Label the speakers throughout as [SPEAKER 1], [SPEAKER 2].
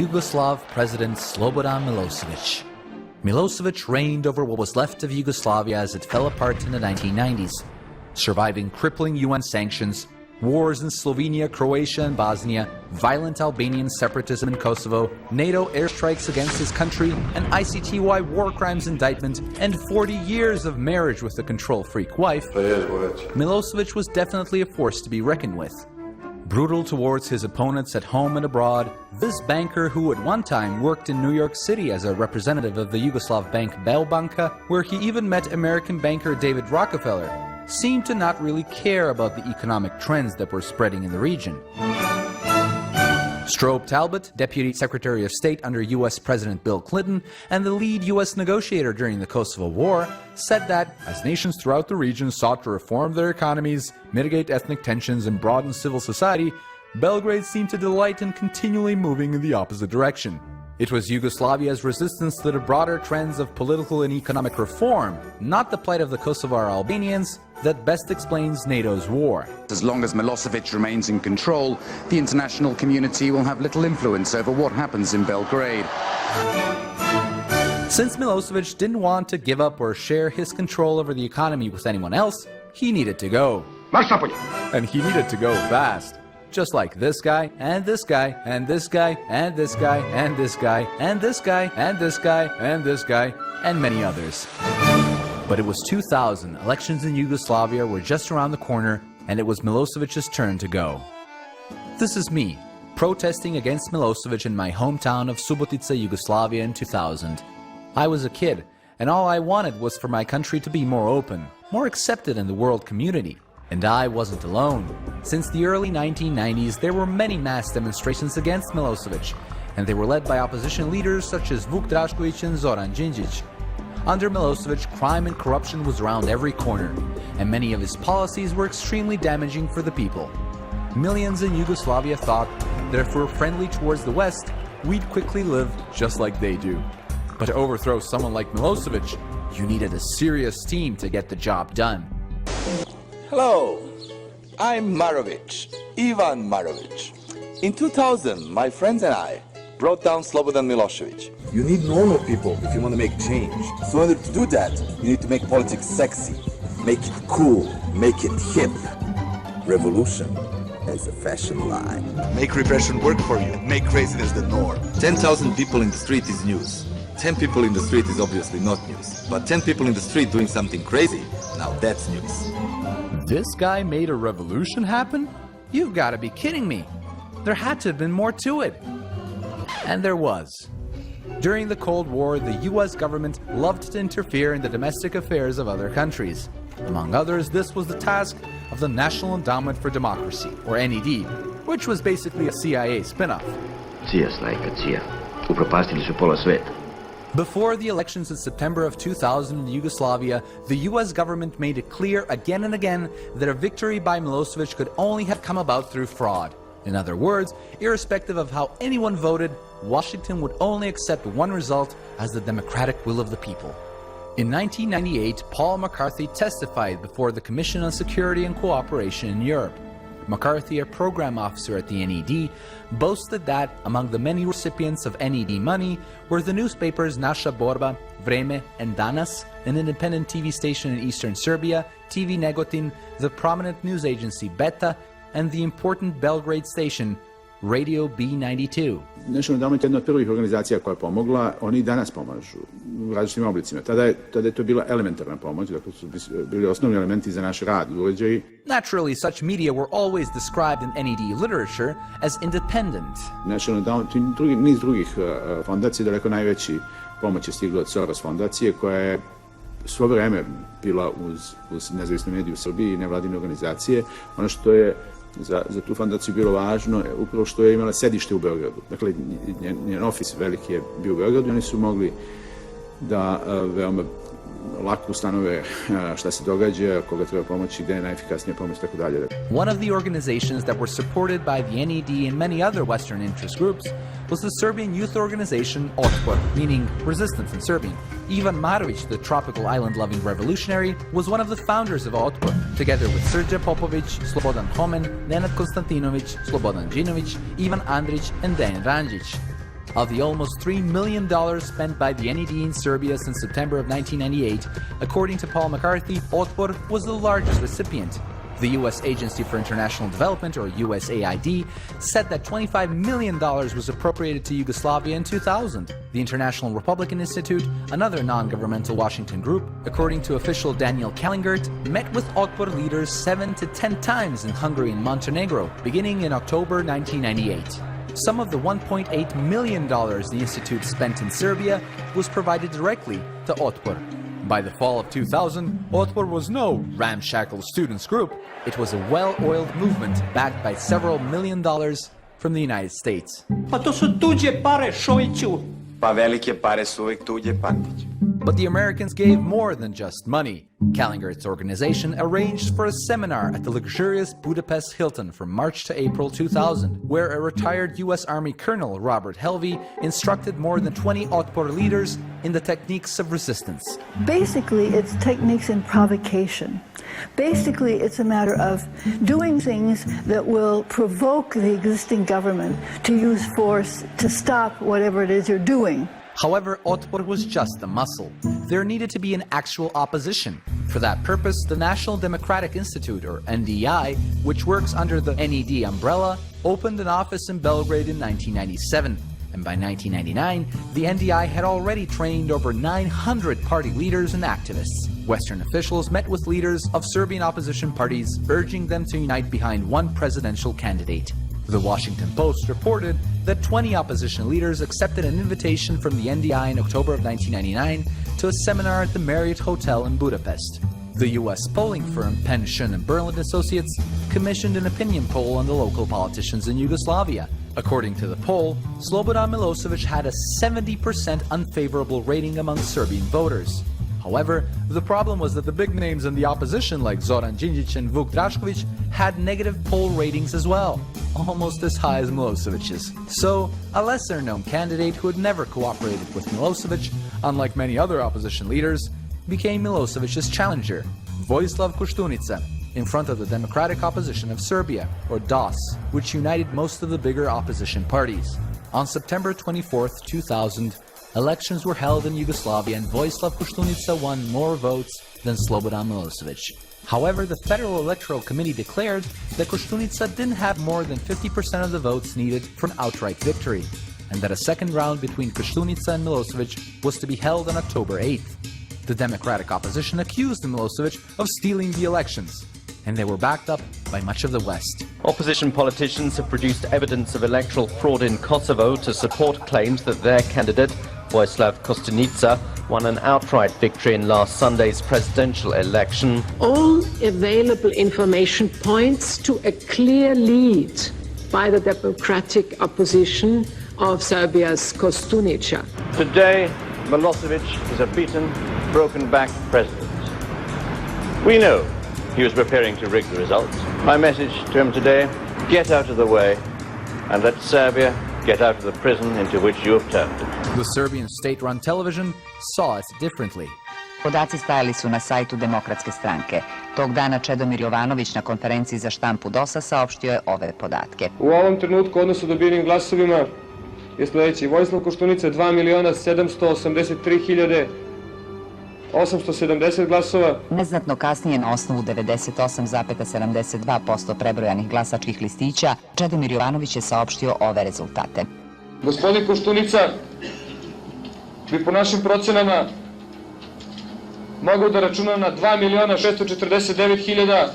[SPEAKER 1] Yugoslav President Slobodan Milosevic. Milosevic reigned over what was left of Yugoslavia as it fell apart in the 1990s, surviving crippling UN sanctions, wars in Slovenia, Croatia and Bosnia, violent Albanian separatism in Kosovo, NATO airstrikes against his country, an ICTY war crimes indictment, and 40 years of marriage with a control-freak wife. Milosevic was definitely a force to be reckoned with. Brutal towards his opponents at home and abroad, this banker, who at one time worked in New York City as a representative of the Yugoslav bank Belbanka, where he even met American banker David Rockefeller, seemed to not really care about the economic trends that were spreading in the region. Strobe Talbot, Deputy Secretary of State under US President Bill Clinton and the lead US negotiator during the Kosovo War, said that as nations throughout the region sought to reform their economies, mitigate ethnic tensions and broaden civil society, Belgrade seemed to delight in continually moving in the opposite direction. It was Yugoslavia's resistance to the broader trends of political and economic reform, not the plight of the Kosovar Albanians, that best explains NATO's war.
[SPEAKER 2] As long as Milosevic remains in control, the international community will have little influence over what happens in Belgrade.
[SPEAKER 1] Since Milosevic didn't want to give up or share his control over the economy with anyone else, he needed to go. And he needed to go fast. Just like this guy, and this guy, and this guy, and this guy, and this guy, and this guy, and this guy, and this guy, and many others. But it was 2000, elections in Yugoslavia were just around the corner, and it was Milosevic's turn to go. This is me, protesting against Milosevic in my hometown of Subotica, Yugoslavia in 2000. I was a kid, and all I wanted was for my country to be more open, more accepted in the world community. And I wasn't alone. Since the early 1990s, there were many mass demonstrations against Milosevic, and they were led by opposition leaders such as Vuk Drašković and Zoran Đinđić. Under Milosevic, crime and corruption was around every corner, and many of his policies were extremely damaging for the people. Millions in Yugoslavia thought that if we were friendly towards the West, we'd quickly live just like they do. But to overthrow someone like Milosevic, you needed a serious team to get the job done.
[SPEAKER 3] Hello, I'm Marovic, Ivan Marovic. In 2000, my friends and I brought down Slobodan Milosevic.
[SPEAKER 4] You need normal people if you want to make change.
[SPEAKER 3] So in order to do that, you need to make politics sexy, make it cool, make it hip.
[SPEAKER 4] Revolution is a fashion line.
[SPEAKER 5] Make repression work for you, make craziness the norm.
[SPEAKER 4] 10,000 people in the street is news. 10 people in the street is obviously not news. But 10 people in the street doing something crazy, now that's news.
[SPEAKER 1] This guy made a revolution happen? You've got to be kidding me. There had to have been more to it. And there was. During the Cold War, the US government loved to interfere in the domestic affairs of other countries. Among others, this was the task of the National Endowment for Democracy, or NED, which was basically a CIA spin-off. Before the elections in September of 2000 in Yugoslavia, the US government made it clear again and again that a victory by Milosevic could only have come about through fraud. In other words, irrespective of how anyone voted, Washington would only accept one result as the democratic will of the people. In 1998, Paul McCarthy testified before the Commission on Security and Cooperation in Europe. McCarthy, a program officer at the NED, boasted that among the many recipients of NED money were the newspapers Naša Borba, Vreme, and Danas, an independent TV station in eastern Serbia, TV Negotin, the prominent news agency Beta, and the important Belgrade station Radio B92.
[SPEAKER 6] National Endowment je jedna od prvih organizacija koja je pomogla, oni i danas pomažu u različitim oblicima. Tada je to bila elementarna pomoć, dakle su bili osnovni elementi za naš rad i uređaji.
[SPEAKER 1] Naturally, such media were always described in NED literature as independent.
[SPEAKER 6] National Endowment i niz drugih fondacija, daleko najveći pomoć je stigla od Soros fondacije, koja je svo vreme bila uz nezavisne medije u Srbiji i nevladine organizacije. Ono što je za tu fondaciju bilo važno je upravo što je imala sedište u Beogradu. Dakle, njen ofis veliki je bio u Beogradu i oni su mogli da veoma lako ustanove šta se događa, koga treba pomoći, gde je najefikasnija pomoć, tako dalje.
[SPEAKER 1] One of the organizations that were supported by the NED and many other Western interest groups was the Serbian youth organization Otpor, meaning resistance in Serbian. Ivan Marovic, the tropical island-loving revolutionary, was one of the founders of Otpor, together with Srđa Popović, Slobodan Homen, Nenad Konstantinović, Slobodan Đinović, Ivan Andrić, and Dejan Ranđić. Of the almost $3 million spent by the NED in Serbia since September of 1998, according to Paul McCarthy, Otpor was the largest recipient. The U.S. Agency for International Development, or USAID, said that $25 million was appropriated to Yugoslavia in 2000. The International Republican Institute, another non-governmental Washington group, according to official Daniel Kellingert, met with Otpor leaders 7 to 10 times in Hungary and Montenegro, beginning in October 1998. Some of the $1.8 million the Institute spent in Serbia was provided directly to Otpor. By the fall of 2000, Otpor was no ramshackle students group. It was a well-oiled movement backed by several $1 million from the United States.
[SPEAKER 7] Pa to su tuđe pare, Šojiću.
[SPEAKER 8] Pa velike pare su uvijek tuđe, Pantić.
[SPEAKER 1] But the Americans gave more than just money. Kellinger's organization arranged for a seminar at the luxurious Budapest Hilton from March to April 2000, where a retired U.S. Army Colonel, Robert Helvey, instructed more than 20 Otpor leaders in the techniques of resistance.
[SPEAKER 9] Basically, it's techniques in provocation. Basically, it's a matter of doing things that will provoke the existing government to use force to stop whatever it is you're doing.
[SPEAKER 1] However, Otpor was just a muscle. There needed to be an actual opposition. For that purpose, the National Democratic Institute, or NDI, which works under the NED umbrella, opened an office in Belgrade in 1997. And by 1999, the NDI had already trained over 900 party leaders and activists. Western officials met with leaders of Serbian opposition parties, urging them to unite behind one presidential candidate. The Washington Post reported that 20 opposition leaders accepted an invitation from the NDI in October of 1999 to a seminar at the Marriott Hotel in Budapest. The U.S. polling firm Penn, Shun and Berlin Associates commissioned an opinion poll on the local politicians in Yugoslavia. According to the poll, Slobodan Milosevic had a 70% unfavorable rating among Serbian voters. However, the problem was that the big names in the opposition like Zoran Đinđić and Vuk Drašković had negative poll ratings as well, almost as high as Milosevic's. So, a lesser-known candidate who had never cooperated with Milosevic, unlike many other opposition leaders, became Milosevic's challenger, Vojislav Koštunica, in front of the Democratic Opposition of Serbia, or DOS, which united most of the bigger opposition parties. On September 24, 2000, elections were held in Yugoslavia and Vojislav Koštunica won more votes than Slobodan Milosevic. However, the Federal Electoral Committee declared that Koštunica didn't have more than 50% of the votes needed for an outright victory, and that a second round between Koštunica and Milosevic was to be held on October 8th. The Democratic opposition accused Milosevic of stealing the elections, and they were backed up by much of the West.
[SPEAKER 10] Opposition politicians have produced evidence of electoral fraud in Kosovo to support claims that their candidate, Vojislav Koštunica, won an outright victory in last Sunday's presidential election.
[SPEAKER 11] All available information points to a clear lead by the democratic opposition of Serbia's Koštunica.
[SPEAKER 10] Today, Milosevic is a beaten, broken-backed president. We know he was preparing to rig the results. My message to him today, get out of the way and let Serbia get out of the prison into which you have turned it.
[SPEAKER 1] The Serbian state-run television saw it differently.
[SPEAKER 12] Podaci stajali su na sajtu Demokratske stranke. Tog dana Čedomir Jovanović na konferenciji za štampu DOS-a saopštio je ove podatke.
[SPEAKER 13] U ovom trenutku odnos dobijenim glasovima je sljedeći. Vojislav Koštunica 2.783.870 glasova.
[SPEAKER 12] Neznatno kasnije na osnovu 98,72% prebrojanih glasačkih listića, Čedomir Jovanović je saopštio ove rezultate.
[SPEAKER 13] Gospodin Koštunica bi po našim procenama mogao da računa na 2.649.000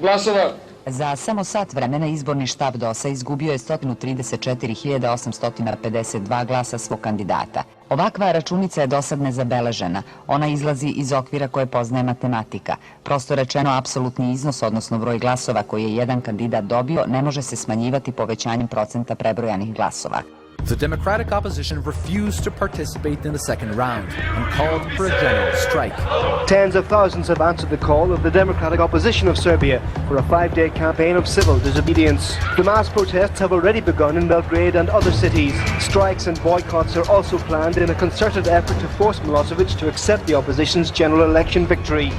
[SPEAKER 13] glasova.
[SPEAKER 12] Za samo sat vremena izborni štab DOS-a izgubio je 134.852 glasa svog kandidata. Ovakva računica je dosad nezabeležena. Ona izlazi iz okvira koje poznaje matematika. Prosto rečeno, apsolutni iznos, odnosno broj glasova koji je jedan kandidat dobio, ne može se smanjivati povećanjem procenta prebrojanih glasova.
[SPEAKER 1] The Democratic opposition refused to participate in the second round and called for a general strike.
[SPEAKER 14] Tens of thousands have answered the call of the Democratic opposition of Serbia for a 5-day campaign of civil disobedience. The mass protests have already begun in Belgrade and other cities. Strikes and boycotts are also planned in a concerted effort to force Milosevic to accept the opposition's general election victory.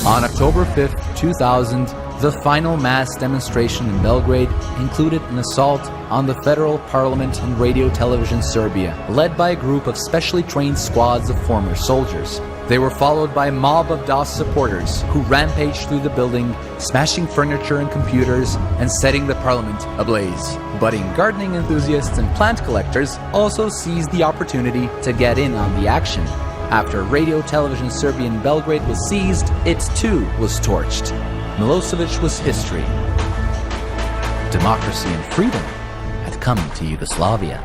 [SPEAKER 1] On October 5th, 2000, The final mass demonstration in Belgrade included an assault on the federal parliament and Radio Television Serbia, led by a group of specially trained squads of former soldiers. They were followed by a mob of DOS supporters who rampaged through the building, smashing furniture and computers and setting the parliament ablaze. Budding gardening enthusiasts and plant collectors also seized the opportunity to get in on the action. After Radio Television Serbia in Belgrade was seized, it too was torched. Milosevic was history. Democracy and freedom had come to Yugoslavia.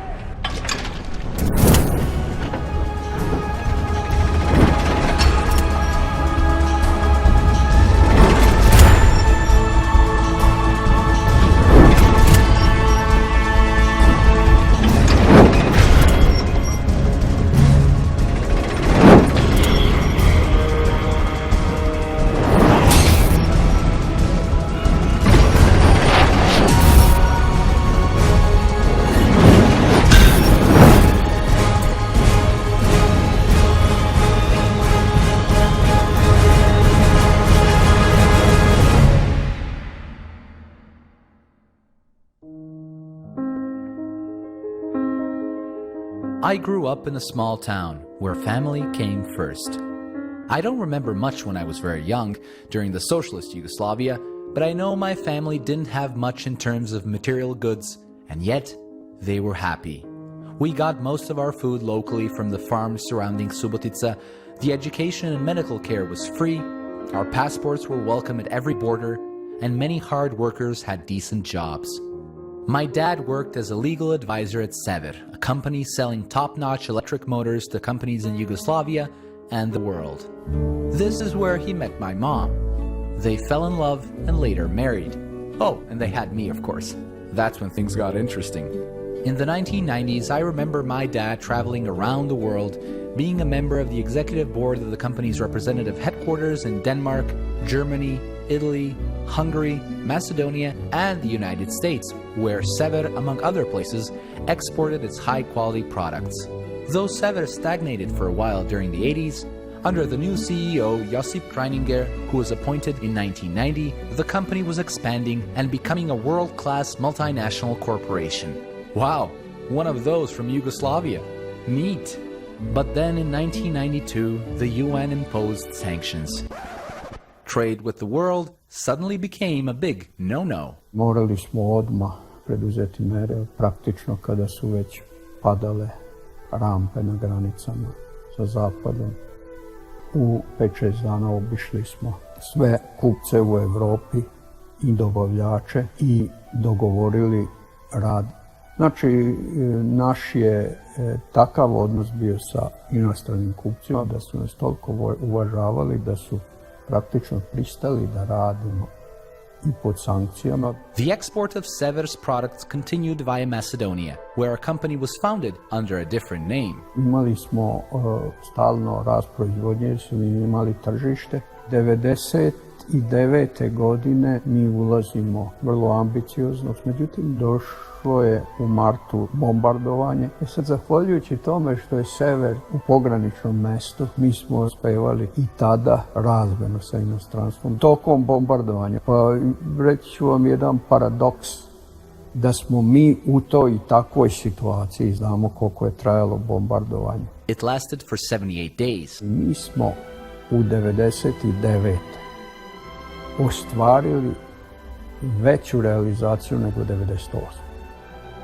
[SPEAKER 1] I grew up in a small town where family came first. I don't remember much when I was very young during the socialist Yugoslavia, but I know my family didn't have much in terms of material goods, and yet they were happy. We got most of our food locally from the farms surrounding Subotica, the education and medical care was free, our passports were welcome at every border, and many hard workers had decent jobs. My dad worked as a legal advisor at Sever, a company selling top-notch electric motors to companies in Yugoslavia and the world. This is where he met my mom. They fell in love and later married. Oh, and they had me, of course. That's when things got interesting. In the 1990s, I remember my dad traveling around the world, being a member of the executive board of the company's representative headquarters in Denmark, Germany, Italy, Hungary, Macedonia, and the United States, where Sever, among other places, exported its high-quality products. Though Sever stagnated for a while during the 80s, under the new CEO, Josip Kreininger, who was appointed in 1990, the company was expanding and becoming a world-class multinational corporation. Wow, one of those from Yugoslavia. Neat. But then in 1992, the UN imposed sanctions. Trade with the world suddenly became a big no-no.
[SPEAKER 15] Morali smo odmah preduzeti mere, praktično kada su već padale rampe na granicama sa zapadom. U 5-6 dana obišli smo sve kupce u Evropi i dobavljače i dogovorili rad. Znači, naš je takav odnos bio sa inostranim kupcima da su nas toliko uvažavali da su praktično pristali da radimo i pod sankcijama.
[SPEAKER 1] The export of Sever's products continued via Macedonia, where a company was founded under a different name.
[SPEAKER 15] Imali smo stalno rast proizvodnje jer su imali tržište. 99. godine mi ulazimo vrlo ambiciozno, međutim došlo je u martu bombardovanje. Sad, zahvaljujući tome što je Sever u pograničnom mestu, mi smo uspevali i tada razmenu sa inostranstvom tokom bombardovanja. Pa reći ću vam jedan paradoks, da smo mi u toj i takvoj situaciji, znamo koliko je trajalo bombardovanje.
[SPEAKER 1] It lasted for 78 days.
[SPEAKER 15] Mi smo u 99. ostvarili veću realizaciju nego 98.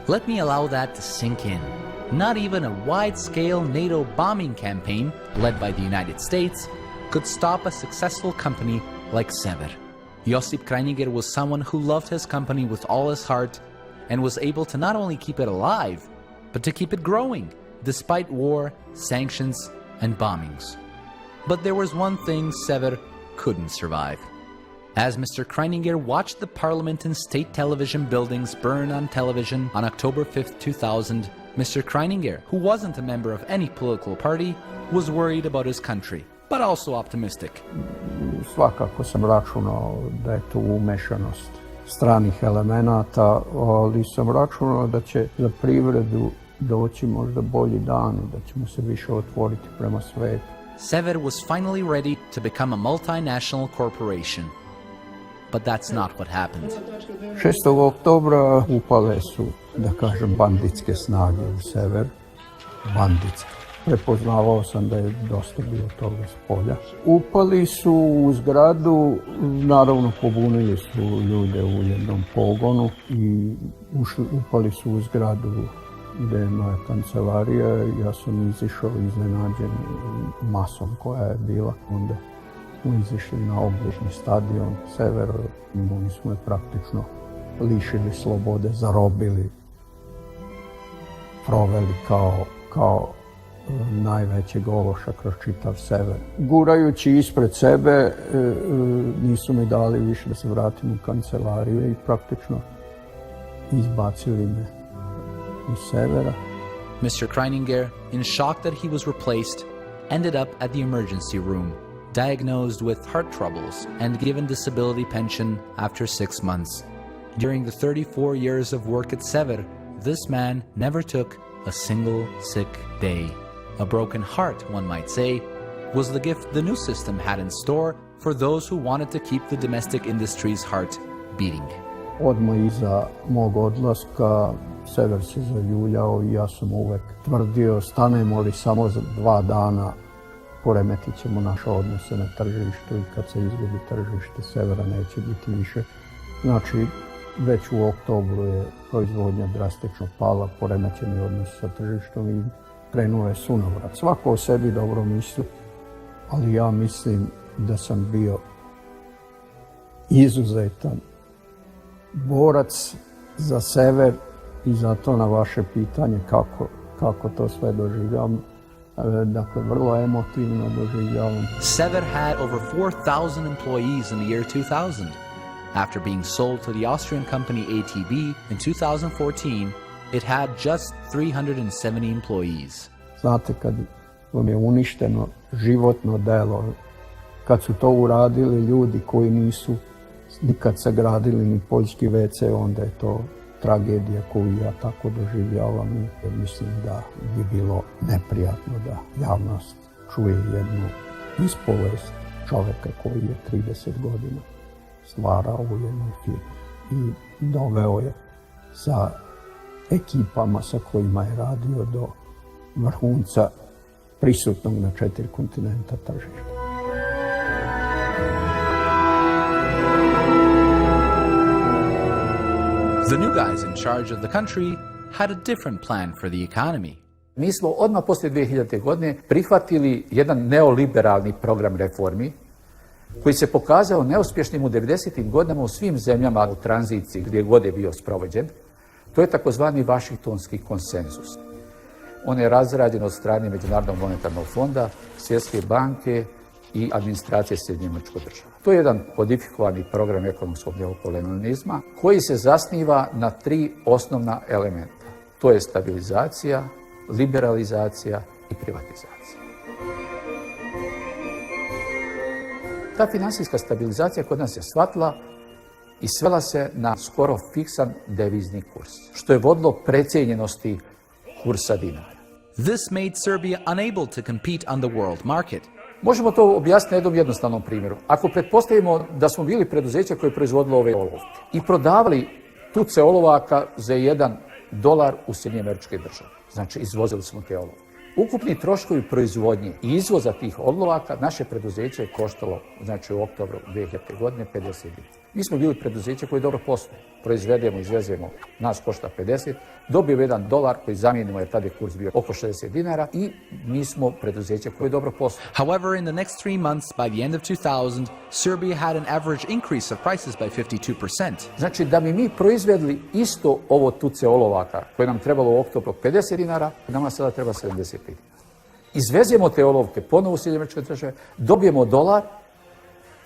[SPEAKER 1] Let me allow that to sink in. Not even a wide-scale NATO bombing campaign, led by the United States, could stop a successful company like Sever. Josip Kreininger was someone who loved his company with all his heart and was able to not only keep it alive, but to keep it growing, despite war, sanctions, and bombings. But there was one thing Sever couldn't survive. As Mr. Kreininger watched the parliament and state television buildings burn on television on October 5th, 2000, Mr. Kreininger, who wasn't a member of any political party, was worried about his country, but also optimistic.
[SPEAKER 15] Svakako sam računao da je tu umešanost stranih elemenata, ali sam računao da će za privredu doći možda bolji dan, da ćemo se više otvoriti prema svetu.
[SPEAKER 1] Sever was finally ready to become a multinational corporation. but that's not what happened.
[SPEAKER 15] 6. oktobra upale su, da kažem, banditske snage u sever. Banditske. Prepoznavao sam da je dosta bilo toga s polja. Upali su u zgradu, naravno pobunili su ljude u jednom pogonu i upali su u zgradu gdje je moja kancelarija. Ja sam izišao iznenađen masom koja je bila. Onda smo izišli na obližnji stadion Severo i oni smo je praktično lišili slobode, zarobili, proveli kao najvećeg ološa kroz čitav sever. Gurajući ispred sebe, nisu mi dali više da se vratim u kancelariju i praktično izbacili me iz severa.
[SPEAKER 1] Mr. Kreininger, in shock that he was replaced, ended up at the emergency room, diagnosed with heart troubles and given disability pension after 6 months. During the 34 years of work at Sever, this man never took a single sick day. A broken heart, one might say, was the gift the new system had in store for those who wanted to keep the domestic industry's heart beating.
[SPEAKER 15] Odmah iza mog odlaska Sever se zaljuljao i ja sam uvek tvrdio, stanemo li samo za 2 dana, poremetit ćemo naše odnose na tržištu i kad se izgubi tržište, Severa neće biti više. Znači, već u oktobru je proizvodnja drastično pala, poremećeni odnos sa tržištom i krenuo je sunovrat. Svako o sebi dobro misli, ali ja mislim da sam bio izuzetan borac za sever i zato na vaše pitanje kako to sve doživljavam, dakle vrlo emotivno doživljavam.
[SPEAKER 1] Sever had over 4,000 employees in the year 2000. After being sold to the Austrian company ATB in 2014, it had just 370 employees.
[SPEAKER 15] Znate, kad vam je uništeno životno delo, kad su to uradili ljudi koji nisu nikad sagradili ni poljski WC, onda je to tragedija koju ja tako doživljavam i mislim da bi bilo neprijatno da javnost čuje jednu ispovest čoveka koji je 30 godina stvarao u jednoj firmi i doveo je sa ekipama sa kojima je radio do vrhunca prisutnog na 4 kontinenta tržišta.
[SPEAKER 1] The new guys in charge of the country had a different plan for the economy.
[SPEAKER 16] Mi smo odmah poslije 2000. godine prihvatili jedan neoliberalni program reformi koji se pokazao neuspješnim u 90. godinama u svim zemljama u tranziciji gdje god je bio sprovođen. To je takozvani Vašingtonski konsenzus. On je razrađen od strane Međunarodnog monetarnog fonda, Svjetske banke i administracije Sjedinjenih Američkih Država. To je jedan kodifikovani program ekonomskog neokolonializma koji se zasniva na 3 osnovna elementa. To je stabilizacija, liberalizacija i privatizacija. Ta financijska stabilizacija kod nas je shvatila i svela se na skoro fiksan devizni kurs, što je vodilo precijenjenosti kursa dinara.
[SPEAKER 1] This made Serbia unable to compete on the world market.
[SPEAKER 16] Možemo to objasniti na jednom jednostavnom primjeru. Ako pretpostavimo da smo bili preduzeća koje je proizvodilo ove olovke i prodavali tuce olovaka za $1 u Sjedinjene Američke Države, znači izvozili smo te olovke. Ukupni troškovi proizvodnje i izvoza tih olovaka naše preduzeće je koštalo, znači u oktobru 2000. godine, 50 dinara. Mi smo bili preduzeće koje dobro posluje. Proizvedemo, izvezemo, nas košta 50, dobijemo $1 koji zamijenimo jer tada je kurs bio oko 60 dinara i mi smo preduzeće koje dobro posluje.
[SPEAKER 1] However, in the next 3 months, by the end of 2000, Serbia had an average increase of prices by 52%.
[SPEAKER 16] Znači da bi mi proizvedli isto ovo tuce olovaka koje nam trebalo u oktobru 50 dinara, nama sada treba 75 dinara. Izvezemo te olovke ponovo u Sjedinjene Američke Države, dobijemo $,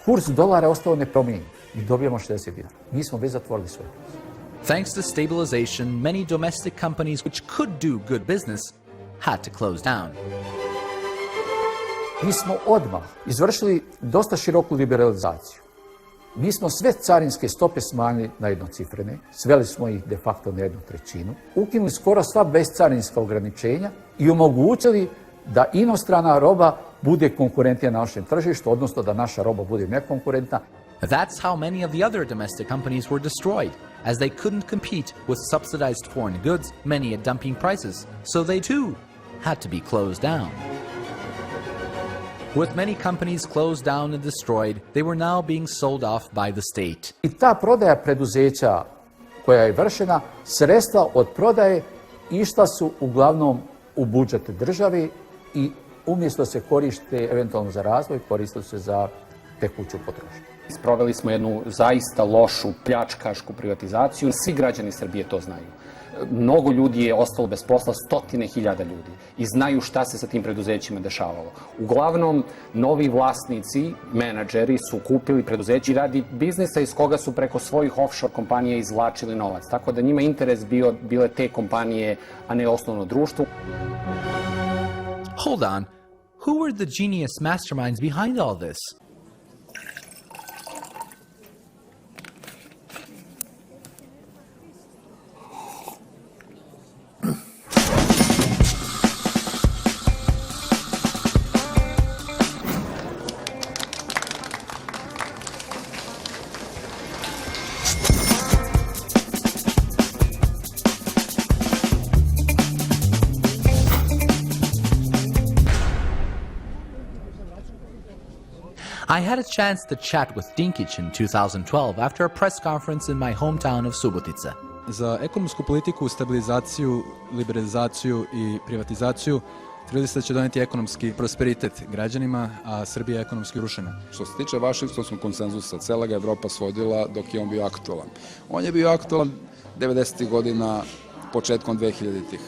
[SPEAKER 16] kurs dolara je ostao nepromijenjen i dobijemo 60 dinara. Mi smo već zatvorili sve.
[SPEAKER 1] Thanks to stabilization, many domestic companies which could do good business had to close down.
[SPEAKER 16] Mi smo odmah izvršili dosta široku liberalizaciju. Mi smo sve carinske stope smanjili na jednocifrene, sveli smo ih de facto na 1/3, ukinuli skoro sva bezcarinska ograničenja i omogućili da inostrana roba bude konkurentnija na našem tržištu, odnosno da naša roba bude nekonkurentna.
[SPEAKER 1] That's how many of the other domestic companies were destroyed, as they couldn't compete with subsidized foreign goods, many at dumping prices, so they too had to be closed down. With many companies closed down and destroyed, they were now being sold off by the state.
[SPEAKER 16] I ta prodaja preduzeća koja je vršena, sredstva od prodaje išla su uglavnom u budžet državi i umjesto se koriste eventualno za razvoj, koristili se za tekuću potrošnju.
[SPEAKER 17] Sproveli smo jednu zaista lošu pljačkašku privatizaciju. Svi građani Srbije to znaju. Mnogo ljudi je ostalo bez posla, 100.000 ljudi i znaju šta se sa tim preduzećima dešavalo. Uglavnom, novi vlasnici, menadžeri su kupili preduzeći radi biznisa iz koga su preko svojih offshore kompanija izvlačili novac. Tako da njima interes bile te kompanije, a ne osnovno društvo.
[SPEAKER 1] Hold on, who were the genius masterminds behind all this? I had a chance to chat with Dinkić in 2012 after a press conference in my hometown of Subotica.
[SPEAKER 18] Za ekonomsku politiku, stabilizaciju, liberalizaciju i privatizaciju tvrdi se da će doneti ekonomski prosperitet građanima, a Srbija je ekonomski rušena.
[SPEAKER 19] Što se tiče Vašingtonskog konsenzusa, cela ga Evropa svodila dok je on bio aktualan. On je bio aktualan 90. godina, početkom 2000-ih.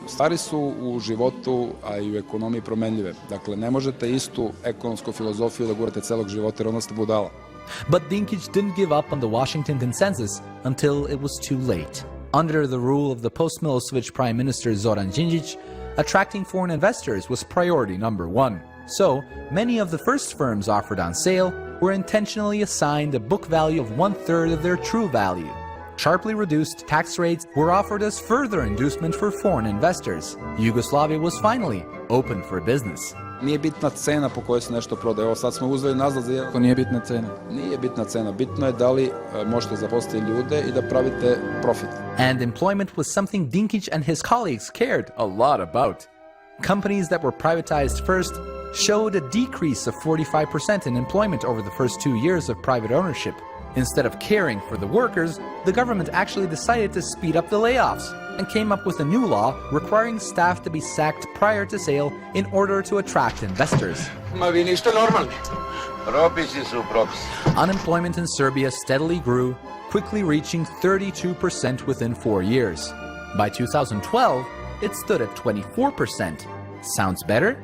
[SPEAKER 19] Stvari su u životu, a i u ekonomiji promenljive. Dakle, ne možete istu ekonomsku filozofiju da gurate celog života jer onda ste budala.
[SPEAKER 1] But Dinkić didn't give up on the Washington consensus until it was too late. Under the rule of the post-Milosevic Prime Minister Zoran Đinđić, attracting foreign investors was priority number one. So, many of the first firms offered on sale were intentionally assigned a book value of 1/3 of their true value. Sharply reduced tax rates were offered as further inducement for foreign investors. Yugoslavia was finally open for business.
[SPEAKER 19] Nije bitna cena po kojoj se nešto prodaje. Evo sad smo uzeli nazad za
[SPEAKER 18] Ako nije bitna cena.
[SPEAKER 19] Nije bitna cena. Bitno je da li možete zaposliti ljude i da pravite profit.
[SPEAKER 1] And employment was something Dinkić and his colleagues cared a lot about. Companies that were privatized first showed a decrease of 45% in employment over the first 2 years of private ownership. Instead of caring for the workers, the government actually decided to speed up the layoffs and came up with a new law requiring staff to be sacked prior to sale in order to attract investors.
[SPEAKER 8] Ma vi niste normalni. Propisi su propisi.
[SPEAKER 1] Unemployment in Serbia steadily grew, quickly reaching 32% within 4 years. By 2012, it stood at 24%. Sounds better?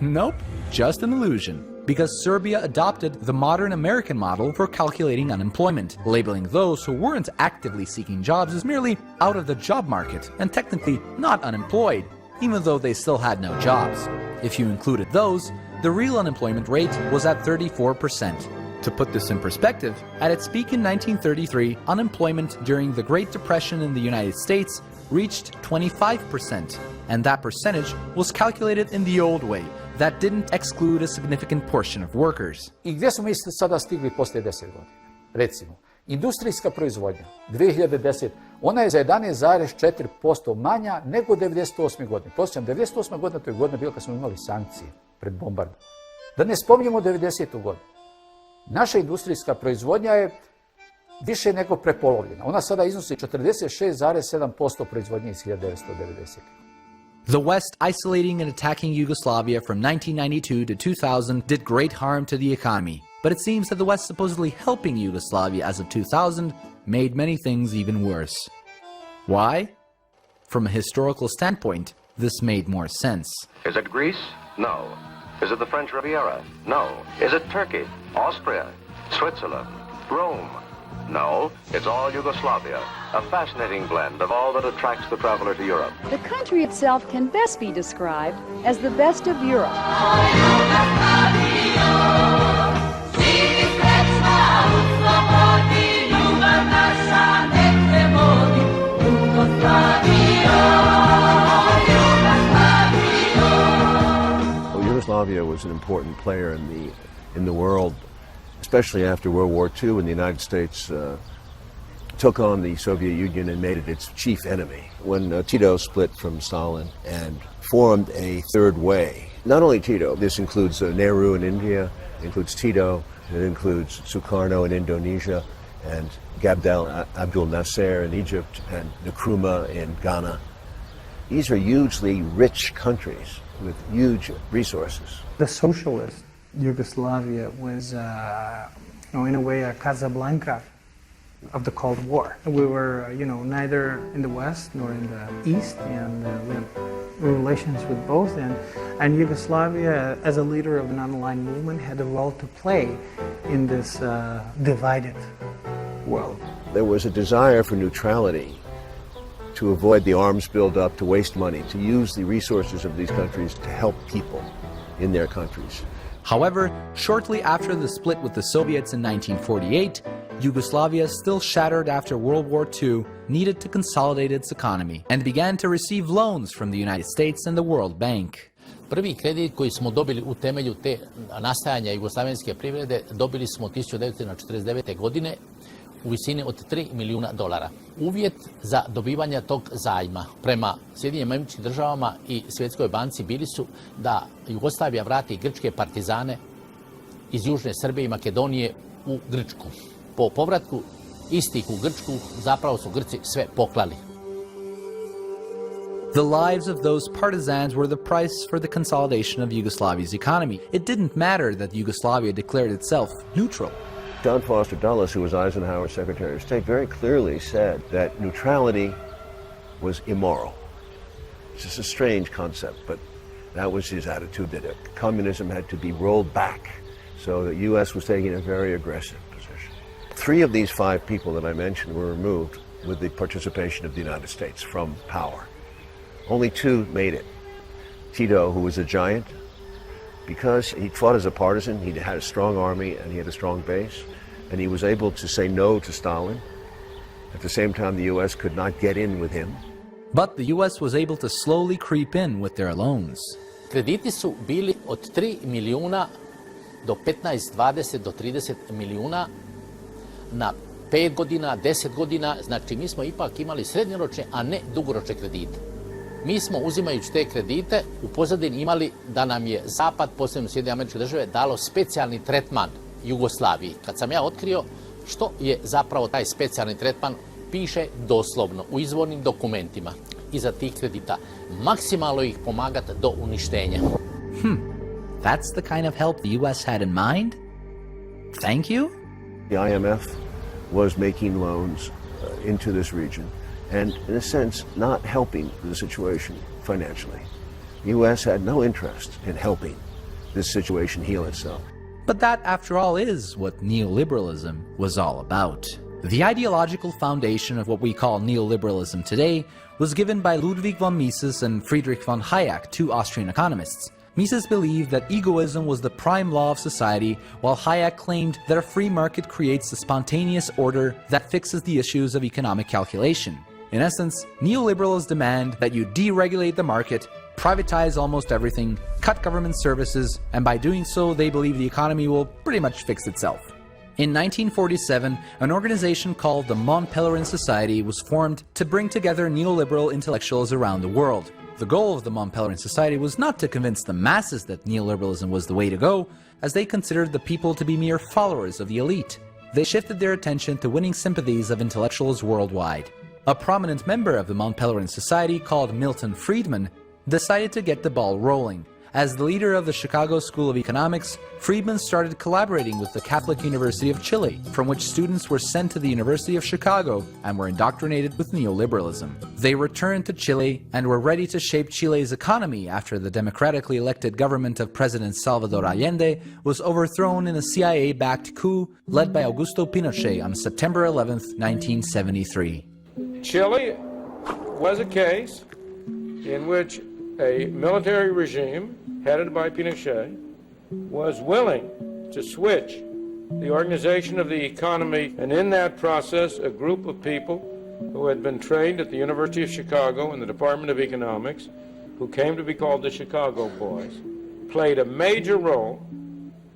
[SPEAKER 1] Nope, just an illusion. Because Serbia adopted the modern American model for calculating unemployment, labeling those who weren't actively seeking jobs as merely out of the job market and technically not unemployed, even though they still had no jobs. If you included those, the real unemployment rate was at 34%. To put this in perspective, at its peak in 1933, unemployment during the Great Depression in the United States reached 25%, and that percentage was calculated in the old way, that didn't exclude a significant portion of workers.
[SPEAKER 16] I gdje smo mi sada stigli poslije 10 godina? Recimo, industrijska proizvodnja 2010, ona je za 11,4% manja nego 98. godine. Posjećam, 98. godina to je godina bila kad smo imali sankcije pred bombardom. Da ne spominjemo 90. godinu. Naša industrijska proizvodnja je više nego prepolovljena. Ona sada iznosi 46,7% proizvodnje iz 1990.
[SPEAKER 1] The West isolating and attacking Yugoslavia from 1992 to 2000 did great harm to the economy, but it seems that the West supposedly helping Yugoslavia as of 2000 made many things even worse. Why? From a historical standpoint, this made more sense.
[SPEAKER 20] Is it Greece? No. Is it the French Riviera? No. Is it Turkey? Austria? Switzerland? Rome? No, it's all Yugoslavia, a fascinating blend of all that attracts the traveler to Europe.
[SPEAKER 21] The country itself can best be described as the best of Europe.
[SPEAKER 22] Well, Yugoslavia was an important player in the world
[SPEAKER 2] especially after World War II when the United States took on the Soviet Union and made it its chief enemy. When Tito split from Stalin and formed a third way, not only Tito, this includes Nehru in India, it includes Tito, it includes Sukarno in Indonesia, and Gabdel Abdel Nasser in Egypt, and Nkrumah in Ghana. These are hugely rich countries with huge resources.
[SPEAKER 22] The socialist Yugoslavia was, in a way, a Casablanca of the Cold War. We were, neither in the West nor in the East, and we had relations with both. And Yugoslavia, as a leader of the non-aligned movement, had a role to play in this divided world.
[SPEAKER 2] There was a desire for neutrality, to avoid the arms buildup, to waste money, to use the resources of these countries to help people in their countries.
[SPEAKER 1] However, shortly after the split with the Soviets in 1948, Yugoslavia, still shattered after World War II, needed to consolidate its economy and began to receive loans from the United States and the World Bank.
[SPEAKER 23] Prvi kredit koji smo dobili u temelju te nastajanja jugoslavenske privrede dobili smo 1949. godine u visini od $3 milijuna. Uvjet za dobivanje tog zajma prema Sjedinjenim Američkim Državama i Svjetskoj banci bili su da Jugoslavija vrati grčke partizane iz Južne Srbije i Makedonije u Grčku. Po povratku istih u Grčku zapravo su Grci sve poklali.
[SPEAKER 1] The lives of those partisans were the price for the consolidation of Yugoslavia's economy. It didn't matter that Yugoslavia declared itself neutral.
[SPEAKER 2] John Foster Dulles, who was Eisenhower's Secretary of State, very clearly said that neutrality was immoral. It's just a strange concept, but that was his attitude, that communism had to be rolled back. So the U.S. was taking a very aggressive position. 3 of these 5 people that I mentioned were removed with the participation of the United States from power. Only 2 made it. Tito, who was a giant, because he fought as a partisan, he had a strong army and he had a strong base, and he was able to say no to Stalin. At the same time, the U.S. could not get in with him.
[SPEAKER 1] But the U.S. was able to slowly creep in with their loans.
[SPEAKER 23] Krediti su bili od 3 milijuna do 15, 20 do 30 milijuna na 5 godina, 10 godina. Znači, mi smo ipak imali srednjoročne, a ne dugoročne kredite. Mi smo, uzimajući te kredite, u pozadini imali da nam je Zapad, posebno Sjedinjene Američke Države, dalo specijalni tretman Jugoslaviji. Kad sam ja otkrio što je zapravo taj specijalni tretman, piše doslovno u izvornim dokumentima iza tih kredita. Maksimalno ih pomagati do uništenja.
[SPEAKER 1] That's the kind of help the U.S. had in mind? Thank you?
[SPEAKER 2] The IMF was making loans into this region, and in a sense, not helping the situation financially. The U.S. had no interest in helping this situation heal itself.
[SPEAKER 1] But that, after all, is what neoliberalism was all about. The ideological foundation of what we call neoliberalism today was given by Ludwig von Mises and Friedrich von Hayek, 2 Austrian economists. Mises believed that egoism was the prime law of society, while Hayek claimed that a free market creates a spontaneous order that fixes the issues of economic calculation. In essence, neoliberals demand that you deregulate the market, privatize almost everything, cut government services, and by doing so, they believe the economy will pretty much fix itself. In 1947, an organization called the Mont Pelerin Society was formed to bring together neoliberal intellectuals around the world. The goal of the Mont Pelerin Society was not to convince the masses that neoliberalism was the way to go, as they considered the people to be mere followers of the elite. They shifted their attention to winning sympathies of intellectuals worldwide. A prominent member of the Mont Pelerin Society, called Milton Friedman, decided to get the ball rolling. As the leader of the Chicago School of Economics, Friedman started collaborating with the Catholic University of Chile, from which students were sent to the University of Chicago and were indoctrinated with neoliberalism. They returned to Chile and were ready to shape Chile's economy after the democratically elected government of President Salvador Allende was overthrown in a CIA-backed coup led by Augusto Pinochet on September 11, 1973.
[SPEAKER 13] Chile was a case in which a military regime headed by Pinochet was willing to switch the organization of the economy, and in that process a group of people who had been trained at the University of Chicago in the Department of Economics, who came to be called the Chicago Boys, played a major role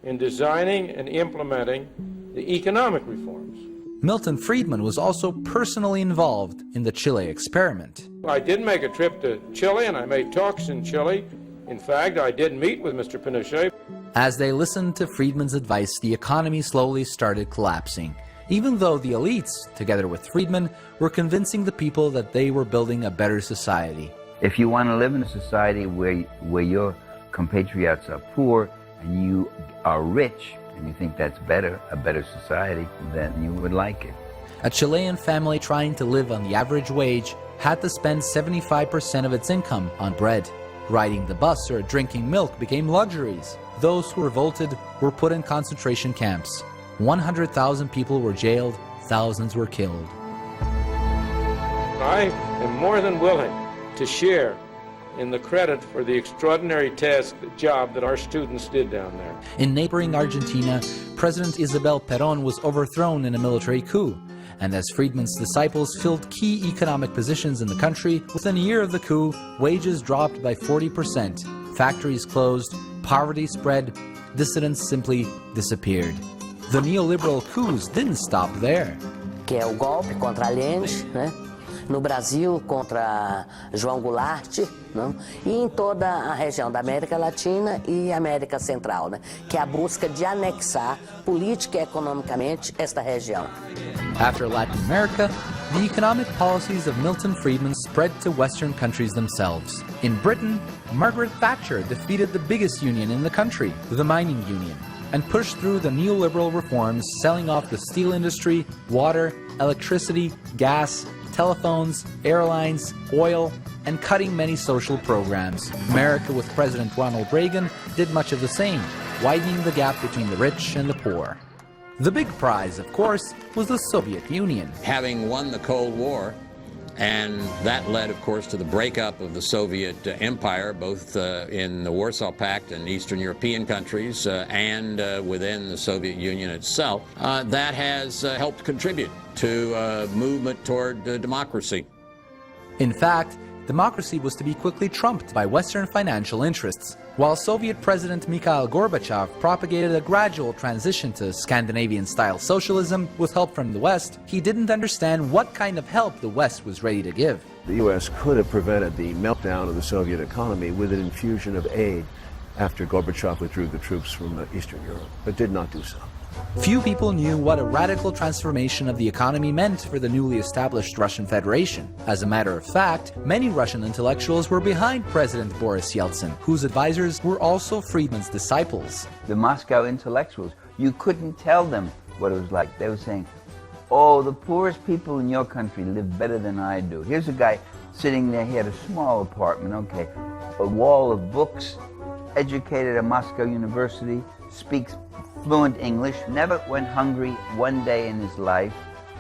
[SPEAKER 13] in designing and implementing the economic reforms.
[SPEAKER 1] Milton Friedman was also personally involved in the Chile experiment.
[SPEAKER 13] I did make a trip to Chile, and I made talks in Chile. In fact, I did meet with Mr. Pinochet.
[SPEAKER 1] As they listened to Friedman's advice, the economy slowly started collapsing, even though the elites, together with Friedman, were convincing the people that they were building a better society.
[SPEAKER 3] If you want to live in a society where your compatriots are poor and you are rich, and you think that's better, a better society, then you would like it.
[SPEAKER 1] A Chilean family trying to live on the average wage had to spend 75% of its income on bread. Riding the bus or drinking milk became luxuries. Those who revolted were put in concentration camps. 100,000 people were jailed, thousands were killed.
[SPEAKER 13] I am more than willing to share in the credit for the extraordinary job that our students did down there.
[SPEAKER 1] In neighboring Argentina, President Isabel Perón was overthrown in a military coup, and as Friedman's disciples filled key economic positions in the country, within a year of the coup, wages dropped by 40%, factories closed, poverty spread, dissidents simply disappeared. The neoliberal coups didn't stop there.
[SPEAKER 4] Que é o golpe contra Allende, né? No Brasil contra João Goulart, não? E em toda a região da América Latina e América Central, né? Que é a busca de anexar política e economicamente esta região.
[SPEAKER 1] After Latin America, the economic policies of Milton Friedman spread to Western countries themselves. In Britain, Margaret Thatcher defeated the biggest union in the country, the mining union, and pushed through the neoliberal reforms, selling off the steel industry, water, electricity, gas, telephones, airlines, oil, and cutting many social programs. America, with President Ronald Reagan, did much of the same, widening the gap between the rich and the poor. The big prize, of course, was the Soviet Union.
[SPEAKER 5] Having won the Cold War, and that led, of course, to the breakup of the Soviet Empire, both in the Warsaw Pact and Eastern European countries, and within the Soviet Union itself. That has helped contribute to a movement toward democracy.
[SPEAKER 1] In fact, democracy was to be quickly trumped by Western financial interests. While Soviet President Mikhail Gorbachev propagated a gradual transition to Scandinavian-style socialism with help from the West, he didn't understand what kind of help the West was ready to give.
[SPEAKER 2] The U.S. could have prevented the meltdown of the Soviet economy with an infusion of aid after Gorbachev withdrew the troops from Eastern Europe, but did not do so.
[SPEAKER 1] Few people knew what a radical transformation of the economy meant for the newly established Russian Federation. As a matter of fact, many Russian intellectuals were behind President Boris Yeltsin, whose advisors were also Friedman's disciples.
[SPEAKER 3] The Moscow intellectuals, you couldn't tell them what it was like. They were saying, oh, the poorest people in your country live better than I do. Here's a guy sitting there, he had a small apartment, okay, a wall of books, educated at Moscow University, speaks fluent English, never went hungry one day in his life.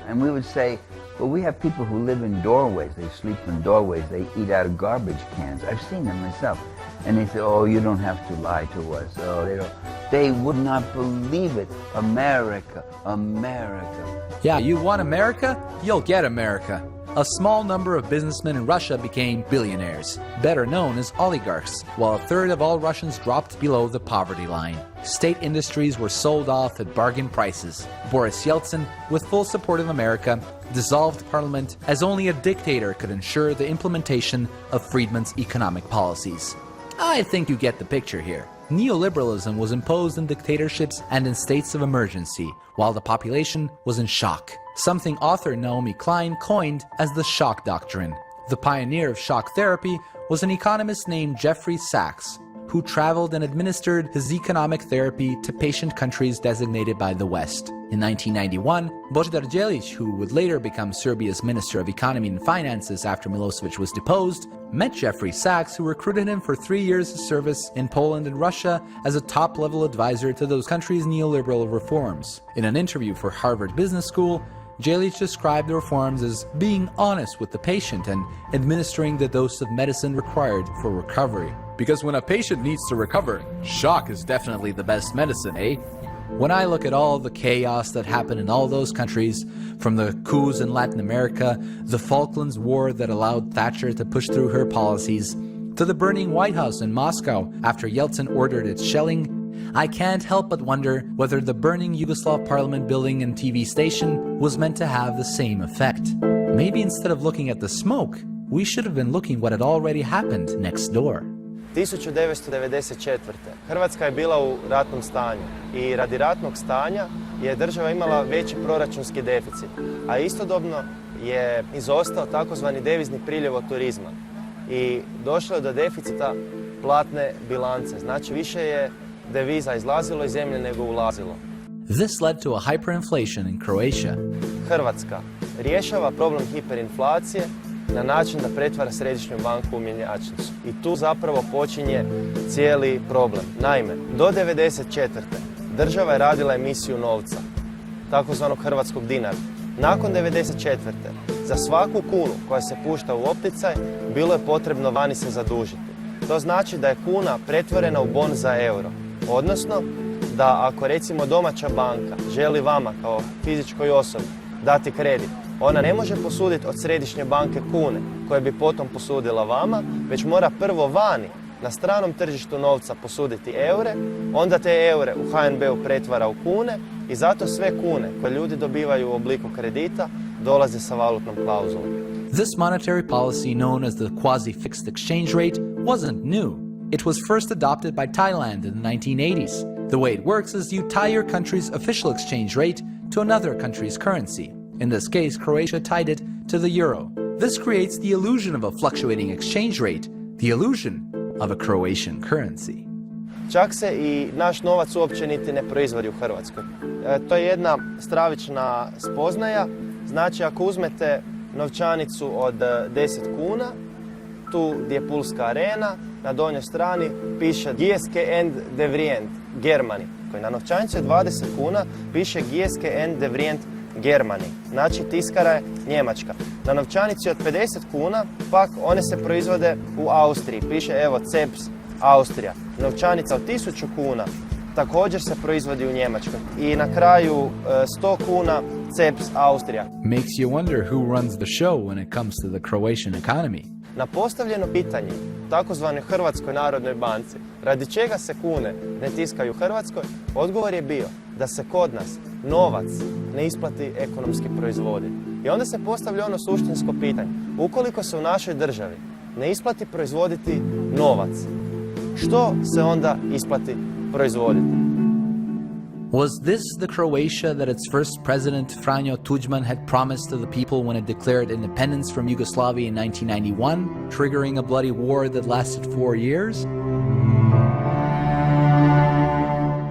[SPEAKER 3] And we would say, well, we have people who live in doorways. They sleep in doorways. They eat out of garbage cans. I've seen them myself. And they say, oh, you don't have to lie to us. Oh, they would not believe it. America, America.
[SPEAKER 1] Yeah, you want America? You'll get America. A small number of businessmen in Russia became billionaires, better known as oligarchs, while a third of all Russians dropped below the poverty line. State industries were sold off at bargain prices. Boris Yeltsin, with full support of America, dissolved parliament as only a dictator could ensure the implementation of Friedman's economic policies. I think you get the picture here. Neoliberalism was imposed in dictatorships and in states of emergency, while the population was in shock, something author Naomi Klein coined as the shock doctrine. The pioneer of shock therapy was an economist named Jeffrey Sachs, who traveled and administered his economic therapy to patient countries designated by the West. In 1991, Božidar Đelić, who would later become Serbia's Minister of Economy and Finances after Milosevic was deposed, met Jeffrey Sachs, who recruited him for 3 years of service in Poland and Russia as a top-level advisor to those countries' neoliberal reforms. In an interview for Harvard Business School, Đelić described the reforms as being honest with the patient and administering the dose of medicine required for recovery. Because when a patient needs to recover, shock is definitely the best medicine, eh? When I look at all the chaos that happened in all those countries, from the coups in Latin America, the Falklands War that allowed Thatcher to push through her policies, to the burning White House in Moscow after Yeltsin ordered its shelling, I can't help but wonder whether the burning Yugoslav parliament building and TV station was meant to have the same effect. Maybe instead of looking at the smoke, we should have been looking what had already happened next door.
[SPEAKER 6] 1994. Hrvatska je bila u ratnom stanju i radi ratnog stanja je država imala veći proračunski deficit, a istodobno je izostao takozvani devizni priljev od turizma i došlo je do deficita platne bilance, znači više je deviza izlazilo iz zemlje nego ulazilo.
[SPEAKER 1] This led to a hyperinflation in Croatia.
[SPEAKER 6] Hrvatska rješava problem hiperinflacije na način da pretvara središnju banku u mjenjačnicu. I tu zapravo počinje cijeli problem. Naime, do 1994. država je radila emisiju novca, takozvanog hrvatskog dinara. Nakon 1994. za svaku kunu koja se pušta u opticaj, bilo je potrebno vani se zadužiti. To znači da je kuna pretvorena u bon za euro. Odnosno, da ako recimo domaća banka želi vama kao fizičkoj osobi dati kredit, ona ne može posuditi od središnje banke kune koje bi potom posudila vama, već mora prvo vani na stranom tržištu novca posuditi eure, onda te eure u HNB-u pretvara u kune i zato sve kune koje ljudi dobivaju u obliku kredita dolaze sa valutnom klauzulom.
[SPEAKER 1] This monetary policy known as the quasi-fixed exchange rate wasn't new. It was first adopted by Thailand in the 1980s. The way it works is you tie your country's official exchange rate to another country's currency. In this case, Croatia tied it to the euro. This creates the illusion of a fluctuating exchange rate, the illusion of a Croatian currency.
[SPEAKER 6] Čak se i naš novac uopće niti ne proizvodi u Hrvatskoj. To je jedna stravična spoznaja. Znači, ako uzmete novčanicu od 10 kuna, tu gdje je Pulska arena, na donjoj strani piše Gieske and de Vrient, Germany. Koji na novčanici od 20 kuna piše Gieske and de Vrient, Germany. Znači, tiskara je Njemačka. Na novčanici od 50 kuna, pak one se proizvode u Austriji. Piše, evo, Ceps, Austrija. Novčanica od 1000 kuna također se proizvodi u Njemačkoj. I na kraju 100 kuna, Ceps, Austrija.
[SPEAKER 1] Makes you wonder who runs the show when it comes to the Croatian economy.
[SPEAKER 6] Na postavljeno pitanje takozvanoj Hrvatskoj narodnoj banci, radi čega se kune ne tiskaju u Hrvatskoj, odgovor je bio da se kod nas novac ne isplati ekonomski proizvoditi. I onda se postavlja ono suštinsko pitanje, ukoliko se u našoj državi ne isplati proizvoditi novac, što se onda isplati proizvoditi?
[SPEAKER 1] Was this the Croatia that its first president, Franjo Tuđman, had promised to the people when it declared independence from Yugoslavia in 1991, triggering a bloody war that lasted 4 years?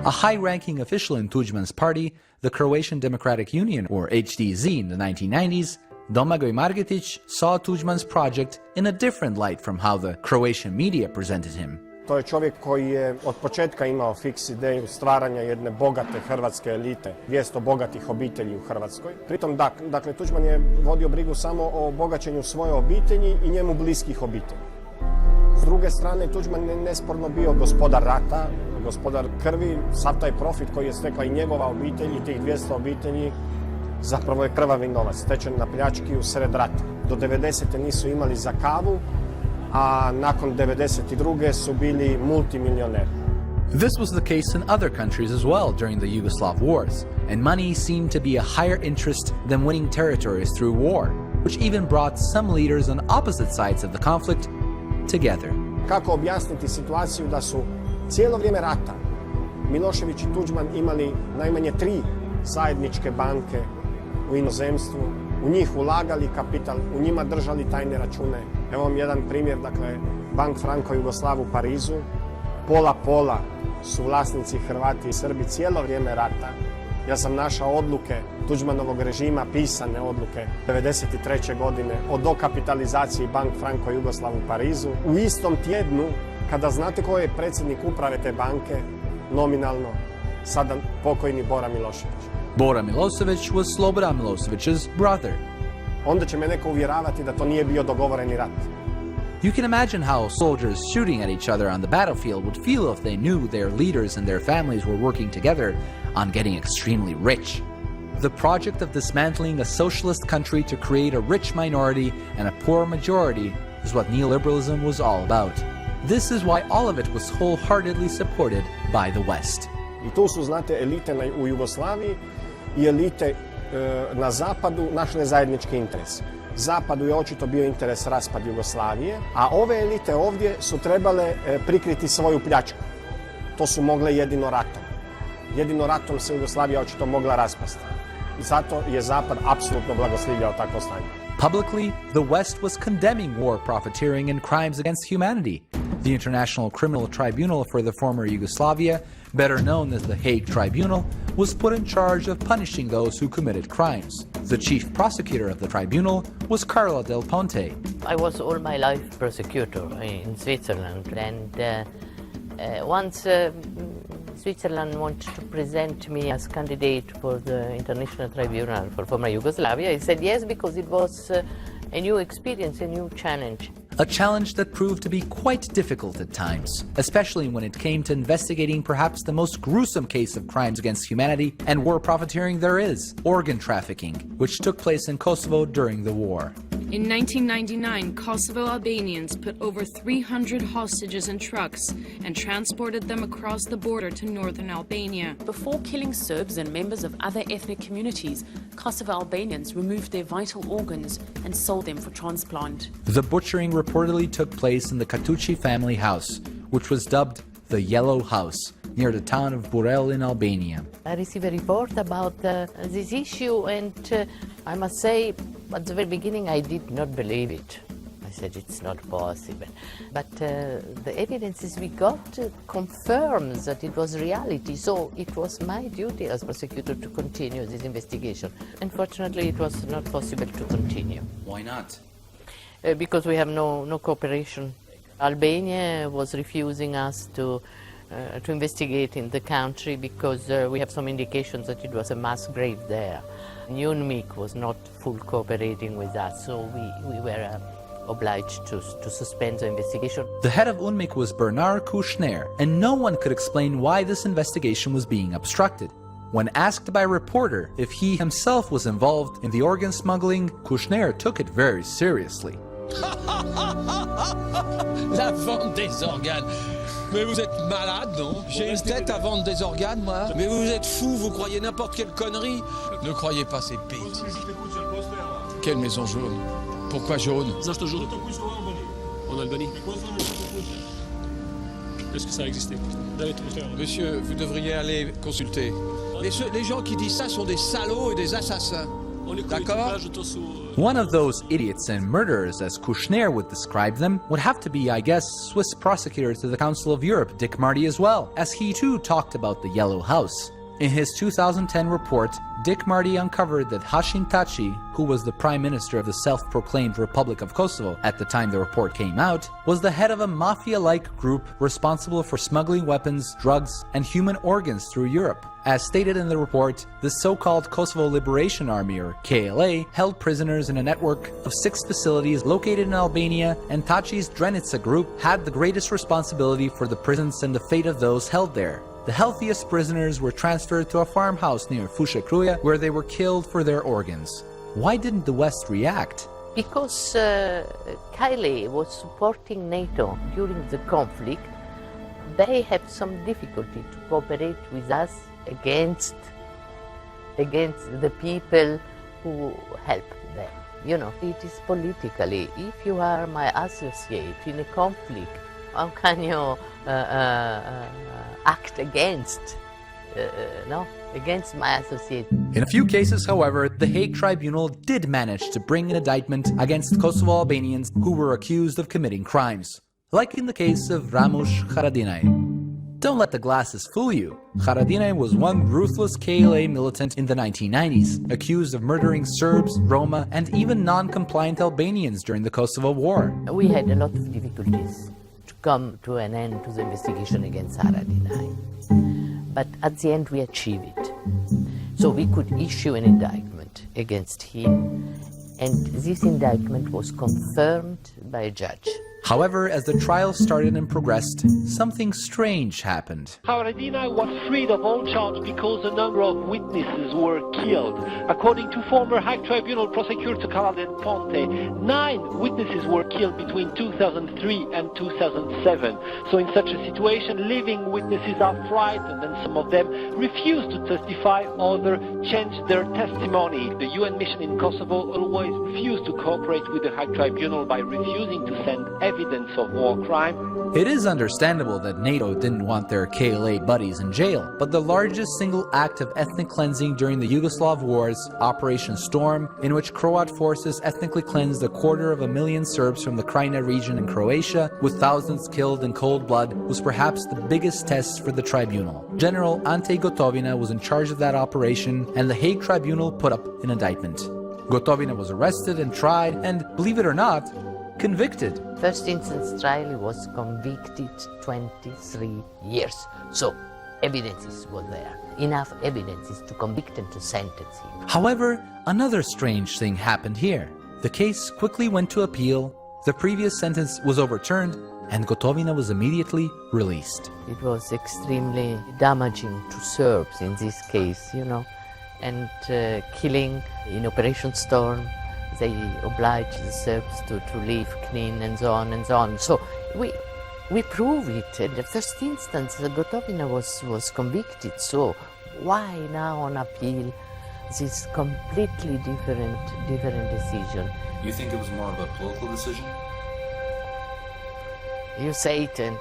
[SPEAKER 1] A high-ranking official in Tuđman's party, the Croatian Democratic Union, or HDZ, in the 1990s, Domagoj Margetić saw Tuđman's project in a different light from how the Croatian media presented him.
[SPEAKER 7] To je čovjek koji je od početka imao fiks ideju stvaranja jedne bogate hrvatske elite, 200 bogatih obitelji u Hrvatskoj. Pritom, dakle, Tuđman je vodio brigu samo o bogaćenju svoje obitelji i njemu bliskih obitelji. S druge strane, Tuđman je nesporno bio gospodar rata, gospodar krvi, sav taj profit koji je stekla i njegova obitelj i tih 200 obitelji zapravo je krvavi novac, stečen na pljački u sred rata. Do 90. nisu imali za kavu, a nakon 92. su bili multimilioneri.
[SPEAKER 1] This was the case in other countries as well during the Yugoslav wars, and money seemed to be a higher interest than winning territories through war, which even brought some leaders on opposite sides of the conflict together.
[SPEAKER 7] Kako objasniti situaciju da su cijelo vrijeme rata Milošević i Tuđman imali najmanje 3 zajedničke banke u inozemstvu, u njih ulagali kapital, u njima držali tajne račune. Evo vam jedan primjer, dakle, Bank Franco Jugoslav u Parizu, pola su vlasnici Hrvati i Srbi cijelo vrijeme rata. Ja sam našao odluke Tuđmanovog režima, pisane odluke 1993. godine o dokapitalizaciji Bank Franco Jugoslav u Parizu. U istom tjednu, kada znate ko je predsjednik uprave te banke, nominalno, sada pokojni Bora Milošević.
[SPEAKER 1] Bora Milošević was Slobodan Milošević's brother.
[SPEAKER 7] Onda će me neko uvjeravati da to nije bio dogovoreni rat.
[SPEAKER 1] You can imagine how soldiers shooting at each other on the battlefield would feel if they knew their leaders and their families were working together on getting extremely rich. The project of dismantling a socialist country to create a rich minority and a poor majority is what neoliberalism was all about. This is why all of it was wholeheartedly supported by the West.
[SPEAKER 7] I tu su, znate, elite u Jugoslaviji i elite na zapadu našle zajednički interes. Zapadu je očito bio interes raspad Jugoslavije, a ove elite ovdje su trebale prikriti svoju pljačku. To su mogle jedino ratom. Jedino ratom se Jugoslavija očito mogla raspasti. Zato je Zapad apsolutno blagoslivljao takvo stanje.
[SPEAKER 1] Publicly, the West was condemning war profiteering and crimes against humanity. The International Criminal Tribunal for the former Yugoslavia, better known as the Hague Tribunal, was put in charge of punishing those who committed crimes. The chief prosecutor of the tribunal was Carla Del Ponte.
[SPEAKER 9] I was all my life prosecutor in Switzerland, and once Switzerland wanted to present me as candidate for the International Tribunal for former Yugoslavia, I said yes, because it was a new experience, a new challenge.
[SPEAKER 1] A challenge that proved to be quite difficult at times, especially when it came to investigating perhaps the most gruesome case of crimes against humanity and war profiteering there is, organ trafficking, which took place in Kosovo during the war.
[SPEAKER 10] In 1999, Kosovo Albanians put over 300 hostages in trucks and transported them across the border to northern Albania.
[SPEAKER 11] Before killing Serbs and members of other ethnic communities, Kosovo Albanians removed their vital organs and sold them for transplant.
[SPEAKER 1] The butchering reportedly took place in the Katuci family house, which was dubbed the Yellow House, near the town of Burel in Albania.
[SPEAKER 9] I received a report about this issue, and I must say, at the very beginning, I did not believe it. I said it's not possible. But the evidences we got confirms that it was reality, so it was my duty as prosecutor to continue this investigation. Unfortunately, it was not possible to continue.
[SPEAKER 1] Why not?
[SPEAKER 9] Because we have no cooperation. Albania was refusing us to investigate in the country because we have some indications that it was a mass grave there. UNMIK was not full cooperating with us, so we were obliged to suspend the investigation.
[SPEAKER 1] The head of UNMIK was Bernard Kouchner, and no one could explain why this investigation was being obstructed. When asked by a reporter if he himself was involved in the organ smuggling, Kouchner took it very seriously.
[SPEAKER 24] La vente des organes. Mais vous êtes malade, non? J'ai une tête à vendre des organes, moi. Mais vous êtes fou, vous croyez n'importe quelle connerie. Ne croyez pas ces bêtises. Quelle maison jaune? Pourquoi jaune?
[SPEAKER 25] Zašto jaune? En Albanie. Est-ce que ça a existé?
[SPEAKER 24] Monsieur, vous devriez aller consulter. Les gens qui disent ça sont des salauds et des assassins. D'accord?
[SPEAKER 1] One of those idiots and murderers, as Kouchner would describe them, would have to be, I guess, Swiss prosecutor to the Council of Europe, Dick Marty, as well, as he too talked about the Yellow House. In his 2010 report, Dick Marty uncovered that Hashim Thaçi, who was the prime minister of the self-proclaimed Republic of Kosovo at the time the report came out, was the head of a mafia-like group responsible for smuggling weapons, drugs, and human organs through Europe. As stated in the report, the so-called Kosovo Liberation Army, or KLA, held prisoners in a network of 6 facilities located in Albania, and Thaçi's Drenica group had the greatest responsibility for the prisons and the fate of those held there. The healthiest prisoners were transferred to a farmhouse near Fusha Kruja, where they were killed for their organs. Why didn't the West react?
[SPEAKER 9] Because KLA was supporting NATO during the conflict, they had some difficulty to cooperate with us against the people who helped them. You know, it is politically, if you are my associate in a conflict, how can you act against my associate?
[SPEAKER 1] In a few cases, however, the Hague Tribunal did manage to bring an indictment against Kosovo Albanians who were accused of committing crimes, like in the case of Ramush Haradinaj. Don't let the glasses fool you. Haradinaj was one ruthless KLA militant in the 1990s, accused of murdering Serbs, Roma, and even non-compliant Albanians during the Kosovo War.
[SPEAKER 9] We had a lot of difficulties to come to an end to the investigation against Haradinaj. But at the end we achieved it. So we could issue an indictment against him, and this indictment was confirmed by a judge.
[SPEAKER 1] However, as the trial started and progressed, something strange happened.
[SPEAKER 12] Haradinaj was freed of all charge because a number of witnesses were killed. According to former High Tribunal prosecutor Carla Del Ponte, 9 witnesses were killed between 2003 and 2007. So in such a situation, living witnesses are frightened and some of them refuse to testify, others change their testimony. The UN mission in Kosovo always refused to cooperate with the High Tribunal by refusing to send evidence of war crime.
[SPEAKER 1] It is understandable that NATO didn't want their KLA buddies in jail, but the largest single act of ethnic cleansing during the Yugoslav wars, Operation Storm, in which Croat forces ethnically cleansed 250,000 Serbs from the Krajina region in Croatia, with thousands killed in cold blood, was perhaps the biggest test for the tribunal. General Ante Gotovina was in charge of that operation, and the Hague Tribunal put up an indictment. Gotovina was arrested and tried, and, believe it or not, convicted.
[SPEAKER 9] First instance trial, he was convicted 23 years. So, evidences were there. Enough evidences to convict and to sentence him.
[SPEAKER 1] However, another strange thing happened here. The case quickly went to appeal, the previous sentence was overturned, and Gotovina was immediately released.
[SPEAKER 9] It was extremely damaging to Serbs in this case, you know, and killing in Operation Storm. They obliged the Serbs to leave Knin and so on and so on. So we prove it. In the first instance, Gotovina was convicted. So why now on appeal this completely different decision?
[SPEAKER 14] You think it was more of a political decision?
[SPEAKER 9] You say it, and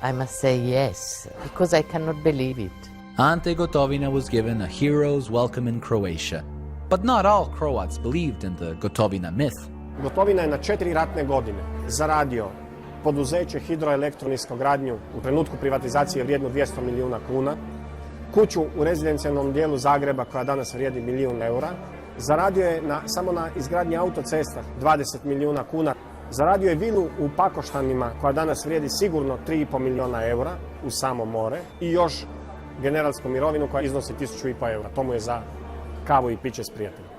[SPEAKER 9] I must say yes, because I cannot believe it.
[SPEAKER 1] Ante Gotovina was given a hero's welcome in Croatia. But not all Croats believed in the Gotovina myth.
[SPEAKER 7] Gotovina je na 4 ratne godine zaradio poduzeće hidroelektroniskogradnju u trenutku privatizacije vrijednu 200 milijuna kuna, kuću u rezidencijalnom dijelu Zagreba koja danas vrijedi €1 milijun, zaradio je samo na izgradnji autocesta 20 milijuna kuna, zaradio je vilu u Pakoštanima koja danas vrijedi sigurno €3,5 milijuna u samo more i još generalsku mirovinu koja iznosi €1.500. To mu je za kavu i piće s prijateljem.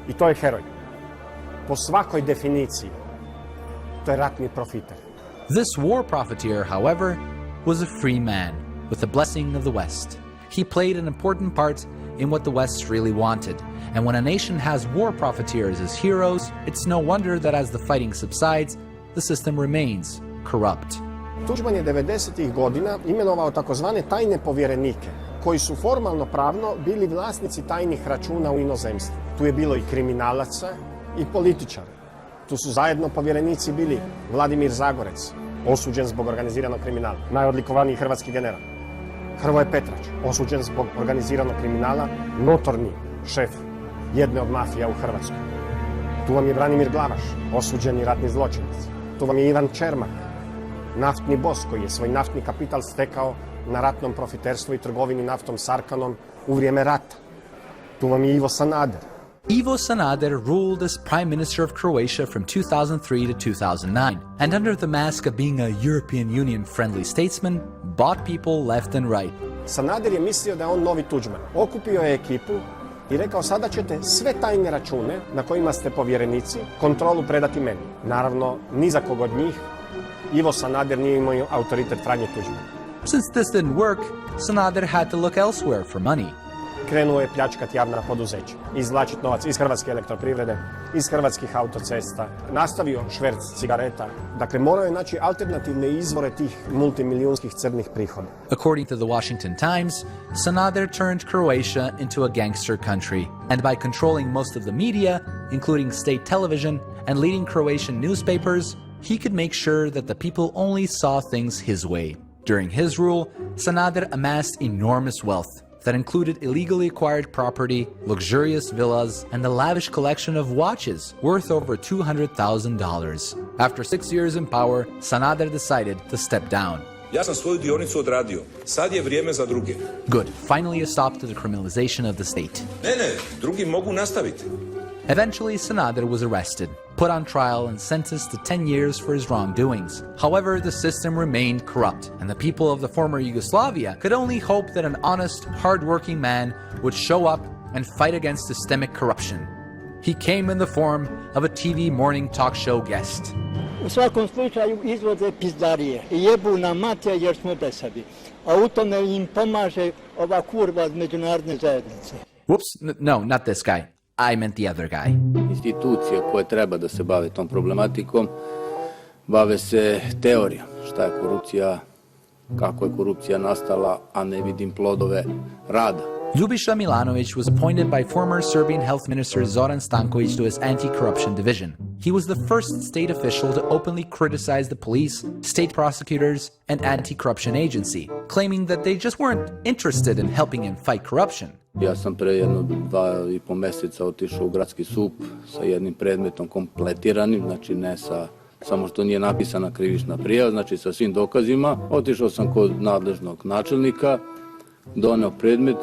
[SPEAKER 7] I to je heroj. Po svakoj definiciji, to je ratni profiter.
[SPEAKER 1] This war profiteer, however, was a free man, with the blessing of the West. He played an important part in what the West really wanted, and when a nation has war profiteers as heroes, it's no wonder that as the fighting subsides, the system remains corrupt.
[SPEAKER 7] Tuđman je 90-ih godina imenovao takozvane tajne povjerenike, koji su formalno pravno bili vlasnici tajnih računa u inozemstvu. Tu je bilo i kriminalaca i političara. Tu su zajedno povjerenici bili Vladimir Zagorec, osuđen zbog organiziranog kriminala, najodlikovaniji hrvatski general. Hrvoje Petrač, osuđen zbog organiziranog kriminala, notorni šef jedne od mafija u Hrvatskoj. Tu vam je Branimir Glavaš, osuđeni ratni zločinac. Tu vam je Ivan Čermak, naftni bos koji je svoj naftni kapital stekao na ratnom profiterstvu i trgovini naftom s Arkanom u vrijeme rata. Tu vam je Ivo Sanader.
[SPEAKER 1] Ivo Sanader ruled as Prime Minister of Croatia from 2003 to 2009, and under the mask of being a European Union-friendly statesman, bought people left and right.
[SPEAKER 7] Sanader je mislio da je on novi Tuđman. Okupio je ekipu i rekao sada ćete sve tajne račune na kojima ste povjerenici kontrolu predati meni. Naravno, ni za kog od njih Ivo Sanader nije imao autoritet Franje Tuđmana.
[SPEAKER 1] Since this didn't work, Sanader had to look elsewhere for money.
[SPEAKER 7] Krenuo je pljačkati javna poduzeća, izvlačiti novac iz Hrvatske elektroprivrede, iz hrvatskih autocesta, nastavio šverc cigareta. Dakle, morao je naći alternativne izvore tih multimilijunskih crnih prihoda.
[SPEAKER 1] According to the Washington Times, Sanader turned Croatia into a gangster country, and by controlling most of the media, including state television and leading Croatian newspapers, he could make sure that the people only saw things his way. During his rule, Sanader amassed enormous wealth that included illegally acquired property, luxurious villas, and a lavish collection of watches worth over $200,000. After 6 years in power, Sanader decided to step down.
[SPEAKER 15] Ja sam svoju dionicu odradio. Sad je vrijeme za druge.
[SPEAKER 1] Good. Finally a stop to the criminalization of the state.
[SPEAKER 15] Ne, drugi mogu nastaviti.
[SPEAKER 1] Eventually, Sanader was arrested, put on trial, and sentenced to 10 years for his wrongdoings. However, the system remained corrupt, and the people of the former Yugoslavia could only hope that an honest, hard-working man would show up and fight against systemic corruption. He came in the form of a TV morning talk show guest.
[SPEAKER 8] U svakom slučaju izvoze pizdarije i jebu na mate jer smo besavi. A u tome im pomaže ova kurva od međunarodne zajednice.
[SPEAKER 1] Whoops, no, not this guy. I meant the other guy.
[SPEAKER 16] Institucije koje treba da se bave tom problematikom bave se teorijom. Šta je korupcija, kako je korupcija nastala, a ne vidim plodove rada.
[SPEAKER 1] Ljubiša Milanović was appointed by former Serbian health minister Zoran Stanković to his anti-corruption division. He was the first state official to openly criticize the police, state prosecutors, and anti-corruption agency, claiming that they just weren't interested in helping him fight corruption.
[SPEAKER 16] Ja sam pre 2,5 meseca otišao u gradski SUP sa jednim predmetom kompletiranim, znači ne samo što nije napisana krivična prijava, znači sa svim dokazima. Otišao sam kod nadležnog načelnika, doneo predmet.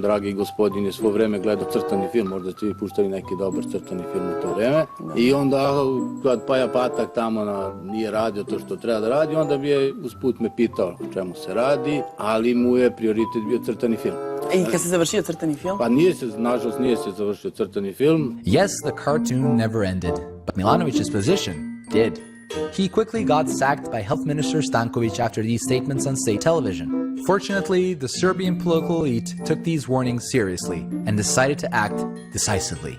[SPEAKER 16] Dragi gospodin je svo vreme gledao crtani film, možda ste vi puštali neki dobar crtani film u to vreme. I onda kad Paja Patak tamo nije radio to što treba da radi, onda bi je usput me pitao o čemu se radi, ali mu je prioritet bio crtani film.
[SPEAKER 17] I kad se završio crtani film?
[SPEAKER 16] Pa nažalost nije se završio crtani film.
[SPEAKER 1] Yes, the cartoon never ended, but Milanović's position did. He quickly got sacked by Health Minister Stanković after these statements on state television. Fortunately, the Serbian political elite took these warnings seriously and decided to act decisively.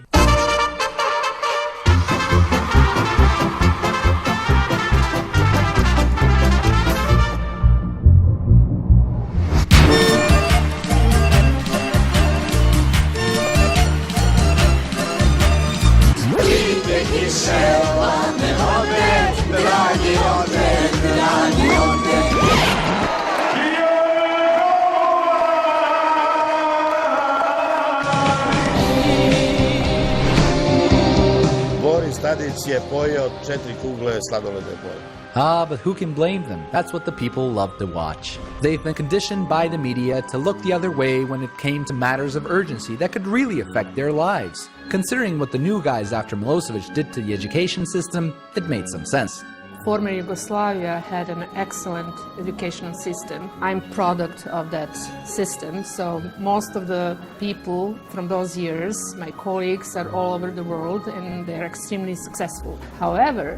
[SPEAKER 18] Boris Tadić je pojeo 4 kugle sladoledne boje.
[SPEAKER 1] Ah, but who can blame them? That's what the people love to watch. They've been conditioned by the media to look the other way when it came to matters of urgency that could really affect their lives. Considering what the new guys after Milosevic did to the education system, it made some sense.
[SPEAKER 19] Former Yugoslavia had an excellent educational system. I'm product of that system, so most of the people from those years, my colleagues, are all over the world and they're extremely successful. However,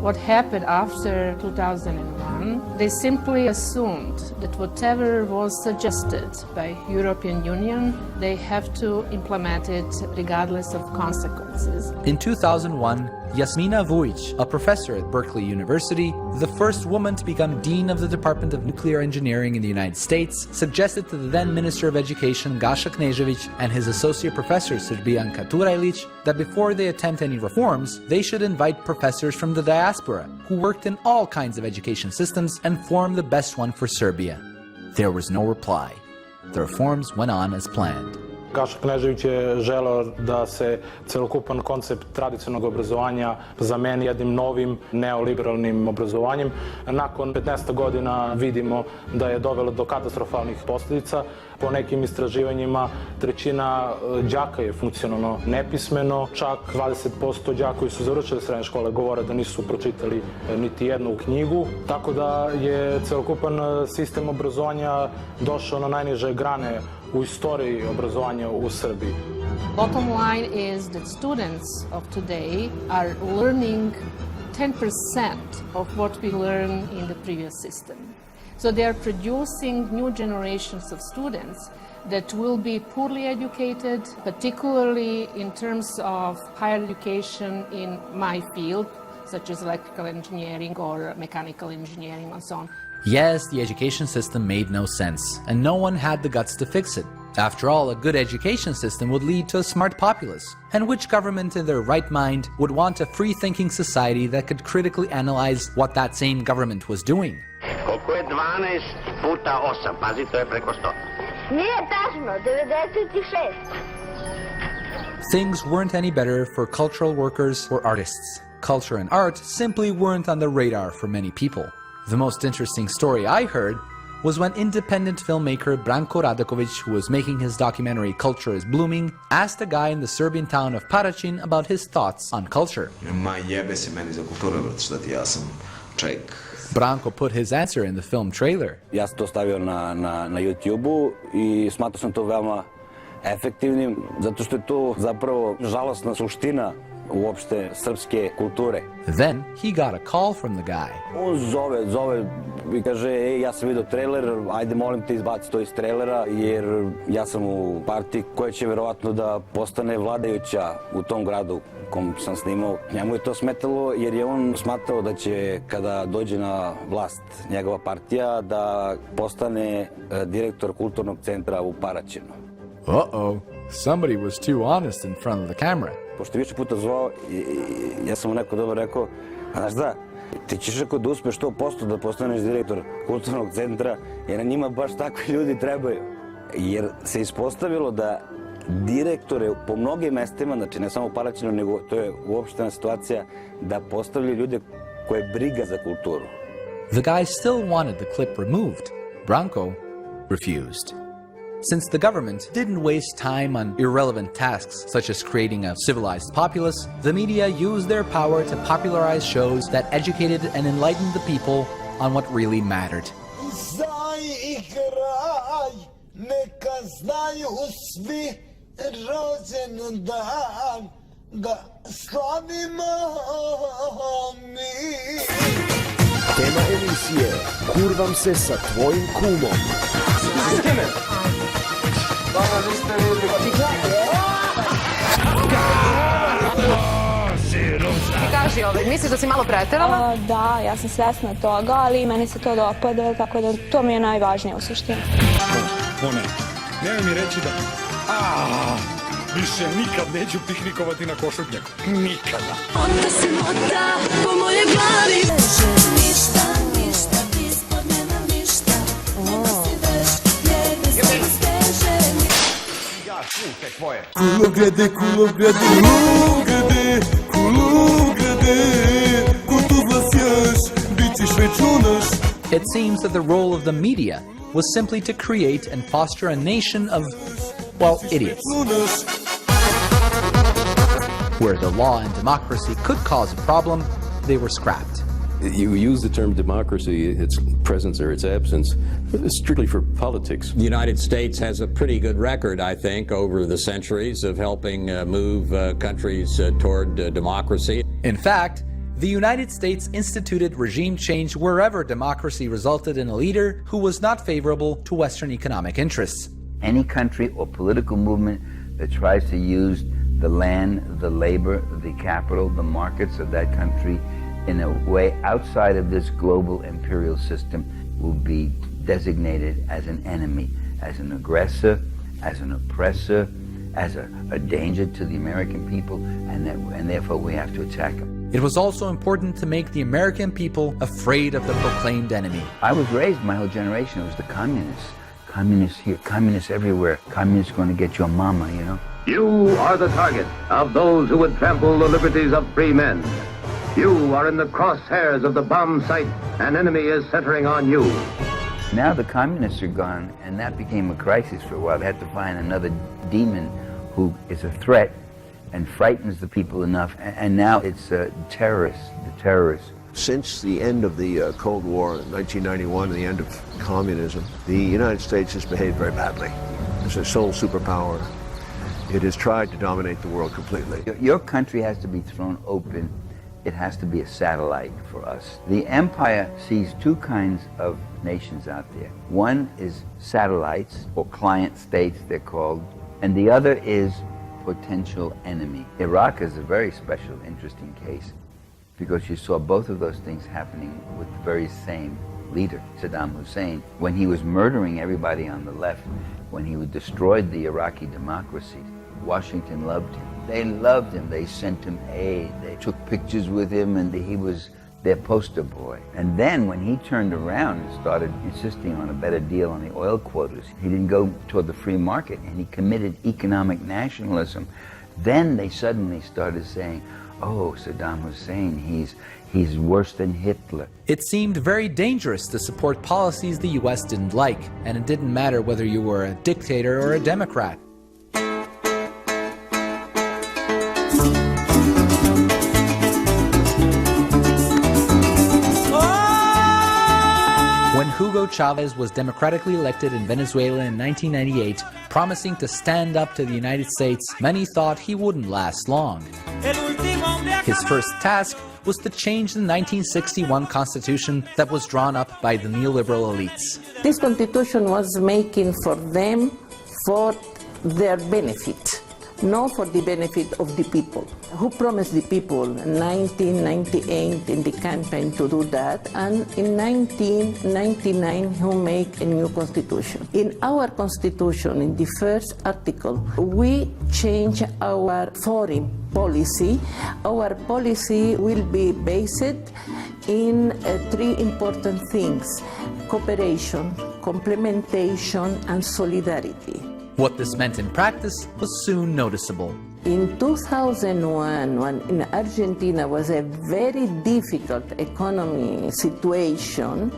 [SPEAKER 19] what happened after 2001, they simply assumed that whatever was suggested by European Union, they have to implement it regardless of consequences.
[SPEAKER 1] In 2001, Jasmina Vujic, a professor at Berkeley University, the first woman to become dean of the Department of Nuclear Engineering in the United States, suggested to the then Minister of Education Gaša Knežević and his associate professor Srbijanka Turajlić that before they attempt any reforms, they should invite professors from the diaspora who worked in all kinds of education systems and form the best one for Serbia. There was no reply. The reforms went on as planned.
[SPEAKER 26] Gaša Knežević je želeo da se celokupan koncept tradicionalnog obrazovanja zameni jednim novim neoliberalnim obrazovanjem. Nakon 15 godina vidimo da je dovelo do katastrofalnih posljedica. Po nekim istraživanjima trećina đaka je funkcionalno nepismeno, čak 20% đaka koji su završili srednje škole govore da nisu pročitali niti jednu knjigu, tako da je celokupan sistem obrazovanja došao na najniže grane u istoriji obrazovanja u Srbiji.
[SPEAKER 19] Bottom line is that students of today are learning 10% of what we learned in the previous system. So they are producing new generations of students that will be poorly educated, particularly in terms of higher education in my field, such as electrical engineering or mechanical engineering and so on.
[SPEAKER 1] Yes, the education system made no sense, and no one had the guts to fix it. After all, a good education system would lead to a smart populace. And which government in their right mind would want a free-thinking society that could critically analyze what that same government was doing?
[SPEAKER 27] Koliko je 12 puta 8? Pazi, to je preko 100.
[SPEAKER 28] Nije tačno, 96.
[SPEAKER 1] Things weren't any better for cultural workers or artists. Culture and art simply weren't on the radar for many people. The most interesting story I heard was when independent filmmaker Branko Radaković, who was making his documentary Culture is Blooming, asked a guy in the Serbian town of Paraćin about his thoughts on culture.
[SPEAKER 29] Ma jebe se meni za kulturu, brate, šta ti, ja sam čovjek.
[SPEAKER 1] Branko put his answer in the film trailer.
[SPEAKER 30] Ja sam to stavio na YouTube-u i smatrao sam to veoma efektivnim, zato što je to zapravo žalosna suština uopšte srpske kulture.
[SPEAKER 1] Then he got a call from the guy.
[SPEAKER 30] On zove i kaže, ja sam vidio trailer, ajde molim te izbaci to iz trailera, jer ja sam u partiji koja će verovatno da postane vladajuća u tom gradu u kom sam snimao. Njemu je to smetalo jer je on smatrao da će kada dođe na vlast njegova partija da postane direktor kulturnog centra u Paraćinu.
[SPEAKER 1] Uh-oh, somebody was too honest in front of the camera.
[SPEAKER 30] Pošto je više puta zvao, ja sam mu neko dobro rekao, a znaš da, ti ćeš rekao da uspeš 100% da postaneš direktor kulturnog centra, jer njima baš takvi ljudi trebaju. Jer se ispostavilo da direktore po mnogim mestima, znači ne samo u Paraćinu, nego to je uopštena situacija, da postavljaju ljude koje briga za kulturu.
[SPEAKER 1] The guy still wanted the clip removed. Branko refused. Since the government didn't waste time on irrelevant tasks such as creating a civilized populace, the media used their power to popularize shows that educated and enlightened the people on what really mattered.
[SPEAKER 2] Tema emisije Kurvam se sa tvojim kumom.
[SPEAKER 3] Kaži, misliš da si malo preterala?
[SPEAKER 4] Da, ja sam svesna toga, ali meni se to dopada, tako da to mi je najvažnije u suštini.
[SPEAKER 5] Pone, nemoj mi reći da... više nikad neću piknikovati na Košutnjaku. Nikada.
[SPEAKER 6] Onda se mota po moje glavi. Ništa, ispod nema ništa. Onda si veš, njega se steže.
[SPEAKER 5] Ja, čuke tvoje.
[SPEAKER 2] Kulograde, ko tu vlasjaš, bit ćeš već unaš.
[SPEAKER 1] It seems that the role of the media was simply to create and foster a nation of, well, idiots. Where the law and democracy could cause a problem, they were scrapped.
[SPEAKER 13] You use the term democracy, its presence or its absence, strictly for politics.
[SPEAKER 20] The United States has a pretty good record, I think, over the centuries of helping move countries toward democracy.
[SPEAKER 1] In fact, the United States instituted regime change wherever democracy resulted in a leader who was not favorable to Western economic interests.
[SPEAKER 21] Any country or political movement that tries to use the land, the labor, the capital, the markets of that country in a way outside of this global imperial system will be designated as an enemy, as an aggressor, as an oppressor, as a danger to the American people, and therefore we have to attack them.
[SPEAKER 1] It was also important to make the American people afraid of the proclaimed enemy.
[SPEAKER 21] I was raised, my whole generation, it was the communists. Communists here, communists everywhere. Communists going to get your mama, you know.
[SPEAKER 27] You are the target of those who would trample the liberties of free men. You are in the crosshairs of the bomb sight. An enemy is centering on you.
[SPEAKER 21] Now the communists are gone, and that became a crisis for a while. They had to find another demon who is a threat and frightens the people enough. And now it's terrorists, the terrorists.
[SPEAKER 2] Since the end of the Cold War in 1991 and the end of communism, the United States has behaved very badly. As a sole superpower, it has tried to dominate the world completely.
[SPEAKER 21] Your country has to be thrown open. It has to be a satellite for us. The empire sees two kinds of nations out there. One is satellites, or client states they're called, and the other is potential enemy. Iraq is a very special, interesting case because you saw both of those things happening with the very same leader, Saddam Hussein. When he was murdering everybody on the left, when he destroyed the Iraqi democracy, Washington loved him. They loved him. They sent him aid. They took pictures with him, and he was their poster boy. And then when he turned around and started insisting on a better deal on the oil quotas, he didn't go toward the free market, and he committed economic nationalism. Then they suddenly started saying, oh, Saddam Hussein, he's worse than Hitler.
[SPEAKER 1] It seemed very dangerous to support policies the US didn't like, and it didn't matter whether you were a dictator or a Democrat. When Hugo Chavez was democratically elected in Venezuela in 1998, promising to stand up to the United States, many thought he wouldn't last long.
[SPEAKER 6] El último
[SPEAKER 1] His first task was to change the 1961 constitution that was drawn up by the neoliberal elites.
[SPEAKER 7] This constitution was making for them for their benefit, not for the benefit of the people. Who promised the people in 1998 in the campaign to do that, and in 1999 who make a new constitution. In our constitution, in the first article, we change our foreign policy. Our policy will be based in three important things: cooperation, complementation, and solidarity.
[SPEAKER 1] What this meant in practice was soon noticeable.
[SPEAKER 7] In 2001, when in Argentina was a very difficult economy situation,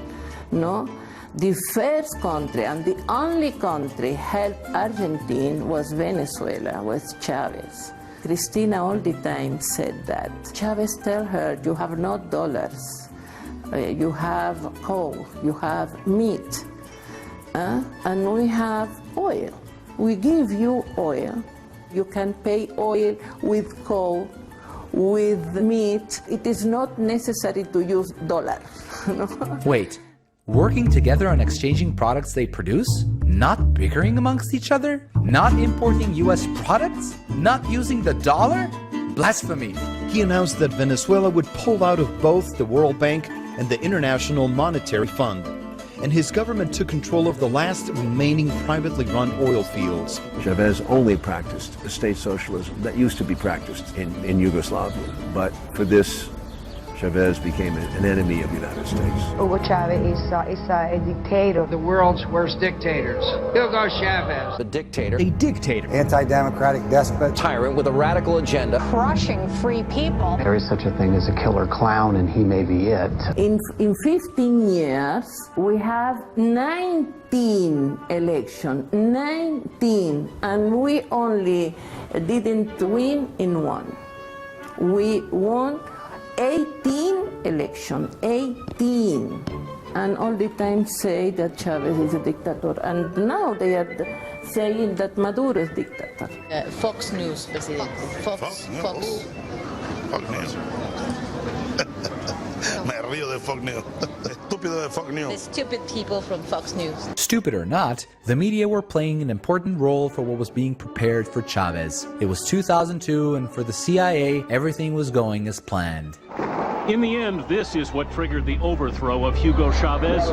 [SPEAKER 7] the first country and the only country helped Argentina was Venezuela, was Chavez. Cristina all the time said that. Chavez tell her, you have no dollars, you have coal, you have meat, and we have oil. We give you oil. You can pay oil with coal, with meat. It is not necessary to use dollars.
[SPEAKER 1] Wait, working together on exchanging products they produce? Not bickering amongst each other? Not importing US products? Not using the dollar? Blasphemy!
[SPEAKER 9] He announced that Venezuela would pull out of both the World Bank and the International Monetary Fund, and his government took control of the last remaining privately run oil fields.
[SPEAKER 2] Chavez only practiced a state socialism that used to be practiced in Yugoslavia. But for this, Chavez became an enemy of the United States.
[SPEAKER 28] Hugo Chavez is a dictator.
[SPEAKER 10] The world's worst dictators. Hugo Chavez.
[SPEAKER 11] The dictator.
[SPEAKER 9] A dictator.
[SPEAKER 10] Anti-democratic despot.
[SPEAKER 11] Tyrant with a radical agenda.
[SPEAKER 28] Crushing free people.
[SPEAKER 10] There is such a thing as a killer clown, and he may be it.
[SPEAKER 7] In 15 years, we have 19 elections, 19, and we only didn't win in one. We won 18 elections, 18, and all the time say that Chavez is a dictator, and now they are saying that Maduro is dictator.
[SPEAKER 17] Fox News, Presidente. Fox.
[SPEAKER 18] Fox News. Me río de Fox News. Estúpido de Fox News.
[SPEAKER 17] The stupid people from Fox News.
[SPEAKER 1] Stupid or not, the media were playing an important role for what was being prepared for Chavez. It was 2002, and for the CIA, everything was going as planned.
[SPEAKER 12] In the end, this is what triggered the overthrow of Hugo Chavez.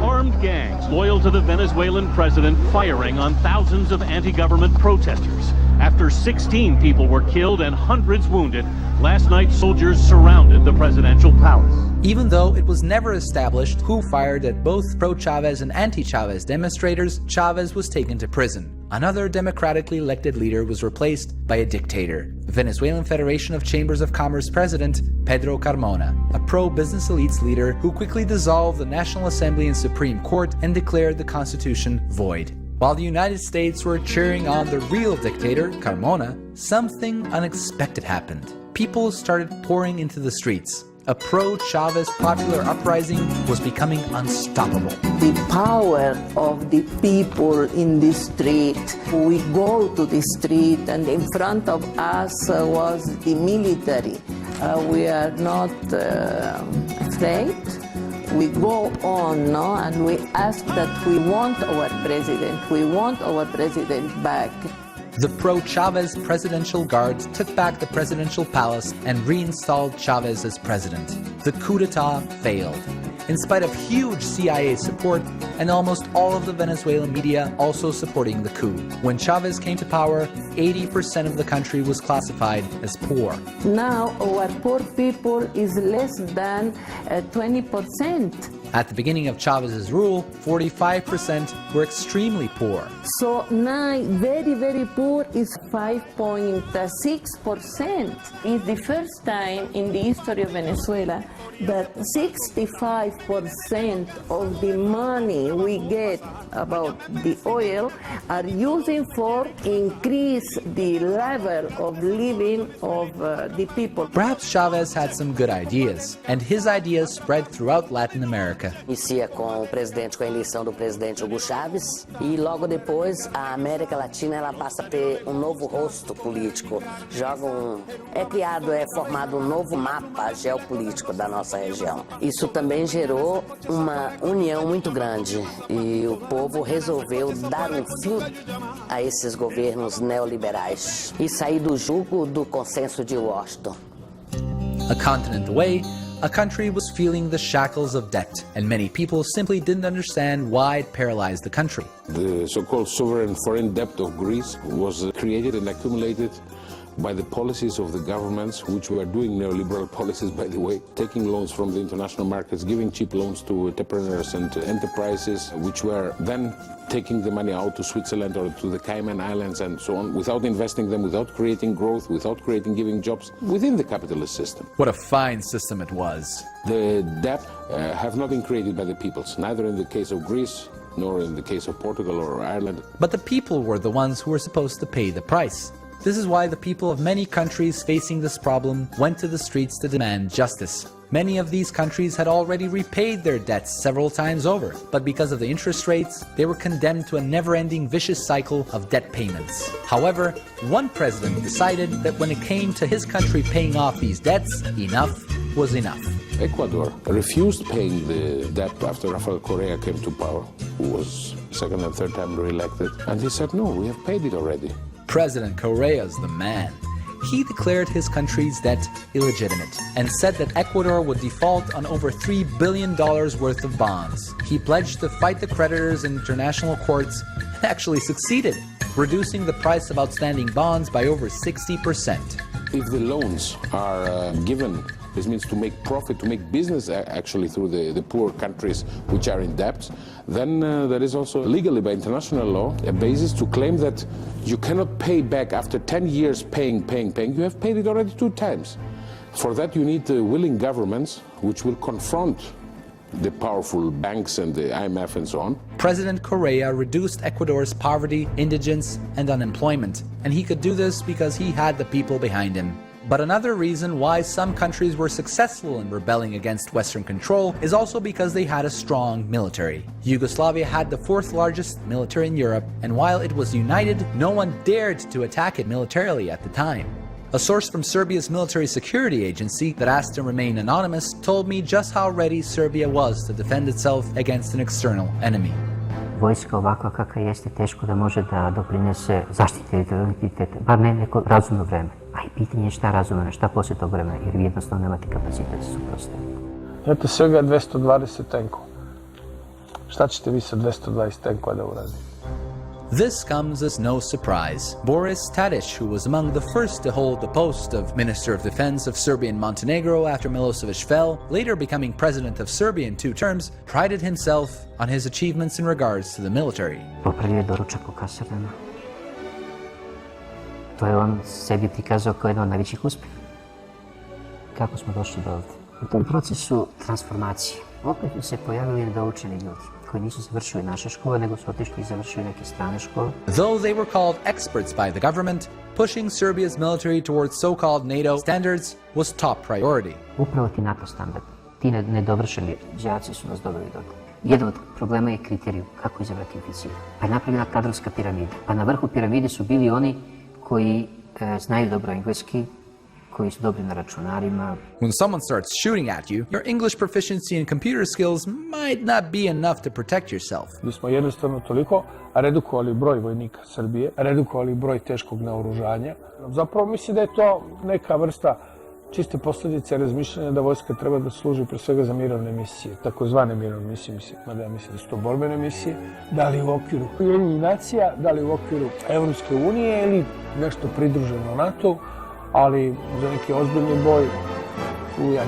[SPEAKER 12] Armed gangs loyal to the Venezuelan president firing on thousands of anti-government protesters. After 16 people were killed and hundreds wounded, last night soldiers surrounded the presidential palace.
[SPEAKER 1] Even though it was never established who fired at both pro-Chavez and anti-Chavez demonstrators, Chavez was taken to prison. Another democratically elected leader was replaced by a dictator, Venezuelan Federation of Chambers of Commerce president Pedro Carmona, a pro-business elites leader who quickly dissolved the National Assembly and Supreme Court and declared the constitution void. While the United States were cheering on the real dictator, Carmona, something unexpected happened. People started pouring into the streets. A pro-Chavez popular uprising was becoming unstoppable.
[SPEAKER 7] The power of the people in the street. We go to the street, and in front of us was the military. We are not afraid. We go on, and we ask that we want our president. We want our president back.
[SPEAKER 1] The pro-Chavez Presidential Guard took back the presidential palace and reinstalled Chavez as president. The coup d'etat failed. In spite of huge CIA support and almost all of the Venezuelan media also supporting the coup. When Chavez came to power, 80% of the country was classified as poor.
[SPEAKER 7] Now our poor people is less than 20%.
[SPEAKER 1] At the beginning of Chavez's rule, 45% were extremely poor.
[SPEAKER 7] So now very, very poor is 5.6%. It's the first time in the history of Venezuela that 65% of the money we get about the oil are using for increase the level of living of the people.
[SPEAKER 1] Perhaps Chavez had some good ideas, and his ideas spread throughout Latin America. America.
[SPEAKER 8] Inicia com a eleição do presidente Hugo Chávez e logo depois a América Latina ela passa a ter novo rosto político. É formado um novo mapa geopolítico da nossa região. Isso também gerou uma união muito grande e o povo resolveu dar um fim a esses governos neoliberais e sair do jugo do consenso de Washington.
[SPEAKER 1] A continent away, a country was feeling the shackles of debt, and many people simply didn't understand why it paralyzed the country.
[SPEAKER 11] The so-called sovereign foreign debt of Greece was created and accumulated by the policies of the governments, which were doing neoliberal policies, by the way, taking loans from the international markets, giving cheap loans to entrepreneurs and enterprises, which were then taking the money out to Switzerland or to the Cayman Islands and so on, without investing them, without creating growth, without giving jobs within the capitalist system.
[SPEAKER 1] What a fine system it was.
[SPEAKER 11] The debt have not been created by the peoples, neither in the case of Greece, nor in the case of Portugal or Ireland.
[SPEAKER 1] But the people were the ones who were supposed to pay the price. This is why the people of many countries facing this problem went to the streets to demand justice. Many of these countries had already repaid their debts several times over, but because of the interest rates, they were condemned to a never-ending vicious cycle of debt payments. However, one president decided that when it came to his country paying off these debts, enough was enough.
[SPEAKER 11] Ecuador refused paying the debt after Rafael Correa came to power, who was second and third time re-elected, and he said, no, we have paid it already.
[SPEAKER 1] President Correa's the man. He declared his country's debt illegitimate and said that Ecuador would default on over $3 billion worth of bonds. He pledged to fight the creditors in international courts and actually succeeded, reducing the price of outstanding bonds by over 60%.
[SPEAKER 11] If the loans are given, this means to make profit, to make business actually through the poor countries which are in debt, then there is also legally by international law a basis to claim that you cannot pay back after 10 years paying. You have paid it already 2 times. For that you need willing governments which will confront the powerful banks and the IMF and so on.
[SPEAKER 1] President Correa reduced Ecuador's poverty, indigence, and unemployment, and he could do this because he had the people behind him. But another reason why some countries were successful in rebelling against Western control is also because they had a strong military. Yugoslavia had the 4th largest military in Europe, and while it was united, no one dared to attack it militarily at the time. A source from Serbia's military security agency that asked to remain anonymous told me just how ready Serbia was to defend itself against an external enemy.
[SPEAKER 14] Vojska ovakva kakva jeste teško da može da doprinese zaštiti identiteta, bar ne neko razumno vreme. A i pitanje je šta razumno, šta poslije tog vremena, jer vi jednostavno nemate kapacitet za suprotstavljanje.
[SPEAKER 15] Imate svega 220 tenkova. Šta ćete vi sa 220 tenkova da uradite?
[SPEAKER 1] This comes as no surprise. Boris Tadic, who was among the first to hold the post of Minister of Defense of Serbia and Montenegro after Milosevic fell, later becoming President of Serbia in 2 terms, prided himself on his achievements in regards to the military.
[SPEAKER 14] Popravio je doručak u kasarnama. To je on sebi prikazao kao jedan od najvećih uspjeha. Kako smo došli do ovdje? U tom procesu transformacije opet su se pojavili nedoučeni ljudi koji nisu završili naše škole, nego su otišli i završili neke strane škole.
[SPEAKER 1] Though they were called experts by the government, pushing Serbia's military towards so-called NATO standards was top priority.
[SPEAKER 14] Upravo ti NATO standard, ti nedovršeni đaci su nas doveli do toga. Jedan od problema je kriterij kako izabrati oficira. Pa je napravljena kadrovska piramida. Pa na vrhu piramide su bili oni koji znaju dobro engleski, koji su dobri na računarima.
[SPEAKER 1] When someone starts shooting at you, your English proficiency and computer skills might not be enough to protect yourself.
[SPEAKER 15] Mi smo jednostavno toliko redukovali broj vojnika Srbije, redukovali broj teškog naoružanja. Zapravo mislim da je to neka vrsta čiste posljedice razmišljanja da vojska treba da služi pre svega za mirovne misije, takozvane mirovne misije, mada ja mislim da su to borbene misije, da li u okviru Ujedinjenih nacija, da li u okviru Evropske unije ili nešto pridruženo NATO, ali za neki ozbiljni boj tu ja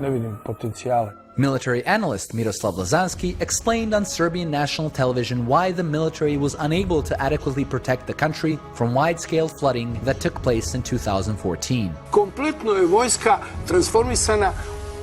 [SPEAKER 15] ne vidim potencijale.
[SPEAKER 1] Military analyst Miroslav Lazanski explained on Serbian national television why the military was unable to adequately protect the country from wide-scale flooding that took place in 2014.
[SPEAKER 16] Kompletno je vojska transformisana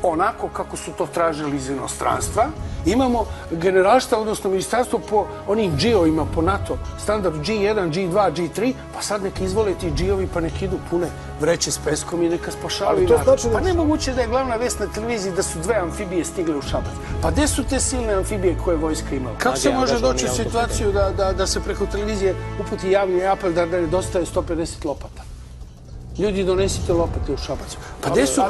[SPEAKER 16] onako kako su to tražili iz inostranstva
[SPEAKER 15] Imamo generalštab, odnosno ministarstvo po onim G-ovima, po NATO standardu G1, G2, G3, pa sad neka izvole ti G-ovi pa nek idu pune vreće s peskom i neka spašavaju narod.
[SPEAKER 3] Znači
[SPEAKER 15] Pa nemoguće da je glavna vest na televiziji da su 2 amfibije stigle u Šabac. Pa gde su te silne amfibije koje vojska imala? Kako se može doći u situaciju da se preko televizije uputi javni apel da nedostaje 150 lopata? Ljudi, donesite lopate u Šabac. Pa gde su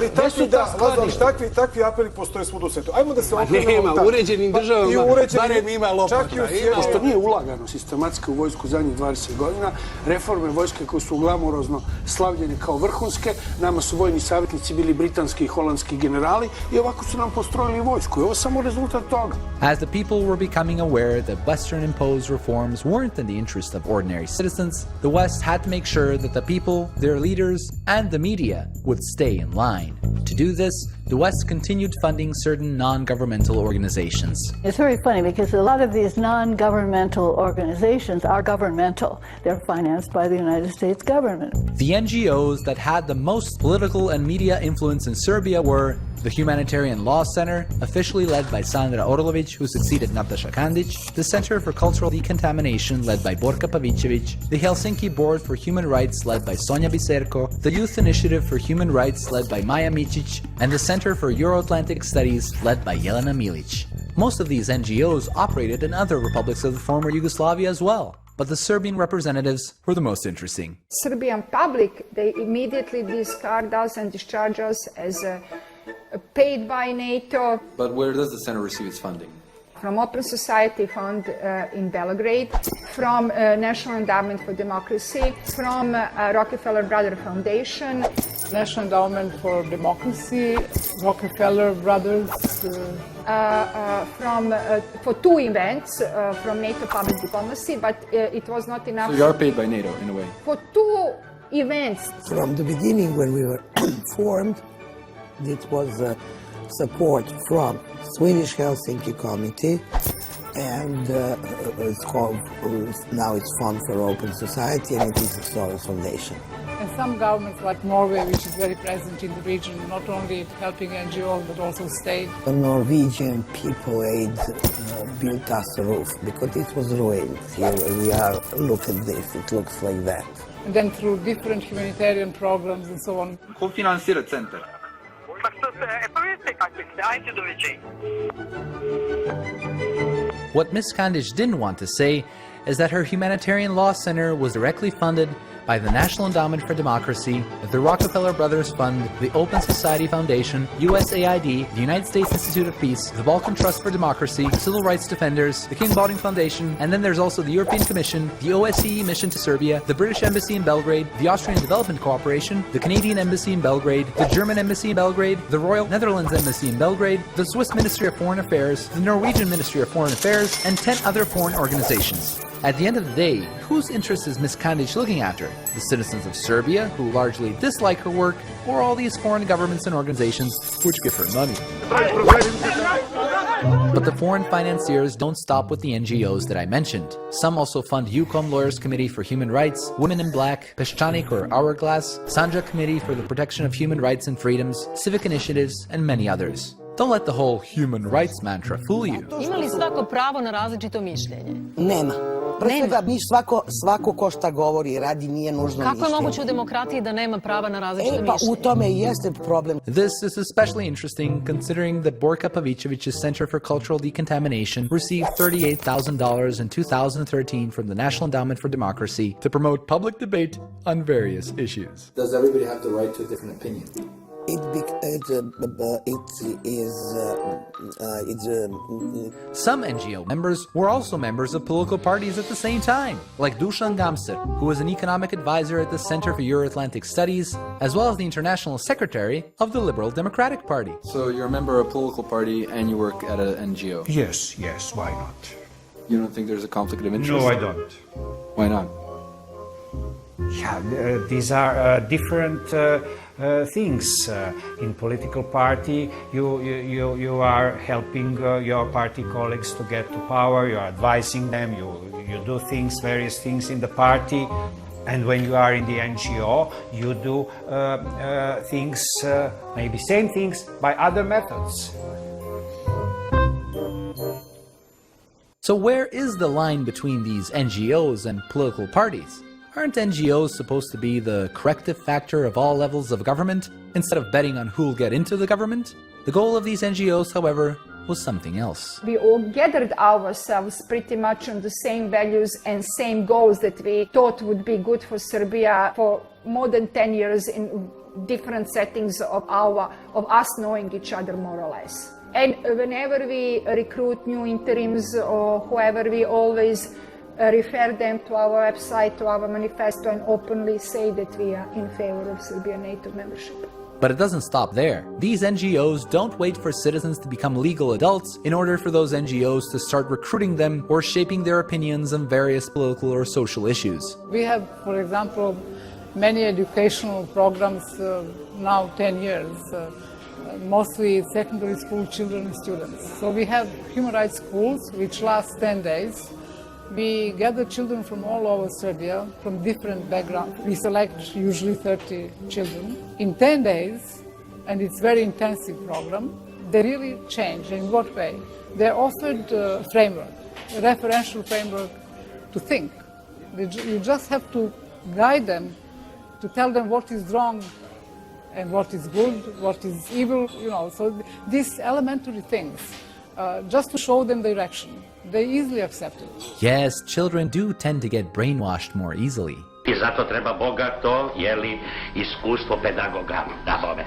[SPEAKER 15] ta skladišta?
[SPEAKER 3] Takvi apeli postoje svud u svetu. Ajmo da se okrenemo.
[SPEAKER 15] Nema, u uređenim državama barem ima lopata. Što nije ulagano sistematski u vojsku zadnjih 20 godina. Reforme vojske koje su glamurozno slavljene kao vrhunske. Nama su vojni savjetnici bili britanski i holandski generali i ovako su nam postrojili vojsku. I ovo je samo rezultat toga.
[SPEAKER 1] As the people were becoming aware that Western-imposed reforms weren't in the interest of ordinary citizens, the West had to make sure that the people, their leaders, and the media would stay in line. To do this, the West continued funding certain non-governmental organizations.
[SPEAKER 16] It's very funny because a lot of these non-governmental organizations are governmental. They're financed by the United States government.
[SPEAKER 1] The NGOs that had the most political and media influence in Serbia were the Humanitarian Law Center, officially led by Sandra Orlović, who succeeded Nataša Kandić, the Center for Cultural Decontamination, led by Borka Pavićević, the Helsinki Board for Human Rights, led by Sonja Biserko, the Youth Initiative for Human Rights, led by Maja Mičić, and the Center for Euro-Atlantic Studies, led by Jelena Milić. Most of these NGOs operated in other republics of the former Yugoslavia as well, but the Serbian representatives were the most interesting.
[SPEAKER 28] Serbian public, they immediately discard us and discharge us as paid by NATO.
[SPEAKER 1] But where does the center receive its funding?
[SPEAKER 28] From Open Society Fund in Belgrade, from National Endowment for Democracy, from Rockefeller Brothers Foundation,
[SPEAKER 19] National Endowment for Democracy, Rockefeller Brothers.
[SPEAKER 28] For 2 events from NATO Public Diplomacy, but it was not enough.
[SPEAKER 1] So you are paid by NATO in a way?
[SPEAKER 28] For 2 events.
[SPEAKER 22] From the beginning, when we were formed, it was support from Swedish Helsinki Committee, and it's called, now it's Fund for Open Society, and it is a Soros Foundation.
[SPEAKER 19] And some governments like Norway, which is very present in the region, not only helping NGOs but also state.
[SPEAKER 22] The Norwegian People Aid built us a roof because it was ruined. Here we are, look at this, it looks like that.
[SPEAKER 19] And then through different humanitarian programs and so on.
[SPEAKER 1] Ko finansira centar? What Ms. Kandić didn't want to say is that her Humanitarian Law Center was directly funded by the National Endowment for Democracy, the Rockefeller Brothers Fund, the Open Society Foundation, USAID, the United States Institute of Peace, the Balkan Trust for Democracy, Civil Rights Defenders, the King Baldwin Foundation, and then there's also the European Commission, the OSCE Mission to Serbia, the British Embassy in Belgrade, the Austrian Development Cooperation, the Canadian Embassy in Belgrade, the German Embassy in Belgrade, the Royal Netherlands Embassy in Belgrade, the Swiss Ministry of Foreign Affairs, the Norwegian Ministry of Foreign Affairs, and 10 other foreign organizations. At the end of the day, whose interest is Ms. Kandić looking after? The citizens of Serbia, who largely dislike her work, or all these foreign governments and organizations which give her money? But the foreign financiers don't stop with the NGOs that I mentioned. Some also fund UCOM Lawyers Committee for Human Rights, Women in Black, Peščanik or Hourglass, Sanja Committee for the Protection of Human Rights and Freedoms, Civic Initiatives, and many others. Don't let the whole human rights mantra fool you.
[SPEAKER 23] Ima li svako pravo na različito mišljenje?
[SPEAKER 24] Nema. Pre svega, svako ko šta govori i radi nije nužno mišljenje.
[SPEAKER 23] Kako je moguće u demokratiji da nema prava na različito mišljenje?
[SPEAKER 24] Pa u tome i jeste problem.
[SPEAKER 1] This is especially interesting considering that Borka Pavićević's Center for Cultural Decontamination received $38,000 in 2013 from the National Endowment for Democracy to promote public debate on various issues.
[SPEAKER 25] Does everybody have the right to a different opinion?
[SPEAKER 1] Some NGO members were also members of political parties at the same time, like Dušan Gamser, who was an economic advisor at the Center for Euro-Atlantic Studies, as well as the international secretary of the Liberal Democratic Party. So you're a member of a political party and you work at an NGO?
[SPEAKER 5] Yes, why not?
[SPEAKER 1] You don't think there's a conflict of interest?
[SPEAKER 5] No, I don't.
[SPEAKER 1] Why not?
[SPEAKER 5] Yeah, these are different things. In political party, you are helping your party colleagues to get to power. You are advising them. You do things, various things in the party. And when you are in the NGO, you do things, maybe same things, by other methods.
[SPEAKER 1] So where is the line between these NGOs and political parties? Aren't NGOs supposed to be the corrective factor of all levels of government, instead of betting on who'll get into the government? The goal of these NGOs, however, was something else.
[SPEAKER 28] We all gathered ourselves pretty much on the same values and same goals that we thought would be good for Serbia for more than 10 years in different settings of us knowing each other more or less. And whenever we recruit new interims or whoever, we always refer them to our website, to our manifesto, and openly say that we are in favor of Serbian NATO membership.
[SPEAKER 1] But it doesn't stop there. These NGOs don't wait for citizens to become legal adults in order for those NGOs to start recruiting them or shaping their opinions on various political or social issues.
[SPEAKER 19] We have, for example, many educational programs now 10 years, mostly secondary school children and students. So we have human rights schools which last 10 days. We gather children from all over Serbia, from different backgrounds. We select usually 30 children. In 10 days, and it's a very intensive program, they really change. In what way? They're offered a framework, a referential framework to think. You just have to guide them, to tell them what is wrong and what is good, what is evil, so these elementary things, just to show them direction. They easily accept it.
[SPEAKER 1] Yes, children do tend to get brainwashed more easily.
[SPEAKER 2] I zato treba bogato, iskustvo pedagoga da bome.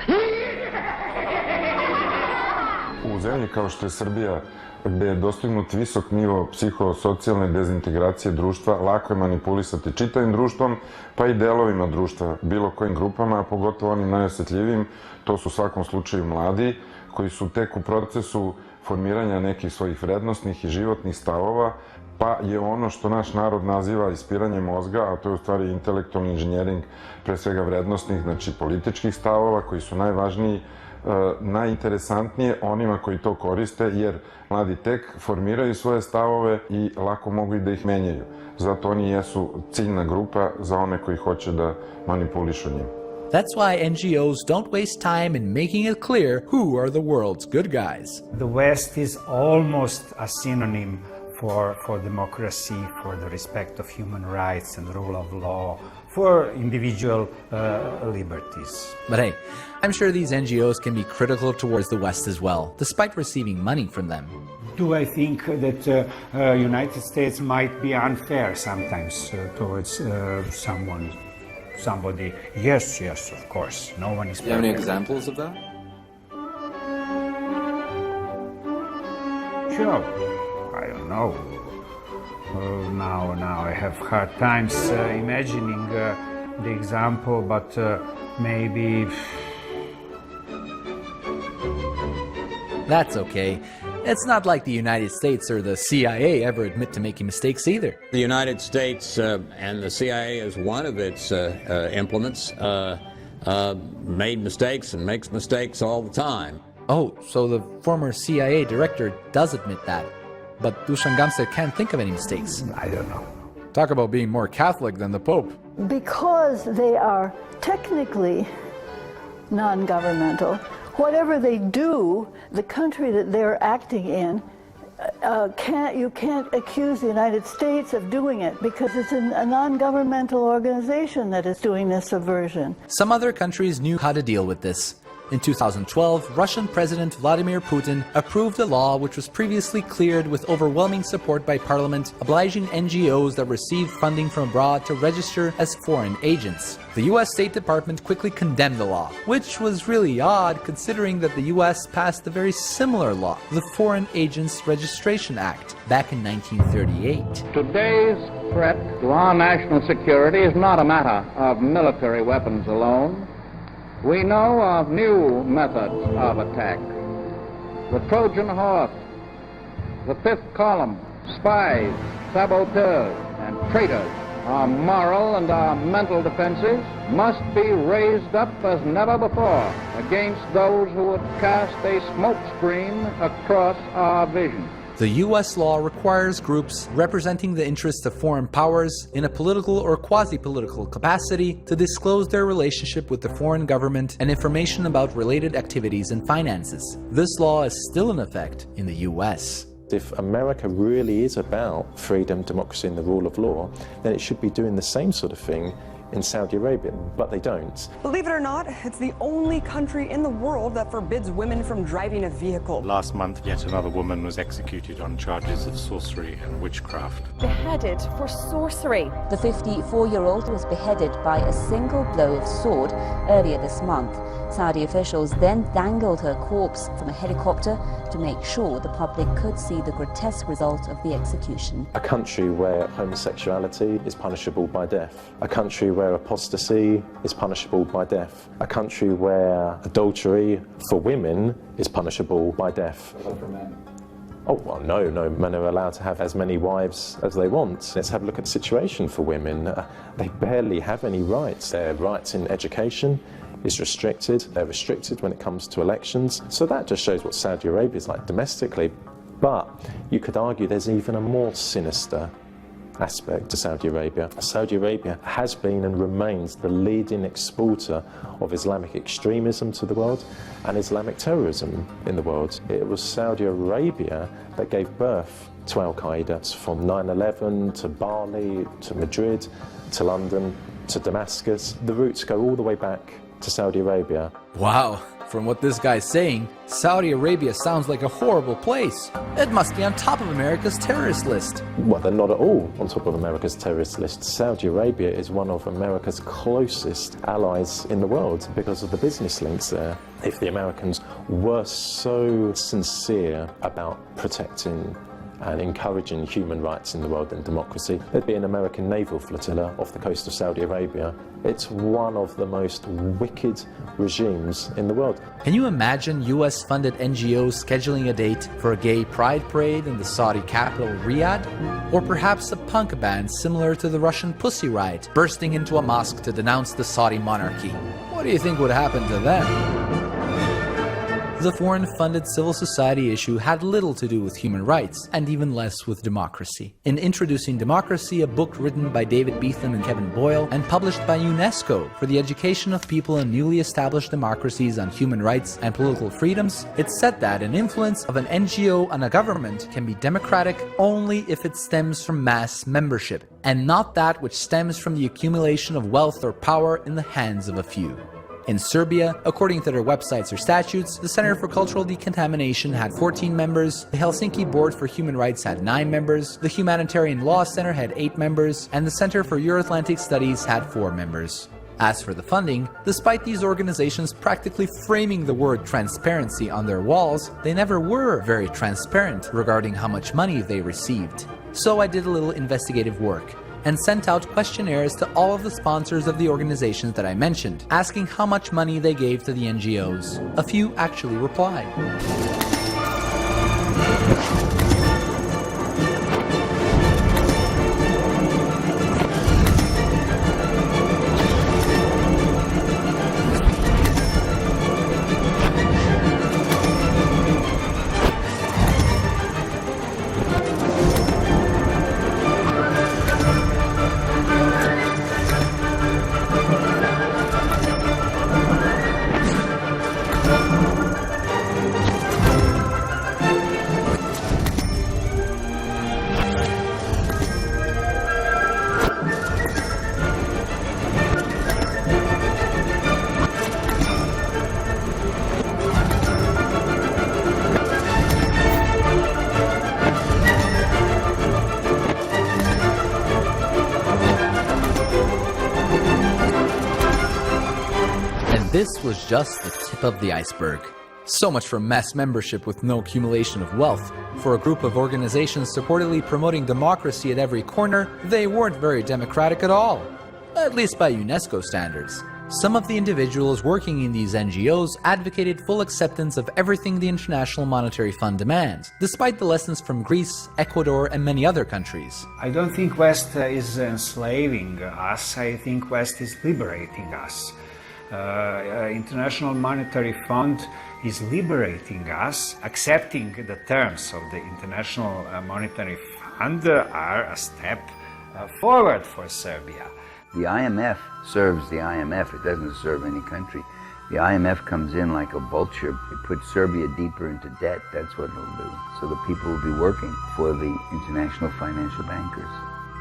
[SPEAKER 4] U zemlji kao što je Srbija, gde je dostignut visok nivo psihosocijalne dezintegracije društva, lako je manipulisati čitavim društvom, pa i delovima društva, bilo kojim grupama, a pogotovo onim najosjetljivijim, to su u svakom slučaju mladi, koji su tek u procesu formiranja nekih svojih vrednostnih i životnih stavova, pa je ono što naš narod naziva ispiranje mozga, a to je u stvari intelektualni inženjering, pre svega vrednostnih, znači političkih stavova, koji su najvažniji, najinteresantnije onima koji to koriste, jer mladi tek formiraju svoje stavove i lako mogu i da ih menjaju. Zato oni jesu ciljna grupa za one koji hoće da manipulišu njim.
[SPEAKER 1] That's why NGOs don't waste time in making it clear who are the world's good guys.
[SPEAKER 5] The West is almost a synonym for democracy, for the respect of human rights and rule of law, for individual liberties.
[SPEAKER 1] But hey, I'm sure these NGOs can be critical towards the West as well, despite receiving money from them.
[SPEAKER 5] Do I think that United States might be unfair sometimes towards somebody? Yes, of course. No one is perfect.
[SPEAKER 25] Do you have any examples of that?
[SPEAKER 5] Sure. I don't know. Now I have hard times imagining the example, but maybe...
[SPEAKER 1] That's okay. It's not like the United States or the CIA ever admit to making mistakes either.
[SPEAKER 6] The United States and the CIA as one of its implements made mistakes and makes mistakes all the time.
[SPEAKER 1] Oh, so the former CIA director does admit that. But Dusan Gamse can't think of any mistakes.
[SPEAKER 5] I don't know.
[SPEAKER 1] Talk about being more Catholic than the Pope.
[SPEAKER 16] Because they are technically non-governmental, whatever they do, the country that they're acting in, you can't accuse the United States of doing it because it's a non-governmental organization that is doing this subversion.
[SPEAKER 1] Some other countries knew how to deal with this. In 2012, Russian President Vladimir Putin approved a law which was previously cleared with overwhelming support by parliament, obliging NGOs that received funding from abroad to register as foreign agents. The US State Department quickly condemned the law, which was really odd considering that the US passed a very similar law, the Foreign Agents Registration Act, back in 1938.
[SPEAKER 13] Today's threat to our national security is not a matter of military weapons alone. We know of new methods of attack. The Trojan horse, the fifth column, spies, saboteurs, and traitors. Our moral and our mental defenses must be raised up as never before against those who would cast a smokescreen across our vision.
[SPEAKER 1] The US law requires groups representing the interests of foreign powers in a political or quasi-political capacity to disclose their relationship with the foreign government and information about related activities and finances. This law is still in effect in the US.
[SPEAKER 9] If America really is about freedom, democracy and the rule of law, then it should be doing the same sort of thing in Saudi Arabia, but they don't.
[SPEAKER 10] Believe it or not, it's the only country in the world that forbids women from driving a vehicle.
[SPEAKER 17] Last month, yet another woman was executed on charges of sorcery and witchcraft.
[SPEAKER 18] Beheaded for sorcery.
[SPEAKER 20] The 54-year-old was beheaded by a single blow of sword earlier this month. Saudi officials then dangled her corpse from a helicopter to make sure the public could see the grotesque result of the execution.
[SPEAKER 9] A country where homosexuality is punishable by death. A country where apostasy is punishable by death. A country where adultery for women is punishable by death.
[SPEAKER 25] What for men?
[SPEAKER 9] Oh, well, no, men are allowed to have as many wives as they want. Let's have a look at the situation for women. They barely have any rights. Their rights in education is restricted. They're restricted when it comes to elections. So that just shows what Saudi Arabia is like domestically. But you could argue there's even a more sinister aspect to Saudi Arabia. Saudi Arabia has been and remains the leading exporter of Islamic extremism to the world and Islamic terrorism in the world. It was Saudi Arabia that gave birth to Al-Qaeda, from 9/11 to Bali to Madrid to London to Damascus. The roots go all the way back to Saudi Arabia.
[SPEAKER 1] Wow, from what this guy's saying, Saudi Arabia sounds like a horrible place. It must be on top of America's terrorist list.
[SPEAKER 9] Well, they're not at all on top of America's terrorist list. Saudi Arabia is one of America's closest allies in the world because of the business links there. If the Americans were so sincere about protecting and encouraging human rights in the world and democracy, there'd be an American naval flotilla off the coast of Saudi Arabia. It's one of the most wicked regimes in the world.
[SPEAKER 1] Can you imagine US-funded NGOs scheduling a date for a gay pride parade in the Saudi capital, Riyadh? Or perhaps a punk band similar to the Russian Pussy Riot bursting into a mosque to denounce the Saudi monarchy? What do you think would happen to them? The foreign-funded civil society issue had little to do with human rights, and even less with democracy. In Introducing Democracy, a book written by David Beetham and Kevin Boyle, and published by UNESCO for the education of people in newly established democracies on human rights and political freedoms, it said that an influence of an NGO on a government can be democratic only if it stems from mass membership, and not that which stems from the accumulation of wealth or power in the hands of a few. In Serbia, according to their websites or statutes, the Center for Cultural Decontamination had 14 members, the Helsinki Board for Human Rights had 9 members, the Humanitarian Law Center had 8 members, and the Center for Euro-Atlantic Studies had 4 members. As for the funding, despite these organizations practically framing the word transparency on their walls, they never were very transparent regarding how much money they received. So I did a little investigative work and sent out questionnaires to all of the sponsors of the organizations that I mentioned, asking how much money they gave to the NGOs. A few actually replied. This was just the tip of the iceberg. So much for mass membership with no accumulation of wealth. For a group of organizations supportedly promoting democracy at every corner, they weren't very democratic at all. At least by UNESCO standards. Some of the individuals working in these NGOs advocated full acceptance of everything the International Monetary Fund demands, despite the lessons from Greece, Ecuador, and many other countries.
[SPEAKER 5] I don't think West is enslaving us. I think West is liberating us. International Monetary Fund is liberating us. Accepting the terms of the International Monetary Fund are a step forward for Serbia.
[SPEAKER 21] The IMF serves the IMF, it doesn't serve any country.
[SPEAKER 7] The IMF comes in like a vulture. It puts Serbia deeper into debt. That's what it'll do. So the people will be working for the international financial bankers.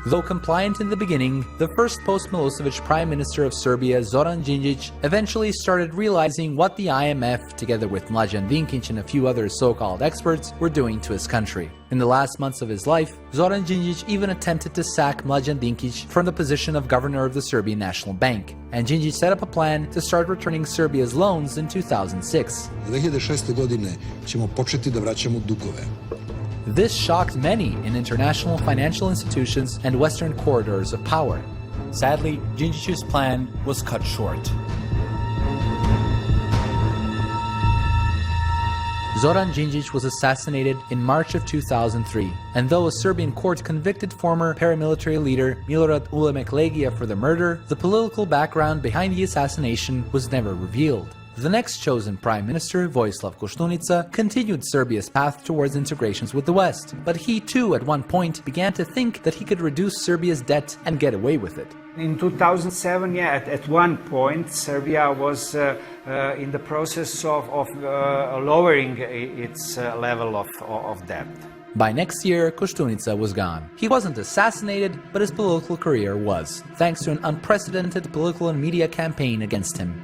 [SPEAKER 1] Though compliant in the beginning, the first post-Milosevic Prime Minister of Serbia, Zoran Đinđić, eventually started realizing what the IMF, together with Mlađan Dinkić and a few other so-called experts, were doing to his country. In the last months of his life, Zoran Đinđić even attempted to sack Mlađan Dinkić from the position of governor of the Serbian National Bank, and Đinđić set up a plan to start returning Serbia's loans in 2006.
[SPEAKER 8] 2006. godine ćemo početi da vraćamo dugove.
[SPEAKER 1] This shocked many in international financial institutions and Western corridors of power. Sadly, Đinđić's plan was cut short. Zoran Đinđić was assassinated in March of 2003, and though a Serbian court convicted former paramilitary leader Milorad Ulemek Legija for the murder, the political background behind the assassination was never revealed. The next chosen prime minister, Vojislav Koštunica, continued Serbia's path towards integrations with the West, but he too at one point began to think that he could reduce Serbia's debt and get away with it.
[SPEAKER 5] In 2007, at one point, Serbia was in the process of lowering its level of debt.
[SPEAKER 1] By next year, Koštunica was gone. He wasn't assassinated, but his political career was, thanks to an unprecedented political and media campaign against him.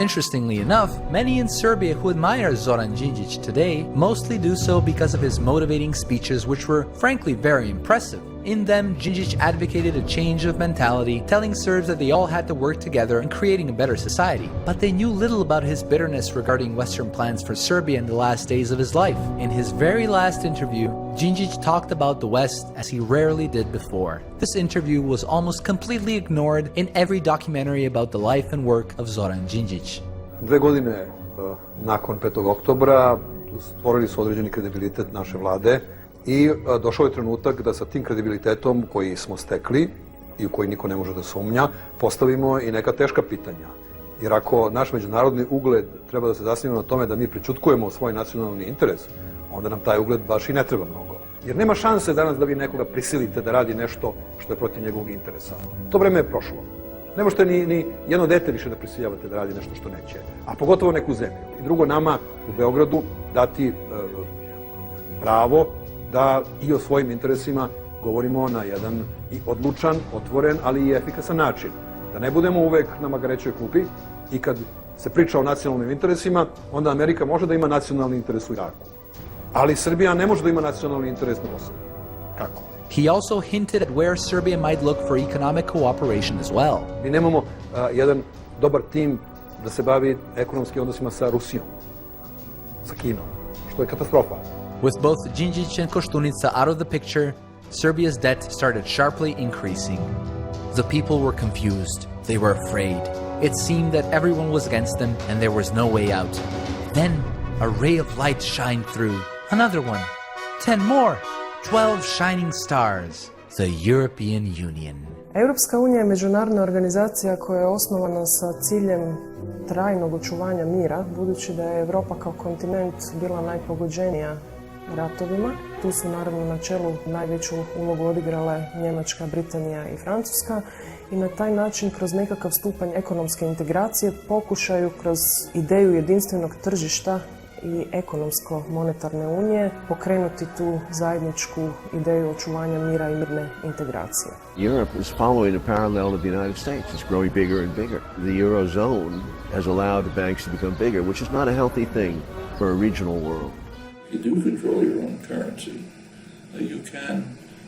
[SPEAKER 1] Interestingly enough, many in Serbia who admire Zoran Đinđić today mostly do so because of his motivating speeches, which were frankly very impressive. In them, Đinđić advocated a change of mentality, telling Serbs that they all had to work together and creating a better society. But they knew little about his bitterness regarding Western plans for Serbia in the last days of his life. In his very last interview, Đinđić talked about the West as he rarely did before. This interview was almost completely ignored in every documentary about the life and work of Zoran Đinđić.
[SPEAKER 11] 2 godine nakon 5. oktobra stvorili su određeni kredibilitet naše vlade i došao je trenutak da sa tim kredibilitetom koji smo stekli i u koji niko ne može da sumnja, postavimo i neka teška pitanja. Jer ako naš međunarodni ugled treba da se zasniva na tome da mi pričutkujemo svoj nacionalni interes, onda nam taj ugled baš i ne treba mnogo. Jer nema šanse danas da vi nekoga prisilite da radi nešto što je protiv njegovog interesa. To vreme je prošlo. Ne možete ni jedno dete više da prisiljavate da radi nešto što neće, a pogotovo neku zemlju. I drugo, nama u Beogradu dati pravo da i o svojim interesima govorimo na jedan i odlučan, otvoren, ali i efikasan način. Da ne budemo uvek na magarećoj klupi i kad se priča o nacionalnim interesima, onda Amerika može da ima nacionalni interes u Iraku. Ali Srbija ne može da ima nacionalni interes na Kosovu. Kako?
[SPEAKER 1] He also hinted at where Serbia might look for economic cooperation as well.
[SPEAKER 11] Mi nemamo jedan dobar tim da se bavi ekonomskim odnosima sa Rusijom, sa Kinom, što je katastrofa.
[SPEAKER 1] With both Đinđić and Koštunica out of the picture, Serbia's debt started sharply increasing. The people were confused. They were afraid. It seemed that everyone was against them and there was no way out. Then a ray of light shined through. Another one. 10 more. 12 shining stars. The European Union.
[SPEAKER 12] Europska unija je međunarodna organizacija koja je osnovana sa ciljem trajnog očuvanja mira, budući da je Europa kao kontinent bila najpogođenija ratovima. Tu su naravno na čelu najveću ulogu odigrale Njemačka, Britanija i Francuska i na taj način kroz nekakav stupanj ekonomske integracije pokušaju kroz ideju jedinstvenog tržišta i ekonomsko-monetarne unije pokrenuti tu zajedničku ideju očuvanja mira i mirne integracije.
[SPEAKER 14] Europe is following a parallel of the United States. It's growing bigger and bigger. The Eurozone has allowed the banks to become bigger, which is not a healthy thing for a regional world.
[SPEAKER 21] You do control your own currency. You can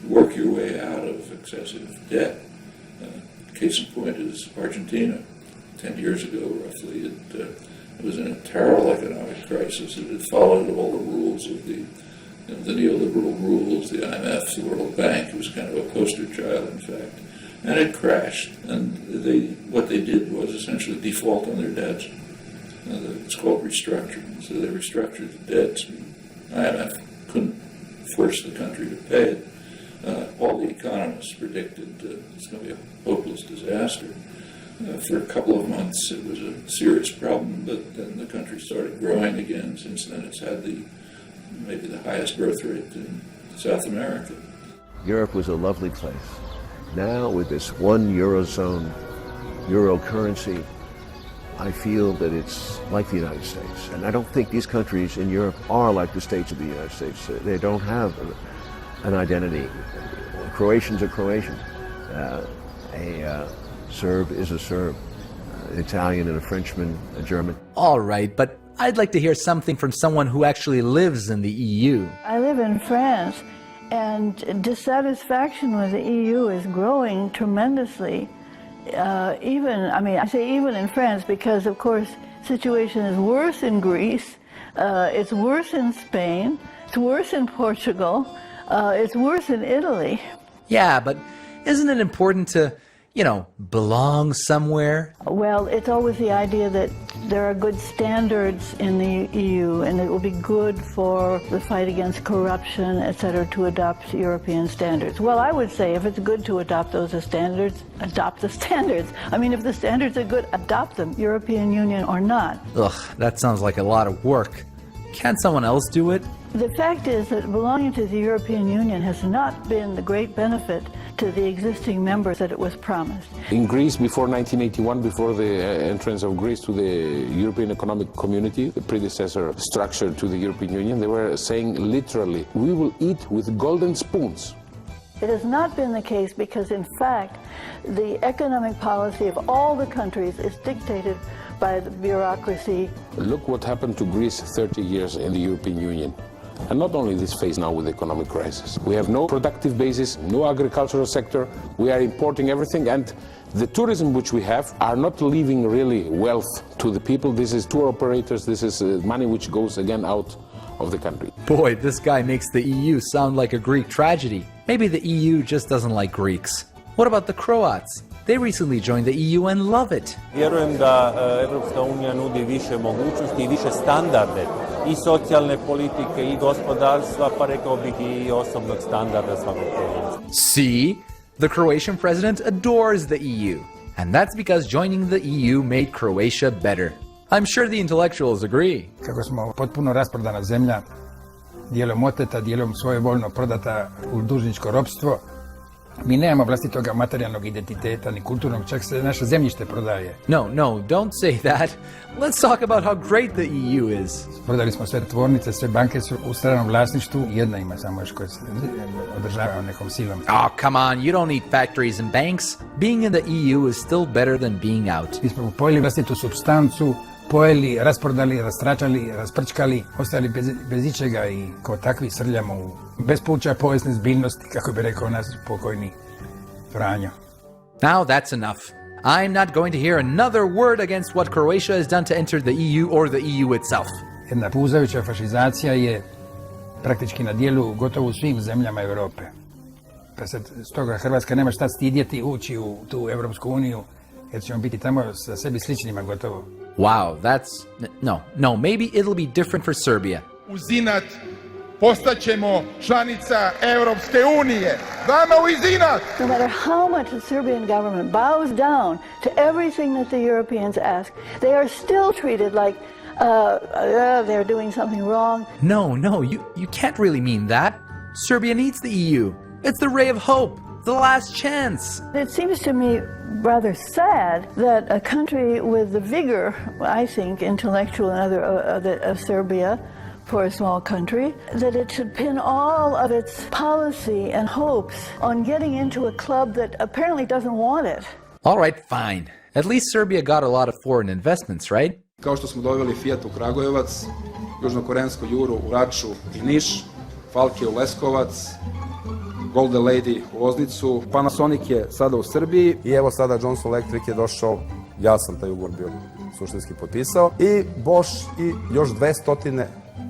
[SPEAKER 21] work your way out of excessive debt. Case in point is Argentina. 10 years ago, roughly, it was in a terrible economic crisis. It had followed all the rules of the neoliberal rules, the IMF, the World Bank. It was kind of a poster child, in fact. And it crashed. And what they did was essentially default on their debts. It's called restructuring. So they restructured the debts. IMF couldn't force the country to pay it. All the economists predicted it's going to be a hopeless disaster. For a couple of months, it was a serious problem, but then the country started growing again. Since then, it's had maybe the highest birth rate in South America.
[SPEAKER 14] Europe was a lovely place. Now, with this one Eurozone, Euro currency, I feel that it's like the United States. And I don't think these countries in Europe are like the states of the United States. They don't have an identity. Croatians are Croatian. A Serb is a Serb. An Italian and a Frenchman, a German.
[SPEAKER 1] All right, but I'd like to hear something from someone who actually lives in the EU.
[SPEAKER 16] I live in France, and dissatisfaction with the EU is growing tremendously. I say even in France, because of course the situation is worse in Greece, it's worse in Spain, it's worse in Portugal, it's worse in Italy.
[SPEAKER 1] Yeah, but isn't it important to, belong somewhere?
[SPEAKER 16] Well, it's always the idea that there are good standards in the EU, and it will be good for the fight against corruption, etc., to adopt European standards. Well, I would say if it's good to adopt those standards, adopt the standards. I mean, if the standards are good, adopt them, European Union or not.
[SPEAKER 1] Ugh, that sounds like a lot of work. Can't someone else do it?
[SPEAKER 16] The fact is that belonging to the European Union has not been the great benefit to the existing members that it was promised.
[SPEAKER 3] In Greece, before 1981, before the entrance of Greece to the European Economic Community, the predecessor structure to the European Union, they were saying literally, we will eat with golden spoons.
[SPEAKER 16] It has not been the case because, in fact, the economic policy of all the countries is dictated by the bureaucracy.
[SPEAKER 3] Look what happened to Greece 30 years in the European Union. And not only this phase now with the economic crisis. We have no productive basis, no agricultural sector, we are importing everything, and the tourism which we have are not leaving really wealth to the people. This is tour operators, this is money which goes again out of the country.
[SPEAKER 1] Boy, this guy makes the EU sound like a Greek tragedy. Maybe the EU just doesn't like Greeks. What about the Croats? They recently joined the EU and love it.
[SPEAKER 15] Vjerujem da Evropska unija nudi više mogućnosti I više standarde I socijalne politike I gospodarstva, pa rekao bih I osobnog standarda svakog pojedinca.
[SPEAKER 1] See? The Croatian president adores the EU. And that's because joining the EU made Croatia better. I'm sure the intellectuals agree.
[SPEAKER 22] Kako smo potpuno rasprodana zemlja, dijelom oteta, dijelom svojevoljno prodata u dužničko ropstvo, mi nemamo vlastitoga materijalnog identiteta ni kulturnog, čak se naše zemljište prodaje.
[SPEAKER 1] No, don't say that. Let's talk about how great the EU is.
[SPEAKER 22] Prodali smo sve tvornice, sve banke su u stranom vlasništvu, jedna ima samo još koja se održava nekom silom.
[SPEAKER 1] Oh, come on, you don't need factories and banks. Being in the EU is still better than being out.
[SPEAKER 22] Mi smo pojeli vlastitu supstancu, pojeli, rasprodali, rastračali, rasprčkali, ostali bez ičega I kao takvi srljamo u bespuća povijesne zbiljnosti, kako bi rekao nas pokojni Franjo.
[SPEAKER 1] Now that's enough. I'm not going to hear another word against what Croatia has done to enter the EU or the EU itself.
[SPEAKER 22] Jedna puzajuća fašizacija je praktički na dijelu gotovo u svim zemljama Europe. Pa sad, stoga Hrvatska nema šta stidjeti ući u tu Europsku uniju, jer ćemo biti tamo sa sebi sličnima gotovo.
[SPEAKER 1] Wow, that's... No, maybe it'll be different for Serbia.
[SPEAKER 23] Uzinat, postaćemo članica Europske unije. Vama uzinat!
[SPEAKER 16] No matter how much the Serbian government bows down to everything that the Europeans ask, they are still treated like they're doing something wrong.
[SPEAKER 1] No, you can't really mean that. Serbia needs the EU. It's the ray of hope, the last chance.
[SPEAKER 16] It seems to me rather sad that a country with the vigor, I think, intellectual and other of Serbia, for a small country, that it should pin all of its policy and hopes on getting into a club that apparently doesn't want it.
[SPEAKER 1] All right, fine. At least Serbia got a lot of foreign investments, right?
[SPEAKER 24] Kao što smo doveli Fiat u Kragujevac, južnokorejsku Juru u Raču I Niš, Falke u Leskovac, Golden Lady u Loznicu, Panasonic je sada u Srbiji I evo sada Johnson Electric je došao, ja sam taj ugovor bio suštinski potpisao I Bosch I još 200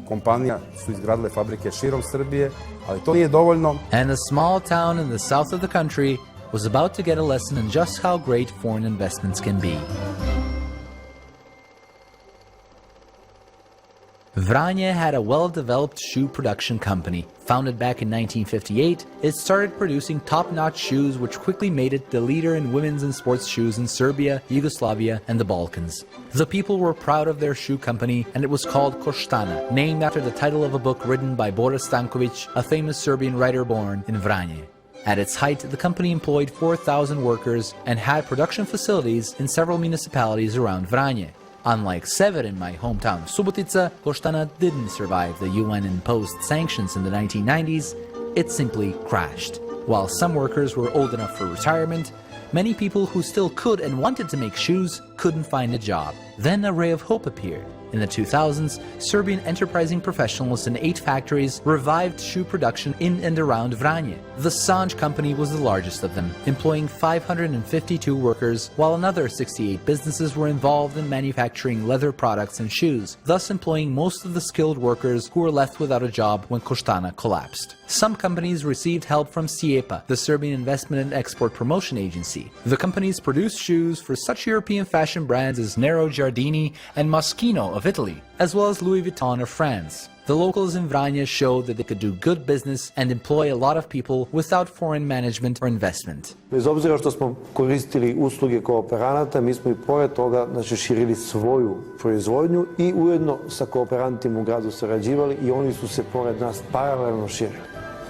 [SPEAKER 24] kompanija su izgradile fabrike širom Srbije, ali to nije dovoljno.
[SPEAKER 1] And a small town in the south of the country was about to get a lesson in just how great foreign investments can be. Vranje had a well-developed shoe production company. Founded back in 1958, it started producing top-notch shoes which quickly made it the leader in women's and sports shoes in Serbia, Yugoslavia, and the Balkans. The people were proud of their shoe company, and it was called Koštana, named after the title of a book written by Boris Stanković, a famous Serbian writer born in Vranje. At its height, the company employed 4,000 workers and had production facilities in several municipalities around Vranje. Unlike Sever in my hometown of Subotica, Koštana didn't survive the UN-imposed sanctions in the 1990s, it simply crashed. While some workers were old enough for retirement, many people who still could and wanted to make shoes couldn't find a job. Then a ray of hope appeared. In the 2000s, Serbian enterprising professionals in 8 factories revived shoe production in and around Vranje. The Sanj company was the largest of them, employing 552 workers, while another 68 businesses were involved in manufacturing leather products and shoes, thus employing most of the skilled workers who were left without a job when Koštana collapsed. Some companies received help from SIEPA, the Serbian Investment and Export Promotion Agency. The companies produced shoes for such European fashion brands as Nero Giardini and Moschino of Italy, as well as Louis Vuitton of France. The locals in Vranje showed that they could do good business and employ a lot of people without foreign management or investment.
[SPEAKER 2] Bez obzira što smo koristili usluge kooperanata, mi smo i pored toga širili svoju proizvodnju i ujedno sa kooperantima u gradu sarađivali i oni su se pored nas paralelno širili.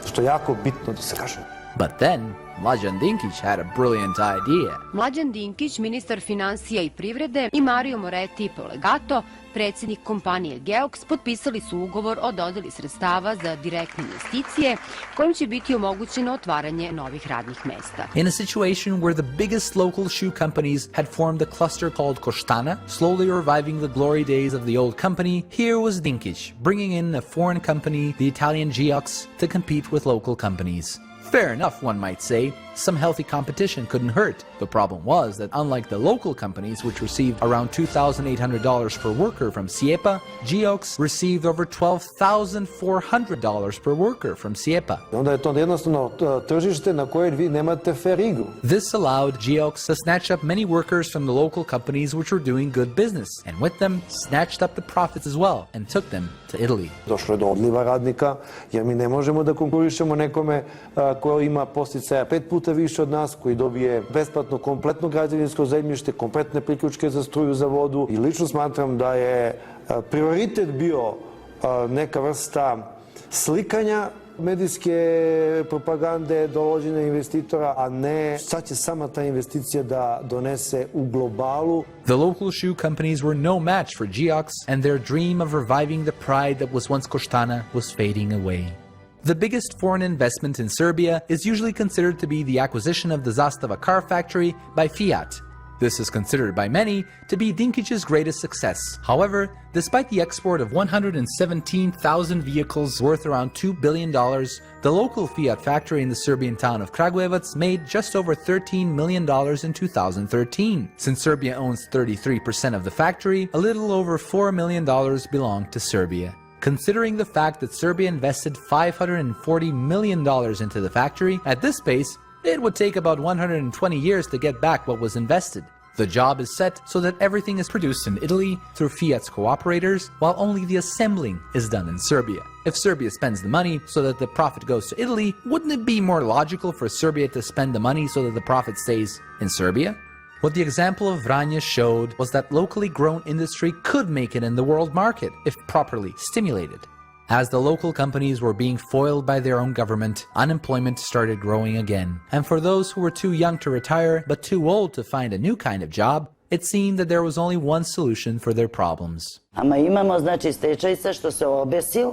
[SPEAKER 2] Što je jako bitno da se kaže.
[SPEAKER 1] But then, Mlađan Dinkić had a brilliant idea.
[SPEAKER 4] Mlađan Dinkić, ministar financija i privrede, i Mario Moretti Polegato, predsjednik kompanije Geox, potpisali su ugovor o dodeli sredstava za direktne investicije, kojim će biti omogućeno otvaranje novih radnih mesta.
[SPEAKER 1] In a situation where the biggest local shoe companies had formed a cluster called Koštana, slowly reviving the glory days of the old company, here was Dinkić, bringing in a foreign company, the Italian Geox, to compete with local companies. Fair enough, one might say. Some healthy competition couldn't hurt. The problem was that unlike the local companies, which received around $2,800 per worker from SIEPA, Geox received over $12,400 per worker from SIEPA.
[SPEAKER 2] Onda je to jednostavno tržište na koje vi nemate fair igru.
[SPEAKER 1] This allowed Geox to snatch up many workers from the local companies which were doing good business, and with them snatched up the profits as well and took them to Italy.
[SPEAKER 2] Došlo je do odliva radnika, jer mi ne možemo da konkurišemo nekome ko ima posticaja 5 puta više od nas, koji dobije besplatno kompletno građevinsko zemljište, kompletne priključke za struju, za vodu. I lično smatram da je prioritet bio neka vrsta slikanja medijske propagande, dovođenja investitora, a ne šta će sama ta investicija da donese u globalu.
[SPEAKER 1] The local shoe companies were no match for Geox, and their dream of reviving the pride that was once Koštana was fading away. The biggest foreign investment in Serbia is usually considered to be the acquisition of the Zastava car factory by Fiat. This is considered by many to be Dinkić's greatest success. However, despite the export of 117,000 vehicles worth around $2 billion, the local Fiat factory in the Serbian town of Kragujevac made just over $13 million in 2013. Since Serbia owns 33% of the factory, a little over $4 million belonged to Serbia. Considering the fact that Serbia invested $540 million into the factory, at this pace, it would take about 120 years to get back what was invested. The job is set so that everything is produced in Italy through Fiat's cooperators, while only the assembling is done in Serbia. If Serbia spends the money so that the profit goes to Italy, wouldn't it be more logical for Serbia to spend the money so that the profit stays in Serbia? What the example of Vranje showed was that locally grown industry could make it in the world market if properly stimulated. As the local companies were being foiled by their own government, unemployment started growing again. And for those who were too young to retire but too old to find a new kind of job, it seemed that there was only one solution for their problems.
[SPEAKER 6] Ama imamo znači stečajca što se obesil,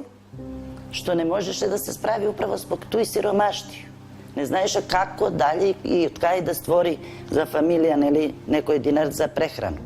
[SPEAKER 6] što ne možeš da se spravi upravo zbog tu siromaštiju. Ne znaš kako dalje I od kaj da stvori za familijan ili nekoj dinar za prehranu.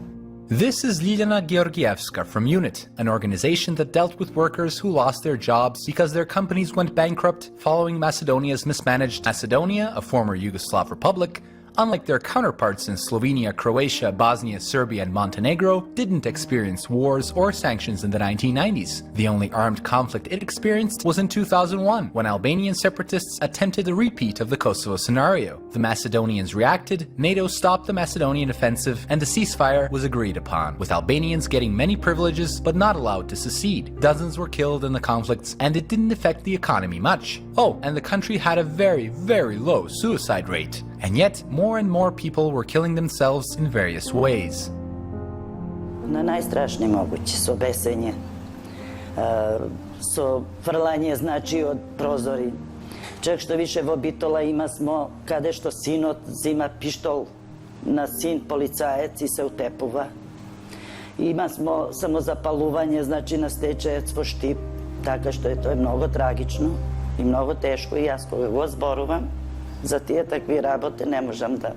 [SPEAKER 1] This is Ljiljana Georgievska from UNIT, an organization that dealt with workers who lost their jobs because their companies went bankrupt following Macedonia's mismanaged Macedonia, a former Yugoslav republic, unlike their counterparts in Slovenia, Croatia, Bosnia, Serbia, and Montenegro, didn't experience wars or sanctions in the 1990s. The only armed conflict it experienced was in 2001, when Albanian separatists attempted a repeat of the Kosovo scenario. The Macedonians reacted, NATO stopped the Macedonian offensive, and a ceasefire was agreed upon, with Albanians getting many privileges but not allowed to secede. Dozens were killed in the conflicts, and it didn't affect the economy much. Oh, and the country had a very, very low suicide rate. And yet, more and more people were killing themselves in various ways.
[SPEAKER 6] Na najstrašnije moguće su obesenje, su vrlanje znači od prozori, Čak što više vo Bitola ima smo, kade što sinot zima pištol na sin policajac i se utepuva. Ima smo samozapaluvanje, znači na stečajectvo štip, tako što je to mnogo tragično i mnogo teško i ja s koga god zboruvam, za tije takve rabote ne možem da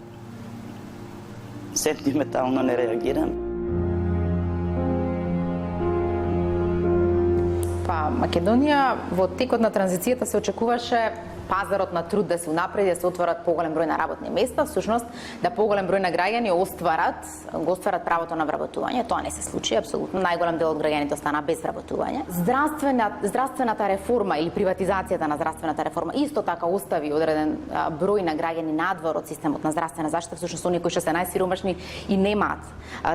[SPEAKER 6] sentimentalno ne reagiram.
[SPEAKER 10] Па Македонија во текот на транзицијата се очекуваше пазарот на труд да се унапреди, да се отворат поголем број на работни места, всушност да поголем број на граѓани го остварат правото на вработување. Тоа не се случи, апсолутно. Најголем дел од граѓаните остана без вработување. Здравствената реформа или приватизацијата на здравствената реформа исто така остави одреден број на граѓани надвор од системот на здравствена заштита, всушност оние кои што се најсиромашни и немаат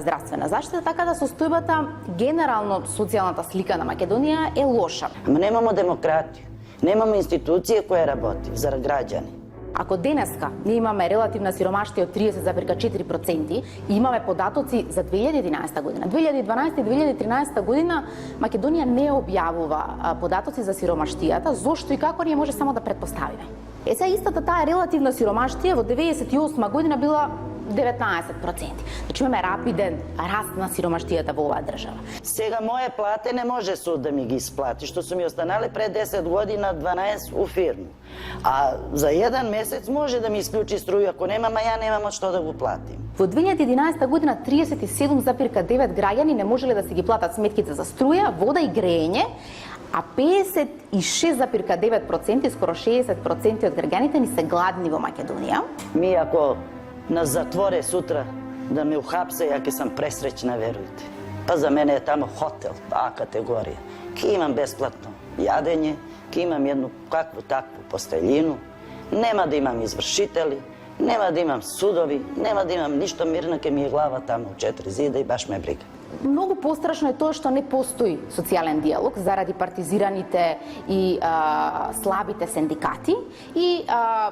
[SPEAKER 10] здравствена заштита, така да состојбата генерално социјалната слика на Македонија е лоша.
[SPEAKER 6] Ама немамо демократија. Немаме институција која работи за граѓани.
[SPEAKER 10] Ако денеска ние имаме релативна сиромаштија од 30,4% и имаме податоци за 2011 година, 2012 и 2013 година Македонија не објавува податоци за сиромаштијата, зошто и како ние може само да претпоставиме. Сега истата таа релативна сиромаштија во 98 година била 19%. Значи имаме рапиден раст на сиромаштијата во оваа држава.
[SPEAKER 6] Сега моје плате не може суд да ми ги исплати, што су ми останали пред 10 година 12 у фирму. А за еден месец може да ми исклучи струја, ако немам, а ја немам од што да го платим.
[SPEAKER 10] Во 2011 година 37,9 граѓани не можеле да се ги платат сметките за струја, вода и грејење, а 56,9%, скоро 60% од граѓаните ни се гладни во Македонија.
[SPEAKER 6] Ми ако нас затворе сутра да ме ухапсе, ја ке сам пресреќна, верујте. Па за мене е тамо хотел, А категорија. Ке имам бесплатно јадење, ке имам едну какву такву постелину, нема да имам извршители, нема да имам судови, нема да имам ништо, мирна ке ми е глава тамо у 4 зида и баш ме брига.
[SPEAKER 10] Многу пострашно е тоа што не постои социјален диалог заради партизираните и слабите синдикати и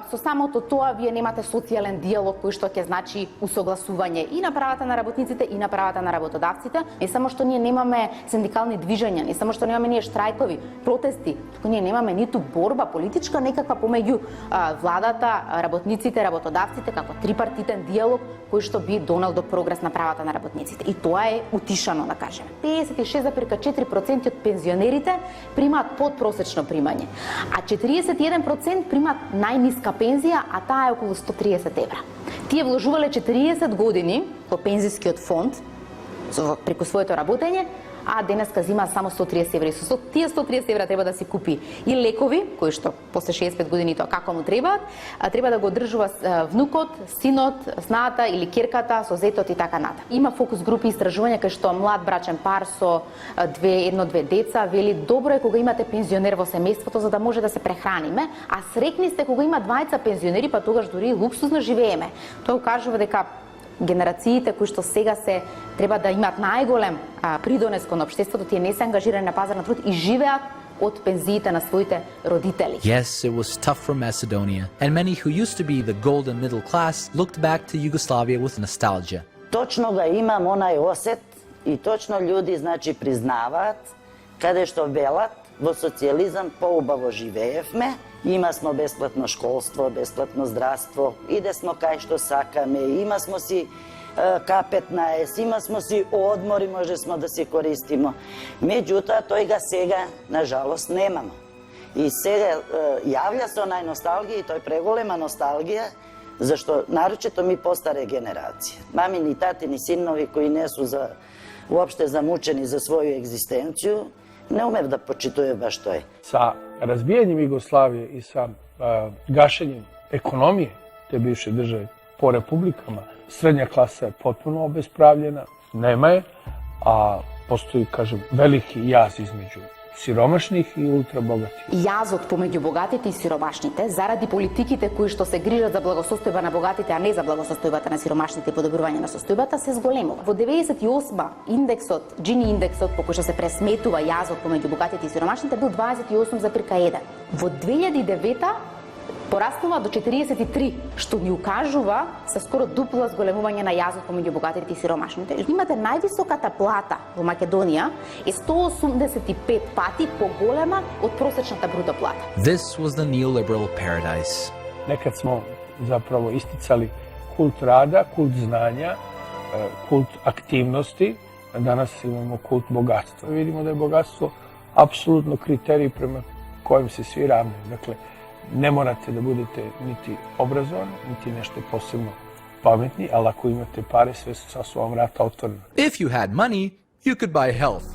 [SPEAKER 10] со самото тоа вие немате социјален диалог кој што ќе значи усогласување и на правата на работниците и на правата на работодавците. Не само што ние немаме синдикални движења, не само што немаме ние штрајкови, протести, туку ние немаме ниту борба политичка некаква помеѓу владата, работниците, работодавците како трипартитен диалог кој што би донел до прогрес на правата на работниците. И тоа е утишано, да кажеме. 56,4% од пензионерите примаат подпросечно примање, а 41% примаат најниска пензија, а таа е околу 130 евра. Тие вложувале 40 години во пензискиот фонд преку своето работење, а денеска зима само 130 евра. И со тие 130 евра треба да си купи и лекови, кои што после 65 години тоа како му требаат, треба да го одржува внукот, синот, снаата или керката со зетот и така натаму. Има фокус групи истражувања кај што млад брачен пар со едно-две деца вели добро е кога имате пензионер во семејството за да може да се прехраниме, а срекни сте кога има двајца пензионери, па тогаш дури луксузно живееме. Тоа укажува дека генерациите кои што сега се треба да имаат најголем придонес кон општеството, тие не се ангажирани на пазар на труд и живеат од пензиите на своите родители.
[SPEAKER 1] Yes, it was tough for Macedonia, and many who used to be the golden middle class looked back to Yugoslavia with nostalgia.
[SPEAKER 6] Точно га имам онај осет и точно луѓе значи признаваат каде што велат во социјализам поубаво живеевме. Има смо бесплатно школство, бесплатно здравство, иде смо кај што сакаме, има смо си К-15, има смо си одмори, може смо да се користимо. Меѓутоа, тој га сега, нажалост, немамо. И сега јавља се онај носталгија и тој преголема носталгија, зашто нарочито ми постаре генерација. Мамини, татини, синови кои не су уопште замучени за своју екзистенцију, не умев да почитuje baš to je.
[SPEAKER 13] Sa razbijanjem Jugoslavije i sa gašenjem ekonomije te bivše države po republikama, srednja klasa je potpuno obespravljena, nema je, a postoji, kažem, veliki jaz između siromašnih и ултрабогати.
[SPEAKER 10] Јазот помеѓу богатите и сиромашните заради политиките кои што се грижат за благосостојба на богатите, а не за благосостојбата на сиромашните и подобрување на состојбата се зголемува. Во 98 индексот, Джини индексот по кој што се пресметува јазот помеѓу богатите и сиромашните бил 28,1. Во 2009 пораснала до 43, што ни укажува со скоро дупло зголемување на јазот помеѓу богатите и сиромашните. Имате највисоката плата во Македонија е 185 пати поголема од просечната бруто плата.
[SPEAKER 1] This was the neoliberal paradise.
[SPEAKER 13] Nekad smo zapravo isticali kult rada, kult znanja, kult aktivnosti, a danas imamo kult bogatstva. Vidimo da je bogatstvo apsolutno kriterij prema kojem se svi ravnaju. Dakle, ne morate da budete niti obrazovani, niti nešto posebno pametni, ali ako imate pare, sve su vam vrata otvorena.
[SPEAKER 1] If you had money, you could buy health.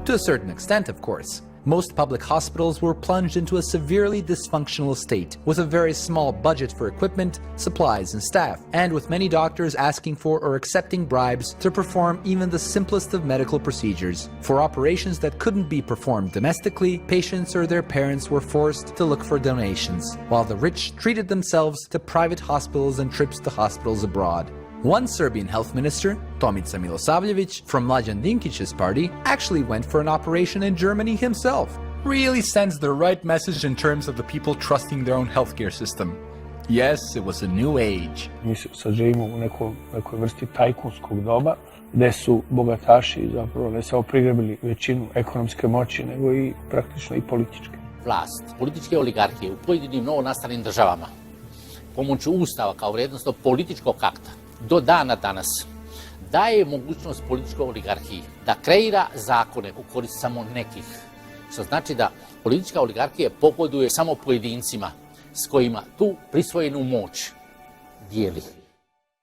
[SPEAKER 1] To a certain extent, of course. Most public hospitals were plunged into a severely dysfunctional state, with a very small budget for equipment, supplies, and staff, and with many doctors asking for or accepting bribes to perform even the simplest of medical procedures. For operations that couldn't be performed domestically, patients or their parents were forced to look for donations, while the rich treated themselves to private hospitals and trips to hospitals abroad. One Serbian health minister, Tomica Milosavljević, from Mlađan Dinkić's party, actually went for an operation in Germany himself. Really sends the right message in terms of the people trusting their own healthcare system. Yes, it was a new age.
[SPEAKER 13] Mi sad živimo u nekoj vrsti tajkunskog doba, gde su bogataši zapravo ne samo prigrabili većinu ekonomske moći, nego i praktično i političke.
[SPEAKER 17] Vlast, političke oligarhije u pojedinim novonastalim državama, pomoću Ustava kao vrijednostno političkog akta, do dana danas daje mogućnost političkoj oligarhiji da kreira zakone u korist samo nekih. Što znači da politička oligarhija pogoduje samo pojedincima s kojima tu prisvojenu moć dijeli.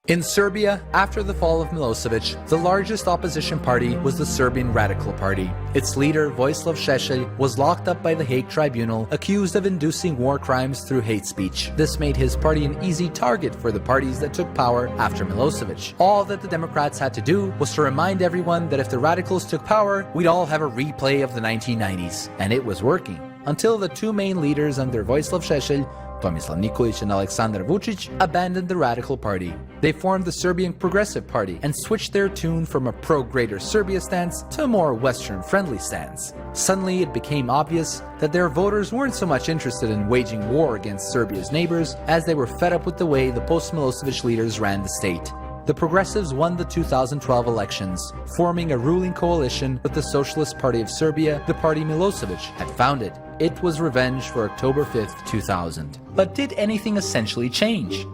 [SPEAKER 1] In Serbia, after the fall of Milosevic, the largest opposition party was the Serbian Radical Party. Its leader, Vojislav Šešelj, was locked up by the Hague Tribunal, accused of inducing war crimes through hate speech. This made his party an easy target for the parties that took power after Milosevic. All that the Democrats had to do was to remind everyone that if the radicals took power, we'd all have a replay of the 1990s. And it was working. Until the two main leaders under Vojislav Šešelj, Tomislav Nikolić and Aleksandar Vučić, abandoned the Radical Party. They formed the Serbian Progressive Party and switched their tune from a pro-Greater Serbia stance to a more Western-friendly stance. Suddenly it became obvious that their voters weren't so much interested in waging war against Serbia's neighbors as they were fed up with the way the post-Milosevic leaders ran the state. The Progressives won the 2012 elections, forming a ruling coalition with the Socialist Party of Serbia, the party Milosevic had founded. It was revenge for October 5th, 2000. But did anything essentially change?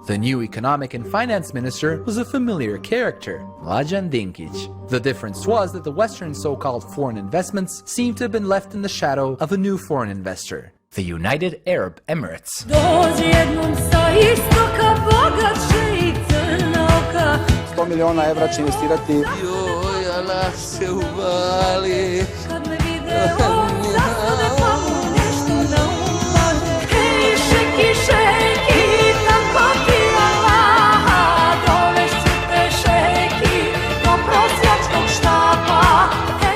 [SPEAKER 1] The new economic and finance minister was a familiar character, Mlađan Dinkić. The difference was that the Western so-called foreign investments seemed to have been left in the shadow of a new foreign investor, the United Arab Emirates.
[SPEAKER 18] 100 miliona evra će investirati.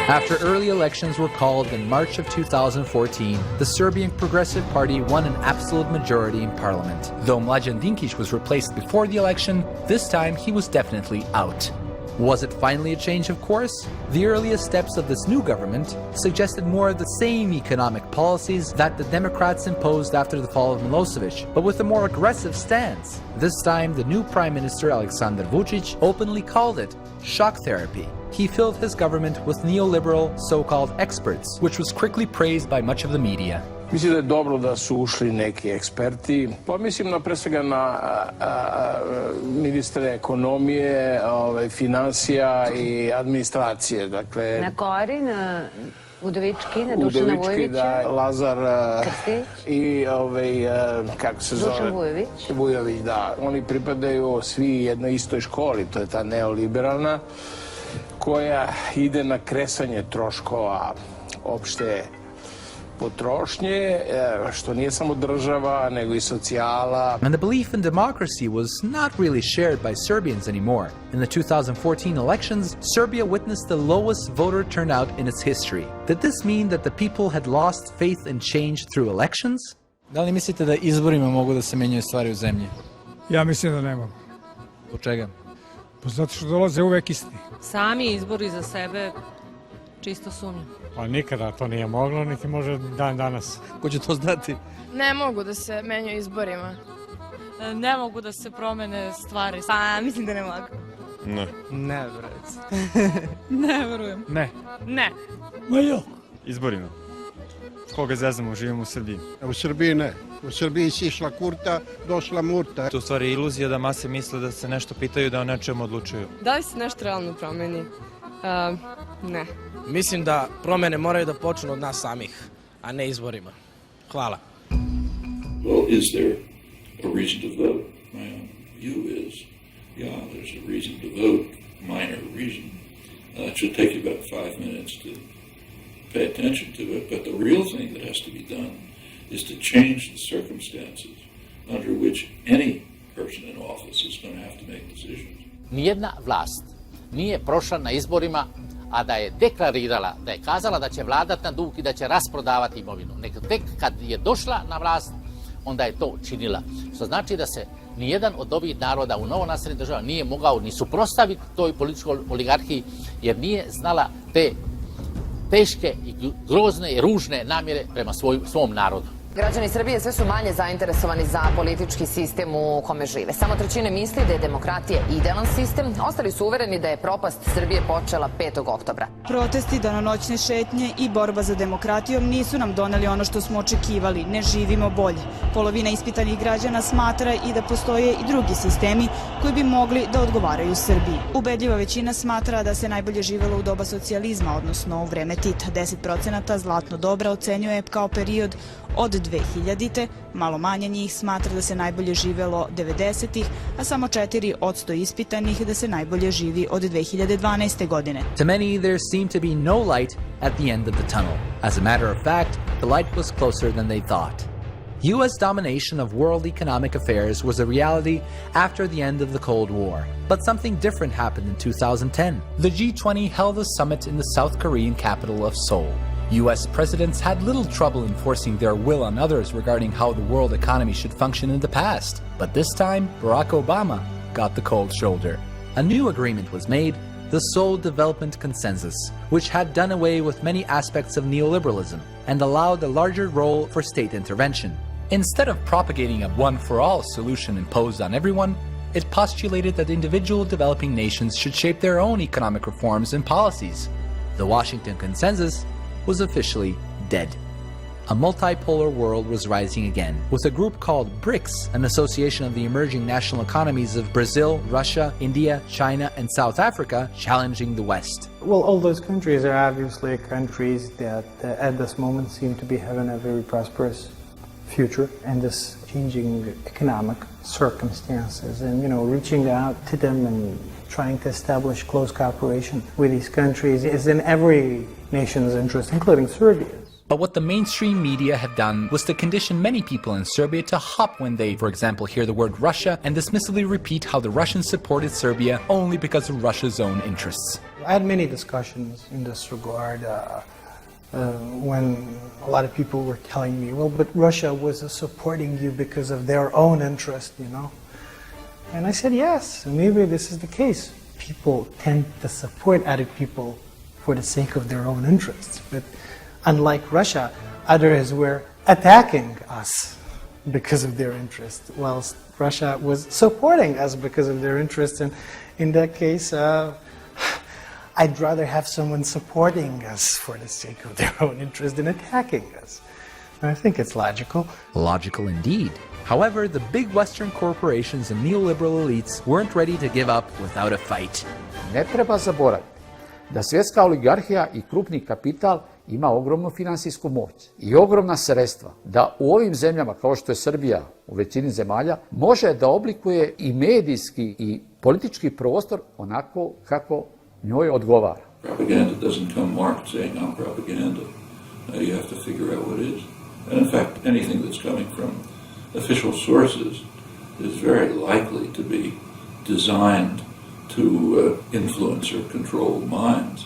[SPEAKER 1] After early elections were called in March of 2014, the Serbian Progressive Party won an absolute majority in parliament. Though Mlađan Dinkić was replaced before the election, this time he was definitely out. Was it finally a change of course? The earliest steps of this new government suggested more of the same economic policies that the Democrats imposed after the fall of Milosevic, but with a more aggressive stance. This time, the new Prime Minister Aleksandar Vučić openly called it shock therapy. He filled his government with neoliberal, so-called experts, which was quickly praised by much of the media.
[SPEAKER 19] Mislim da je dobro da su ušli neki eksperti. Pa mislim pre svega na ministre ekonomije, finansija i administracije. Dakle,
[SPEAKER 20] na Kori, na Udovički, na Dušana Vujovića,
[SPEAKER 19] Lazar i kako se zove?
[SPEAKER 20] Dušan Vujović.
[SPEAKER 19] Vujović, da. Oni pripadaju svi jednoj istoj školi, to je ta neoliberalna, koja ide na kresanje troškova opšte potrošnje, što nije samo država, nego i socijala.
[SPEAKER 1] And the belief in democracy was not really shared by Serbians anymore. In the 2014 elections, Serbia witnessed the lowest voter turnout in its history. Did this mean that the people had lost faith in change through elections?
[SPEAKER 25] Da li mislite da izborima mogu da se menjaju stvari u zemlji?
[SPEAKER 26] Ja mislim da ne mogu.
[SPEAKER 25] Zbog čega?
[SPEAKER 26] Pa zato što dolaze uvek isti.
[SPEAKER 27] Sami izbori za sebe
[SPEAKER 5] čisto sumnjam.
[SPEAKER 7] Pa nikada to nije moglo, niti može dan danas.
[SPEAKER 25] Ko će to znati?
[SPEAKER 8] Ne mogu da se menjaju izborima.
[SPEAKER 5] Ne mogu da se promene stvari.
[SPEAKER 8] Pa, mislim da ne mogu.
[SPEAKER 7] Ne.
[SPEAKER 25] Ne, brec.
[SPEAKER 5] Ne verujem.
[SPEAKER 7] Ne.
[SPEAKER 8] Ne.
[SPEAKER 25] Ma jo.
[SPEAKER 7] Izborima. Koga zezamo, živimo u Srbiji.
[SPEAKER 9] U Srbiji ne. U Srbiji si išla kurta, došla murta.
[SPEAKER 11] To u stvari iluzija da mase misle da se nešto pitaju, da o nečemu odlučuju.
[SPEAKER 8] Da li se nešto realno promeni? Ne.
[SPEAKER 26] Mislim da promene moraju da počnu od nas samih, a ne izborima. Hvala.
[SPEAKER 21] Well, is there a reason to vote? My own view is, yeah, there's a reason to vote, minor reason. It should take you about 5 minutes to pay attention to it, but the real thing that has to be done is to change the circumstances under which any person in office is going to have to make decisions.
[SPEAKER 17] Nijedna vlast nije prošla na izborima, a da je deklarirala, da je kazala da će vladati na dug i da će rasprodavati imovinu. Nego tek kad je došla na vlast, onda je to činila. Što znači da se nijedan od ovih naroda u novonastalim državama nije mogao ni suprotstaviti toj političkoj oligarhiji, jer nije znala te teške i grozne i ružne namjere prema svom narodu.
[SPEAKER 27] Građani Srbije sve su manje zainteresovani za politički sistem u kome žive. Samo trećina misli da je demokratija idealan sistem, ostali su uvereni da je propast Srbije počela 5. oktobra.
[SPEAKER 28] Protesti, danonoćne šetnje i borba za demokratijom nisu nam doneli ono što smo očekivali, ne živimo bolje. Polovina ispitanih građana smatra i da postoje i drugi sistemi koji bi mogli da odgovaraju Srbiji. Ubedljiva većina smatra da se najbolje živelo u doba socijalizma, odnosno u vreme Tita. 10% zlatno dobra ocenjuje kao period od 2000-te, malo manje njih smatra da se najbolje živelo 90-ih, a samo 4% ispitanih da se najbolje živi od 2012. godine.
[SPEAKER 1] To many, there seemed to be no light at the end of the tunnel. As a matter of fact, the light was closer than they thought. U.S. domination of world economic affairs was a reality after the end of the Cold War. But something different happened in 2010. The G20 held a summit in the South Korean capital of Seoul. U.S. presidents had little trouble enforcing their will on others regarding how the world economy should function in the past. But this time, Barack Obama got the cold shoulder. A new agreement was made, the Seoul Development Consensus, which had done away with many aspects of neoliberalism and allowed a larger role for state intervention. Instead of propagating a one-for-all solution imposed on everyone, it postulated that individual developing nations should shape their own economic reforms and policies. The Washington Consensus was officially dead. A multipolar world was rising again, with a group called BRICS, an association of the emerging national economies of Brazil, Russia, India, China, and South Africa, challenging the West.
[SPEAKER 29] Well, all those countries are obviously countries that at this moment seem to be having a very prosperous future in this changing economic circumstances, and reaching out to them and trying to establish close cooperation with these countries is in every nation's interest, including Serbia's.
[SPEAKER 1] But what the mainstream media have done was to condition many people in Serbia to hop when they, for example, hear the word Russia and dismissively repeat how the Russians supported Serbia only because of Russia's own interests.
[SPEAKER 29] I had many discussions in this regard when a lot of people were telling me, well, but Russia was supporting you because of their own interest, And I said, yes, maybe this is the case. People tend to support other people for the sake of their own interests. But unlike Russia, others were attacking us because of their interest, whilst Russia was supporting us because of their interest. And in that case, I'd rather have someone supporting us for the sake of their own interest than attacking us. And I think it's logical.
[SPEAKER 1] Logical indeed. However, the big Western corporations and neoliberal elites weren't ready to give up without a fight.
[SPEAKER 30] Ne treba zaboraviti da svjetska oligarhija i krupni kapital ima ogromnu finansijsku moć i ogromna sredstva da u ovim zemljama, kao što je Srbija u većini zemalja, može da oblikuje i medijski i politički prostor onako kako njoj odgovara.
[SPEAKER 21] Propaganda doesn't come marked saying I'm propaganda. You have to figure out what is. And in fact, anything that's coming from official sources is very likely to be designed to influence or control minds.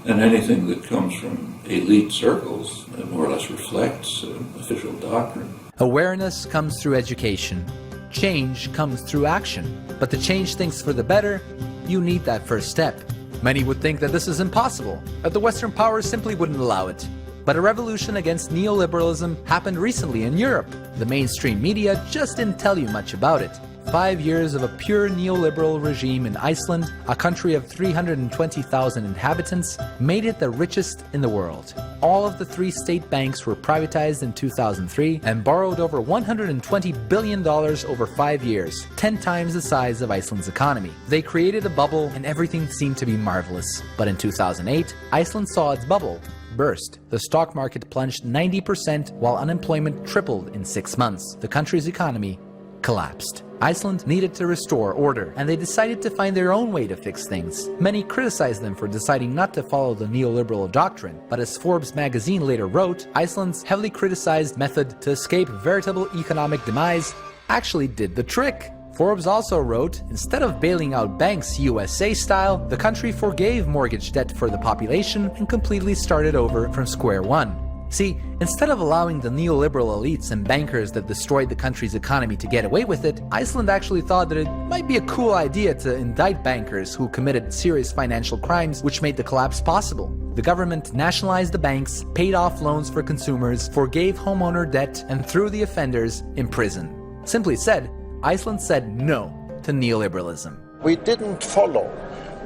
[SPEAKER 21] And anything that comes from elite circles more or less reflects official doctrine.
[SPEAKER 1] Awareness comes through education. Change comes through action. But to change things for the better, you need that first step. Many would think that this is impossible, that the Western powers simply wouldn't allow it. But a revolution against neoliberalism happened recently in Europe. The mainstream media just didn't tell you much about it. 5 years of a pure neoliberal regime in Iceland, a country of 320,000 inhabitants, made it the richest in the world. All of the 3 state banks were privatized in 2003 and borrowed over $120 billion over 5 years, 10 times the size of Iceland's economy. They created a bubble and everything seemed to be marvelous. But in 2008, Iceland saw its bubble burst. The stock market plunged 90% while unemployment tripled in 6 months. The country's economy collapsed. Iceland needed to restore order, and they decided to find their own way to fix things. Many criticized them for deciding not to follow the neoliberal doctrine, but as Forbes magazine later wrote, Iceland's heavily criticized method to escape veritable economic demise actually did the trick. Forbes also wrote, instead of bailing out banks USA style, the country forgave mortgage debt for the population and completely started over from square one. See, instead of allowing the neoliberal elites and bankers that destroyed the country's economy to get away with it, Iceland actually thought that it might be a cool idea to indict bankers who committed serious financial crimes which made the collapse possible. The government nationalized the banks, paid off loans for consumers, forgave homeowner debt, and threw the offenders in prison. Simply said, Iceland said no to neoliberalism.
[SPEAKER 9] We didn't follow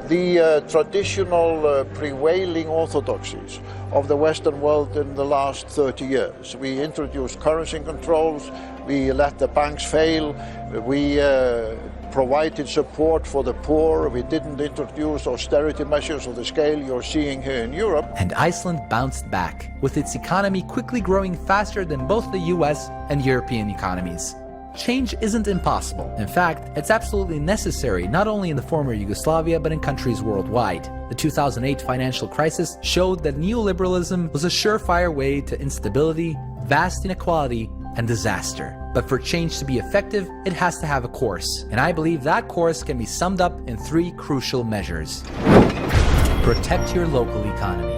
[SPEAKER 9] the traditional prevailing orthodoxies of the Western world in the last 30 years. We introduced currency controls, we let the banks fail, we provided support for the poor, we didn't introduce austerity measures of the scale you're seeing here in Europe.
[SPEAKER 1] And Iceland bounced back, with its economy quickly growing faster than both the US and European economies. Change isn't impossible. In fact, it's absolutely necessary not only in the former Yugoslavia but in countries worldwide. The 2008 financial crisis showed that neoliberalism was a surefire way to instability, vast inequality, and disaster. But for change to be effective, it has to have a course. And I believe that course can be summed up in 3 crucial measures. Protect your local economy.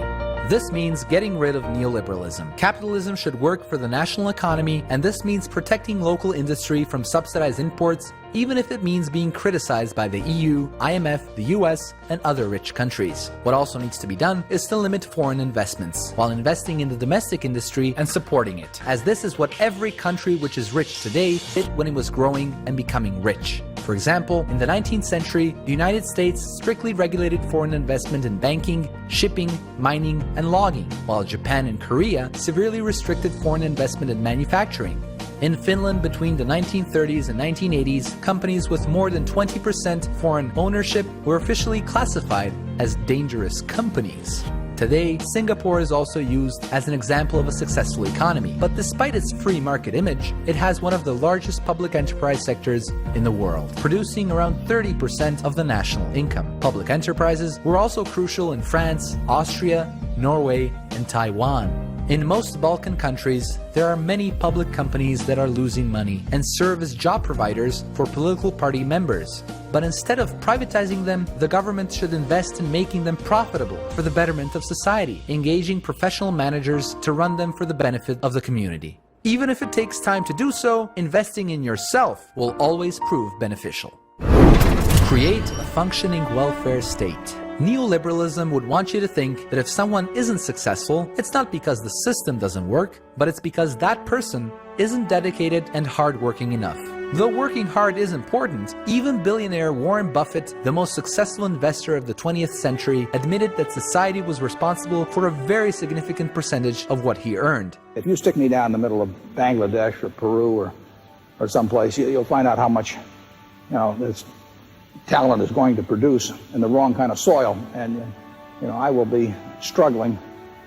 [SPEAKER 1] This means getting rid of neoliberalism. Capitalism should work for the national economy, and this means protecting local industry from subsidized imports, even if it means being criticized by the EU, IMF, the US, and other rich countries. What also needs to be done is to limit foreign investments, while investing in the domestic industry and supporting it, as this is what every country which is rich today did when it was growing and becoming rich. For example, in the 19th century, the United States strictly regulated foreign investment in banking, shipping, mining, and logging, while Japan and Korea severely restricted foreign investment in manufacturing. In Finland, between the 1930s and 1980s, companies with more than 20% foreign ownership were officially classified as dangerous companies. Today, Singapore is also used as an example of a successful economy, but despite its free market image, it has one of the largest public enterprise sectors in the world, producing around 30% of the national income. Public enterprises were also crucial in France, Austria, Norway, and Taiwan. In most Balkan countries, there are many public companies that are losing money and serve as job providers for political party members. But instead of privatizing them, the government should invest in making them profitable for the betterment of society, engaging professional managers to run them for the benefit of the community. Even if it takes time to do so, investing in yourself will always prove beneficial. Create a functioning welfare state. Neoliberalism would want you to think that if someone isn't successful, it's not because the system doesn't work, but it's because that person isn't dedicated and hardworking enough. Though working hard is important, even billionaire Warren Buffett, the most successful investor of the 20th century, admitted that society was responsible for a very significant percentage of what he earned.
[SPEAKER 18] If you stick me down in the middle of Bangladesh or Peru or someplace, you'll find out how much, this talent is going to produce in the wrong kind of soil, and I will be struggling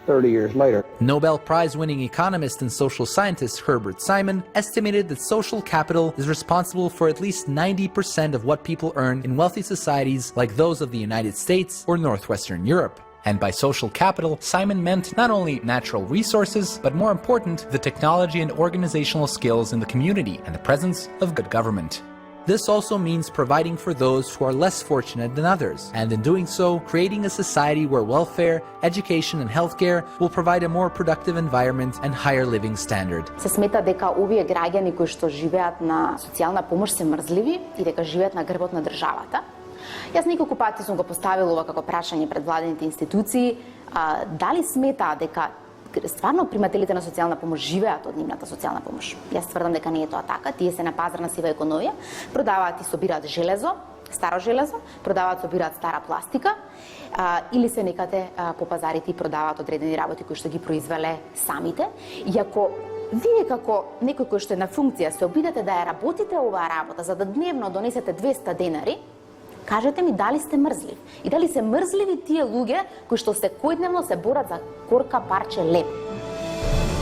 [SPEAKER 18] 30 years later.
[SPEAKER 1] Nobel Prize-winning economist and social scientist Herbert Simon estimated that social capital is responsible for at least 90% of what people earn in wealthy societies like those of the United States or Northwestern Europe. And by social capital, Simon meant not only natural resources, but more important, the technology and organizational skills in the community and the presence of good government. This also means providing for those who are less fortunate than others, and in doing so, creating a society where welfare, education and healthcare will provide a more productive environment and higher living standard.
[SPEAKER 10] Се смета дека овие граѓани кои што живеат на социјална помош се мрзливи и дека живеат на грбот на државата. Јас неколку пати сум го поставила ова како прашање пред владените институции, дали смета дека стварно примателите на социјална помош живеат од нивната социјална помош. Јас тврдам дека не е тоа така. Тие се на пазар на сива економија, продаваат и собираат железо, старо железо, продаваат, собираат стара пластика, или се некаде по пазарите и продаваат одредени работи кои што ги произвеле самите. И ако вие како некој кој што е на функција се обидете да ја работите оваа работа за да дневно донесете 200 денари, кажете ми дали сте мрзлив и дали се мрзливи тие луѓе кои што секојдневно се борат за корка парче леб.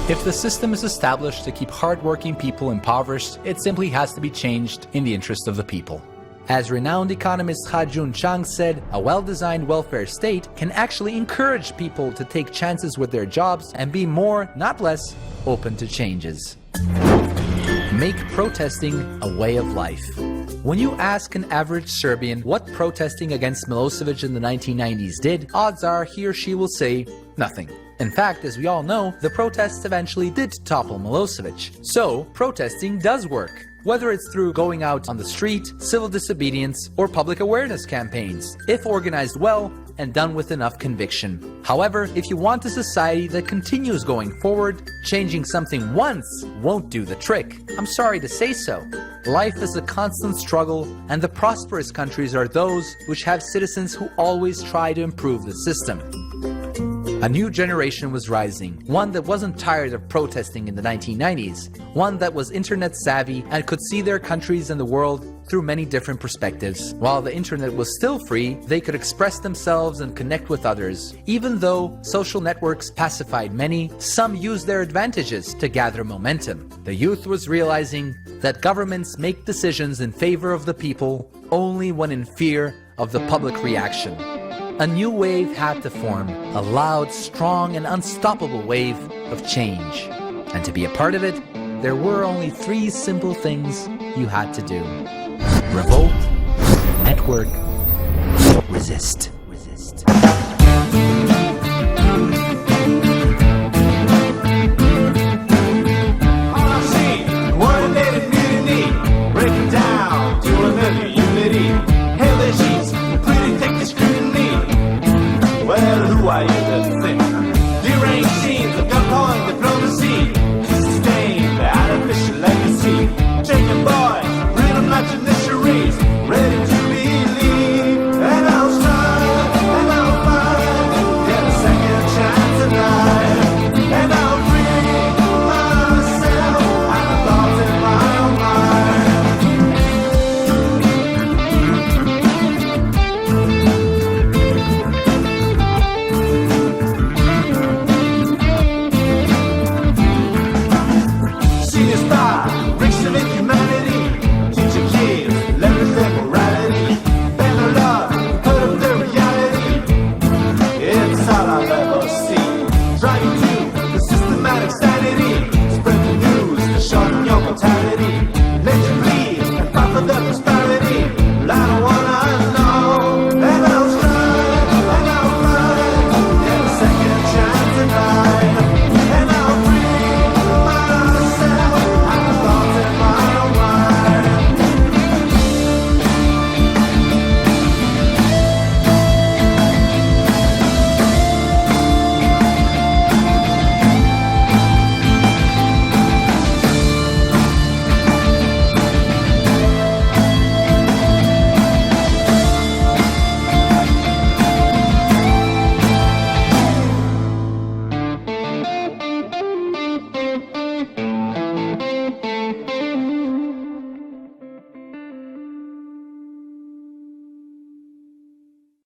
[SPEAKER 1] If the system is established to keep hard-working people impoverished, it simply has to be changed in the interest of the people. As renowned economist Ha-Joon Chang said, a well-designed welfare state can actually encourage people to take chances with their jobs and be more, not less, open to changes. Make protesting a way of life. When you ask an average Serbian what protesting against Milosevic in the 1990s did, odds are he or she will say nothing. In fact, as we all know, the protests eventually did topple Milosevic. So, protesting does work. Whether it's through going out on the street, civil disobedience, or public awareness campaigns, if organized well and done with enough conviction. However, if you want a society that continues going forward, changing something once won't do the trick. I'm sorry to say so. Life is a constant struggle, and the prosperous countries are those which have citizens who always try to improve the system. A new generation was rising, one that wasn't tired of protesting in the 1990s, one that was internet savvy and could see their countries and the world through many different perspectives. While the internet was still free, they could express themselves and connect with others. Even though social networks pacified many, some used their advantages to gather momentum. The youth was realizing that governments make decisions in favor of the people only when in fear of the public reaction. A new wave had to form, a loud, strong, and unstoppable wave of change. And to be a part of it, there were only 3 simple things you had to do. Revolt, network, resist.
[SPEAKER 2] Well, who are you to think? Deranged scenes of gunpoint diplomacy to sustain the artificial legacy. Chicken boys, rhythm like judiciaries, ready to believe. And I'll strive, and I'll find, get a second chance at life. And I'll free myself and the thoughts in my own mind. Driving